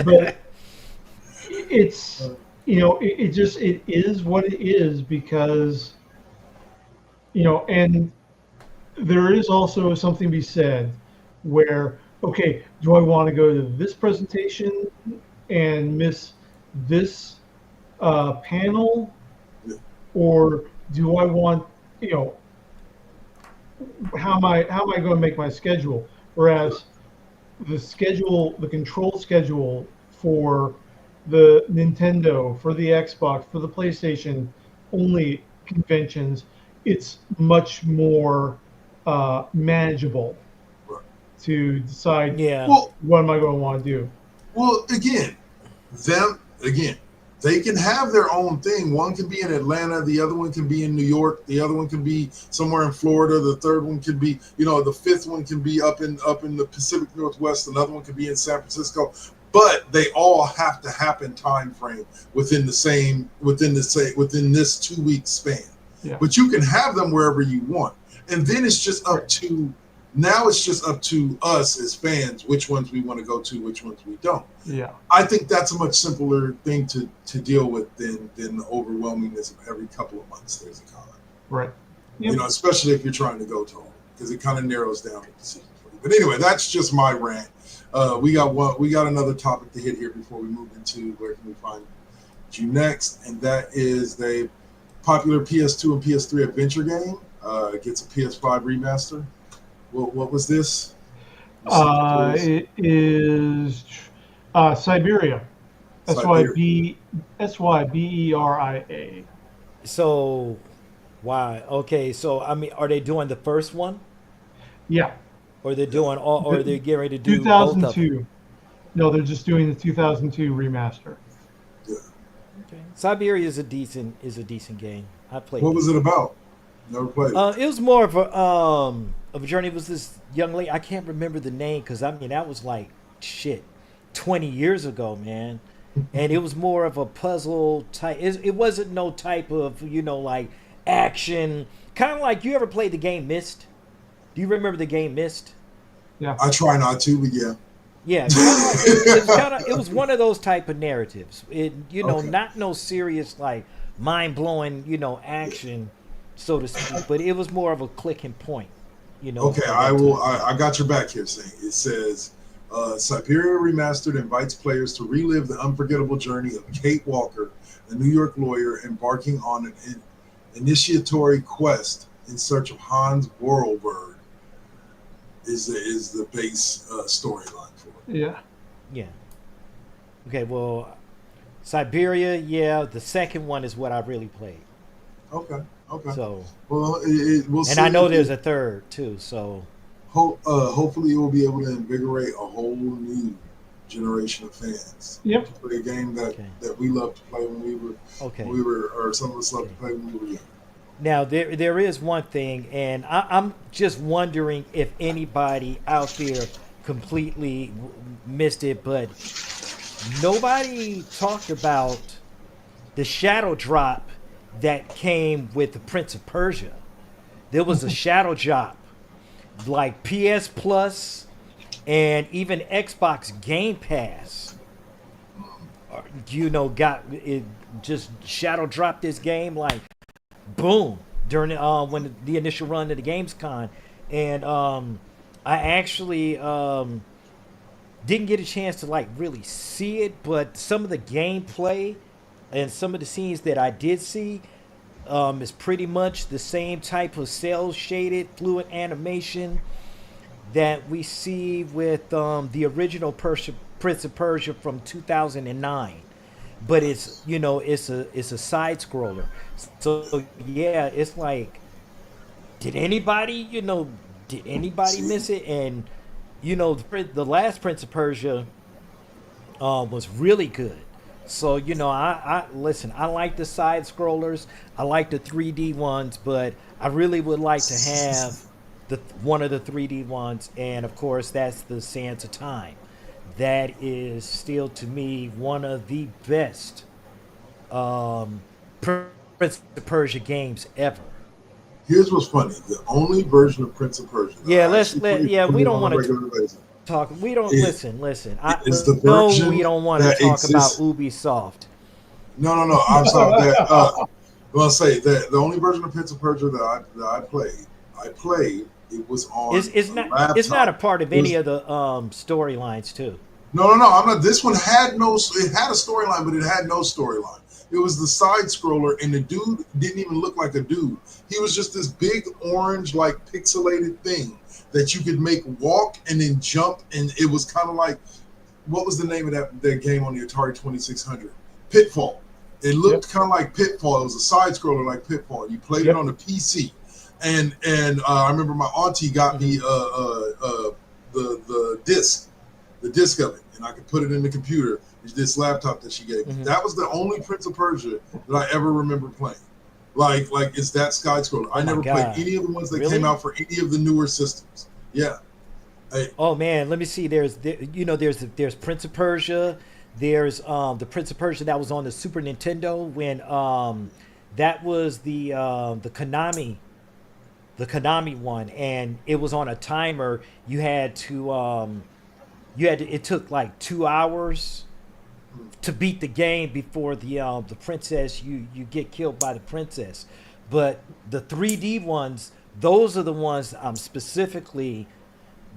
But it's it is what it is because and there is also something to be said where, okay, do I want to go to this presentation and miss this panel, Yeah. or do I want, how am I going to make my schedule? Whereas the control schedule for the Nintendo, for the Xbox, for the PlayStation only conventions, it's much more manageable Right. to decide Yeah. Well, what am I going to want to do. again, they can have their own thing. One can be in Atlanta, the other one can be in New York, the other one can be somewhere in Florida, the third one can be, the fifth one can be up in the Pacific Northwest, another one can be in San Francisco. But they all have to happen time frame within this 2 week span. Yeah. But you can have them wherever you want. And then it's just up to us as fans which ones we want to go to, which ones we don't. Yeah. I think that's a much simpler thing to deal with than the overwhelmingness of every couple of months there's a con. Right. Yep. Especially if you're trying to go to all, because it kind of narrows down the decision for you. But anyway, that's just my rant. We got another topic to hit here before we move into where can we find you next, and that is the popular PS2 and PS3 adventure game gets a PS5 remaster. What was this? It is Siberia. SYBERIA. So, why? Okay, so I mean, are they doing the first one, Yeah. or they're doing all, or they're getting ready to do both of them? 2002. No, they're just doing the 2002 remaster. Yeah. Okay. Siberia is a decent game. I played. What was it about? Never played it. It was more of a journey. It was this young lady? I can't remember the name because that was like 20 years ago, man. And it was more of a puzzle type. It wasn't no type of like action. Kind of like, you ever played the game Myst? Do you remember the game Myst? Yeah. I try not to, but yeah. Yeah, it was one of those type of narratives. Okay. Not no serious like mind blowing action, so to speak, but it was more of a click and point. Okay, I got your back here. Saying it says Siberia Remastered invites players to relive the unforgettable journey of Kate Walker, a New York lawyer embarking on an initiatory quest in search of Hans Borelberg. Is the base storyline for it? Yeah. Yeah. Okay, well, Siberia, yeah. The second one is what I really played. Okay. So, Well, we'll see. and I know there's a third too. So, hopefully it will be able to invigorate a whole new generation of fans. Yep. To play a game that we loved to play when we were or some of us loved to play when we were young. now there is one thing, and I'm just wondering if anybody out there completely missed it, but nobody talked about the shadow drop that came with the Prince of Persia. There was a shadow drop, like PS Plus and even Xbox Game Pass. Got it, just shadow dropped this game like boom during when the initial run of the Gamescom, and I actually didn't get a chance to like really see it, but some of the gameplay and some of the scenes that I did see is pretty much the same type of cel shaded fluid animation that we see with the original Prince of Persia from 2009. But it's it's a side scroller. So yeah, it's like, did anybody miss it? And the last Prince of Persia was really good. So I listen. I like the side scrollers. I like the 3D ones, but I really would like to have one of the 3D ones, and of course that's the Sands of Time. That is still to me one of the best Prince of Persia games ever. Here's what's funny: the only version of Prince of Persia. that Yeah, I actually play we don't on a want to regular basis talk. We don't is- listen. is the No, version we don't want to that talk about exists. Ubisoft. No. I'm sorry. That well, I'll say that the only version of Prince of Persia that I played. It was on. It's a not. laptop. It's not a part of It was- any of the storylines too. No. I'm not. This one had no. It had a storyline, but it had no storyline. It was the side scroller, and the dude didn't even look like a dude. He was just this big orange, like pixelated thing that you could make walk and then jump, and it was kind of like, what was the name of that game on the Atari 2600? Pitfall. It looked kind of like Pitfall. It was a side scroller like Pitfall. You played it on the PC, and I remember my auntie got me the disc of it, and I could put it in the computer. This laptop that she gave me. That was the only Prince of Persia that I ever remember playing. Like it's that side scroller. I never played any of the ones that came out for any of the newer systems. Yeah. Oh man, let me see. There's Prince of Persia. There's the Prince of Persia that was on the Super Nintendo when that was the Konami one, and it was on a timer. You had to it took like 2 hours to beat the game before the princess you get killed by the princess. But the 3D ones, those are the ones I'm specifically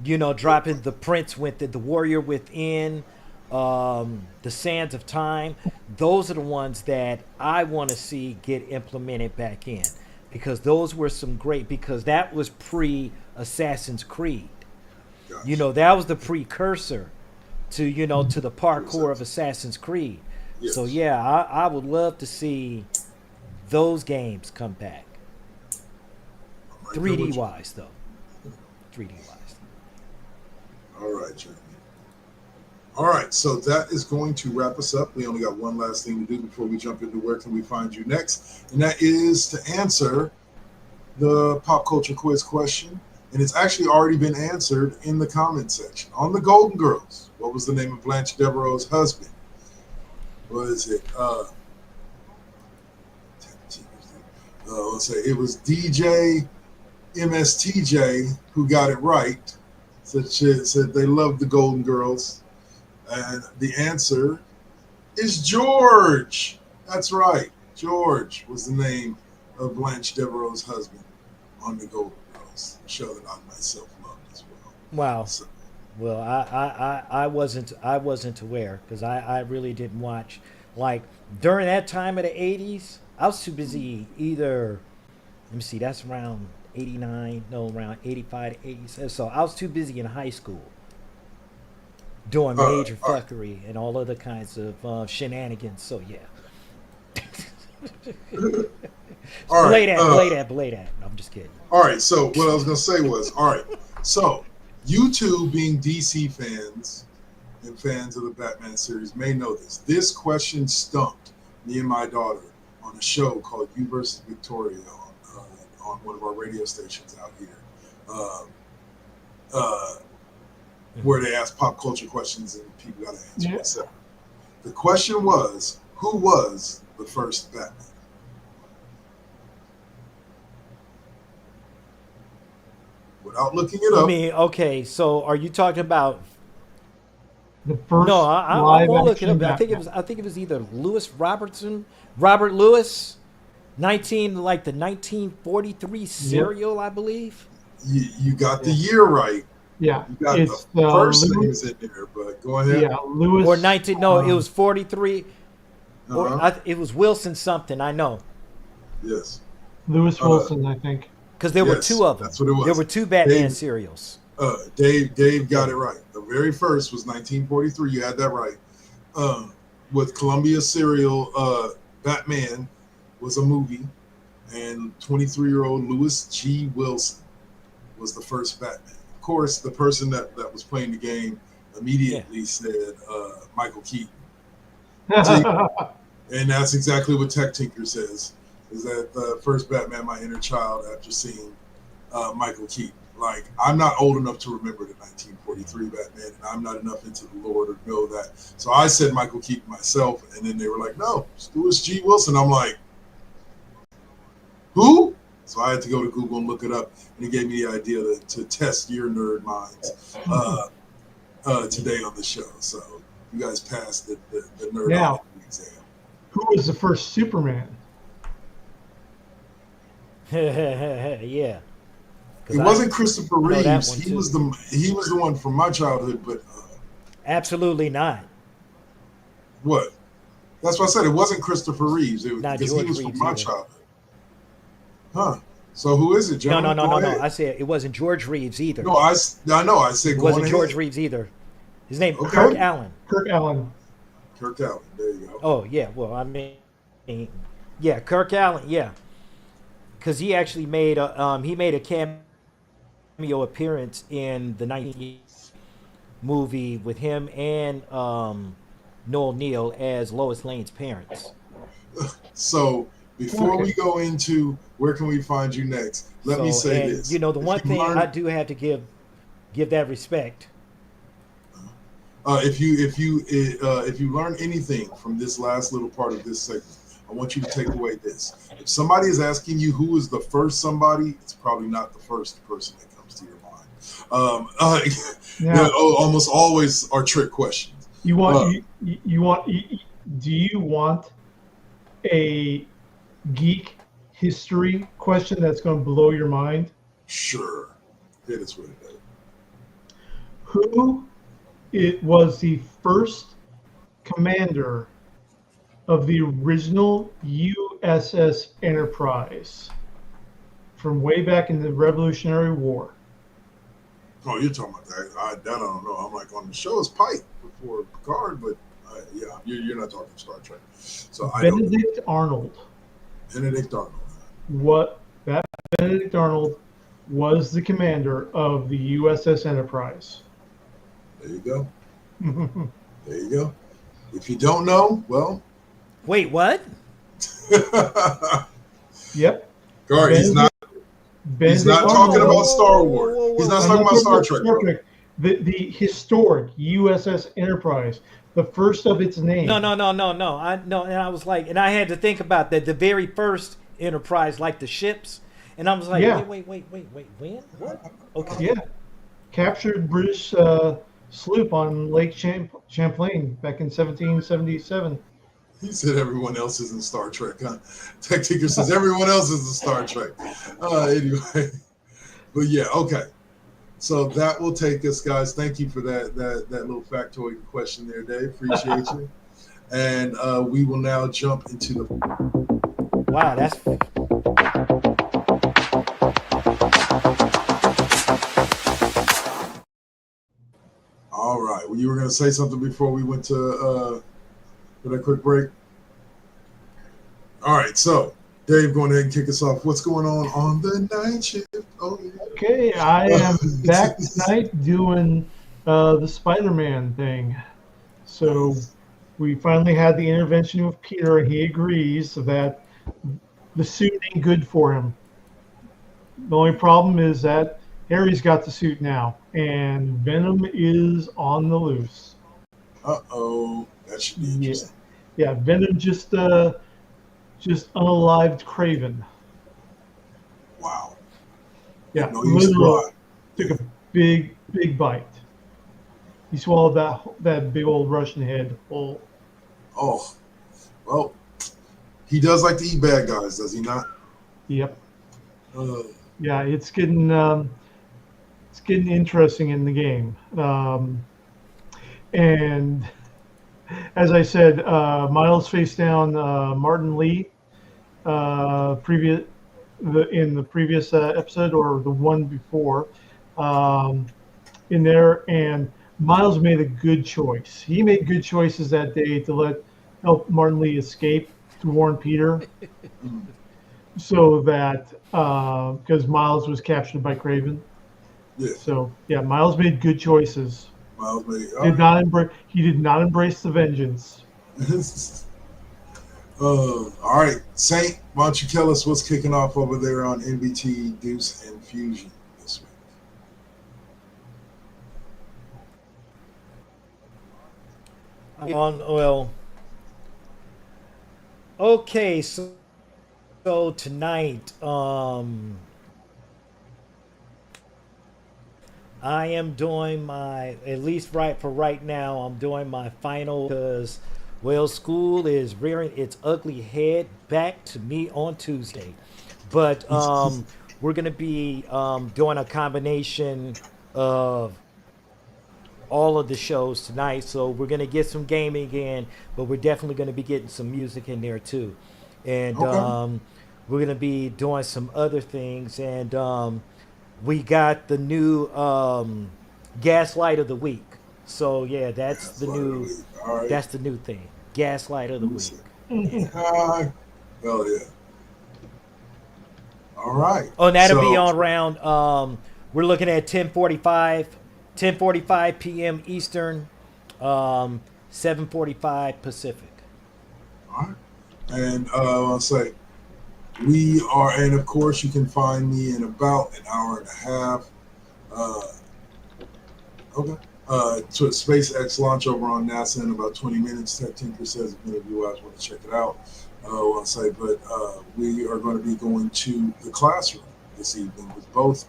dropping. The prince with the warrior within, the sands of time. Those are the ones that I want to see get implemented back in, because those were some great, because that was pre Assassin's Creed. Gotcha. That was the precursor to to the parkour of Assassin's Creed. Yes. So yeah, I would love to see those games come back. 3D wise though. 3D wise. All right, Jeremy. All right, so that is going to wrap us up. We only got one last thing to do before we jump into where can we find you next, and that is to answer the pop culture quiz question. And it's actually already been answered in the comment section. On the Golden Girls, what was the name of Blanche Devereaux's husband? Was it? Let's say it was DJ MSTJ who got it right. Said they loved the Golden Girls, and the answer is George. That's right. George was the name of Blanche Devereaux's husband on the Golden Girls, a show that I myself loved as well. Wow. So, Well, I wasn't aware, because I really didn't watch, like, during that time of the 80s. I was too busy either. Let me see. That's around 89. No, around 85 to 87. So I was too busy in high school doing major fuckery and all other kinds of shenanigans. So yeah. all right. Play that. No, I'm just kidding. All right. So what I was gonna say was, all right. So you two, being DC fans and fans of the Batman series, may know this. This question stumped me and my daughter on a show called You versus Victoria on one of our radio stations out here, where they ask pop culture questions and people got to answer it. So the question was, who was the first Batman? Without looking it up. I mean, okay, so are you talking about? The first No, I live won't look it action up. I think it was either Robert Lewis, the 1943 serial, I believe. You got the year right. Yeah, You got it's the first Lewis, names in there, but go ahead. yeah, Lewis Or 19? No, it was 43. Uh-huh. Or it was Wilson something. I know, Yes. Lewis Wilson, I think. because there were Yes, two of them. that's what it was. There were two Batman Dave- serials. Dave got it right. The very first was 1943. You had that right. With Columbia serial, Batman was a movie, and 23-year-old Lewis G. Wilson was the first Batman. Of course, the person that was playing the game immediately said Michael Keaton. And that's exactly what Tech Tinker says, is that the first Batman, my inner child, after seeing Michael Keaton. Like, I'm not old enough to remember the 1943 Batman, and I'm not enough into the lore to know that. So I said Michael Keaton myself, and then they were like, no, it's Lewis G. Wilson. I'm like, who? So I had to go to Google and look it up, and it gave me the idea to test your nerd minds today on the show. So you guys passed the nerd Now, exam. who was the first Superman? Yeah. It wasn't Christopher know that Reeves. one, He too. was the one from my childhood, but Absolutely not. what? That's what I said. It wasn't Christopher Reeves. It was Not because George he was Reeves from my either. childhood. Huh. So who is it, No, gentlemen? Go ahead. I said it wasn't George Reeves either. No, I know. I said It go wasn't on George ahead. Reeves either. His name Okay. Kirk Allen. Kirk Allen. Kirk Allen. There you go. Oh yeah, well I mean, yeah, Kirk Allen, yeah, because he actually made a cameo appearance in the 19 movie with him and Noel Neal as Lois Lane's parents. So before we Okay. go into where can we find you next, let me say and, this. You know, the If one you thing learn- I do have to give that respect. if you learn anything from this last little part of this segment, I want you to take away this. If somebody is asking you who is the first somebody, it's probably not the first person that comes to your mind. Now, Almost always are trick questions. you want do you want a geek history question that's going to blow your mind? Sure, hit us with it. Who it was the first commander of the original USS Enterprise from way back in the Revolutionary War? Oh, you're talking about that? I don't know. I'm like on the show is Pike before Picard, but yeah, you're not talking Star Trek. So I don't. Benedict Arnold. Benedict Arnold. Benedict Arnold was the commander of the USS Enterprise. There you go. There you go. If you don't know, well, Wait, what? Yep. Corey, he's not talking about Star Wars. He's not I'm talking not about Star talking Trek. about Bro. The historic USS Enterprise, the first of its name. No. And I was like, and I had to think about that. The very first Enterprise, like the ships, and I was like, Yeah. wait, when? What? Okay. Yeah. Captured British sloop on Lake Champlain back in 1777. He said everyone else is in Star Trek. Huh? Tech Tinker says everyone else is in Star Trek. Anyway, but yeah, okay. So that will take us, guys. Thank you for that little factoid question there, Dave. Appreciate you. And we will now jump into the. Wow, that's All right. Well, you were going to say something before we went to that quick break. All right. So, Dave, go ahead and kick us off. What's going on the night shift? Oh, yeah. Okay, I am back tonight doing the Spider-Man thing. So we finally had the intervention with Peter, and he agrees that the suit ain't good for him. The only problem is that Harry's got the suit now, and Venom is on the loose. Uh-oh. That should be interesting. Yeah, Venom just unalived Craven. Wow. Yeah, No use literally to took a big bite. He swallowed that big old Russian head whole. Oh, well, he does like to eat bad guys, does he not? Yep. Uh, Yeah, it's getting interesting in the game. And as I said, Miles faced down Martin Lee in the previous episode or the one before in there, and Miles made a good choice. He made good choices that day to help Martin Lee escape to warn Peter, so that because Miles was captured by Craven. yeah. So yeah, Miles made good choices. Miles made He did not embrace the vengeance. all right, Saint, why don't you tell us what's kicking off over there on NBT Deuce and Fusion this week? well. Okay, so So tonight, I am doing my, at least right now, I'm doing my final because, well, school is rearing its ugly head back to me on Tuesday. But we're going to be doing a combination of all of the shows tonight. So we're going to get some gaming in, but we're definitely going to be getting some music in there too. And Okay. we're going to be doing some other things. And we got the new Gaslight of the Week. So yeah, That's literally all right. that's the new thing. Gaslight of the Week. Hell yeah. All right. Oh, and that'll be So, on around we're looking at 10:45 p.m. Eastern, 7:45 Pacific. all right. And I'll say we are, and of course, you can find me in about an hour and a half. Okay. To a SpaceX launch over on NASA in about 20 minutes. Tech Tinker says if any of you guys want to check it out. I'll say, but we are going to be going to the classroom this evening with both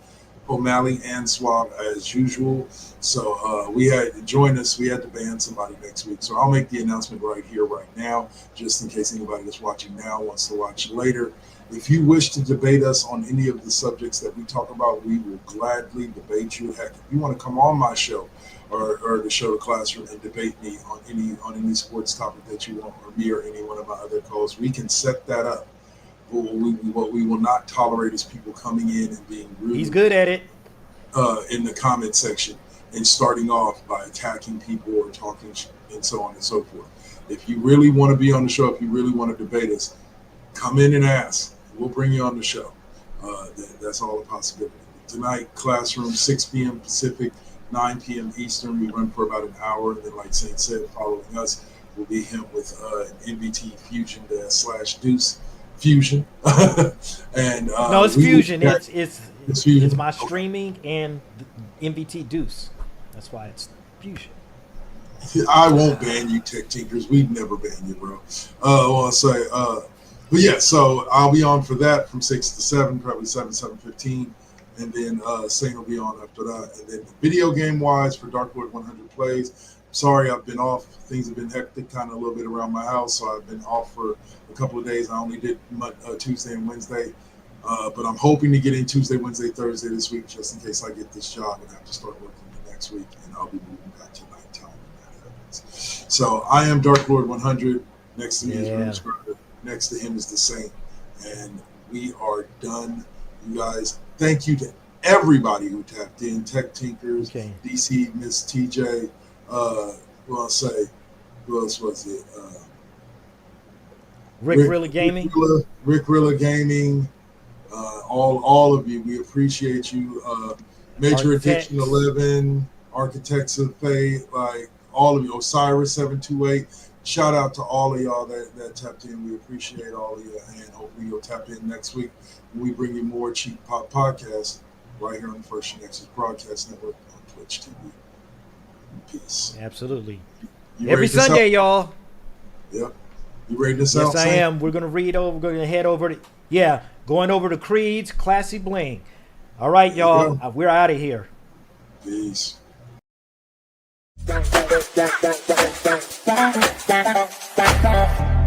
O'Malley and Swab as usual. So we had to join us. We had to ban somebody next week. So I'll make the announcement right here, right now, just in case anybody that's watching now wants to watch later. If you wish to debate us on any of the subjects that we talk about, we will gladly debate you. Heck, if you want to come on my show or the show, The Classroom, and debate me on any sports topic that you want, or me or any one of my other calls, we can set that up. What we will not tolerate is people coming in and being rude. He's good at it. In the comment section and starting off by attacking people or talking and so on and so forth. If you really want to be on the show, if you really want to debate us, come in and ask. We'll bring you on the show. That's all a possibility. Tonight, classroom, 6 p.m. Pacific, 9 p.m. Eastern. We run for about an hour. And then, like Saint said, following us will be him with an MBT Fusion / Deuce Fusion. And No, it's Fusion. It's Fusion. It's my streaming and MBT Deuce. That's why it's Fusion. I won't ban you, Tech Tinkers. We'd never ban you, bro. I want to say, but yeah, so I'll be on for that from 6 to 7, probably 7:15. And then Saint will be on after that. And then video game wise for Dark Lord 100 Plays. Sorry, I've been off. Things have been hectic, kind of a little bit around my house. So I've been off for a couple of days. I only did Tuesday and Wednesday. But I'm hoping to get in Tuesday, Wednesday, Thursday this week, just in case I get this job and have to start working the next week. And I'll be moving back to nighttime when that happens. So I am Dark Lord 100. Next to me is Room Scriber. Next to him is the Saint. And we are done. You guys, thank you to everybody who tapped in. Tech Tinkers, DC, Miss TJ. Who else was it? Rick Rilla Gaming. Rick Rilla Gaming. All of you, we appreciate you. Major Addiction 11, Architects of Fate, like all of you. Osiris 728. Shout out to all of y'all that tapped in. We appreciate all of you, and hopefully you'll tap in next week when we bring you more Cheap Pop podcasts right here on the First GenXers Broadcast Network on Twitch TV. Peace. Absolutely. You Every Sunday, y'all. Yep. You ready to sell? Yes, I am. We're gonna read over. We're gonna head over to going over to Creed's Classy Bling. All right, y'all. We're out of here. Peace. Thank you.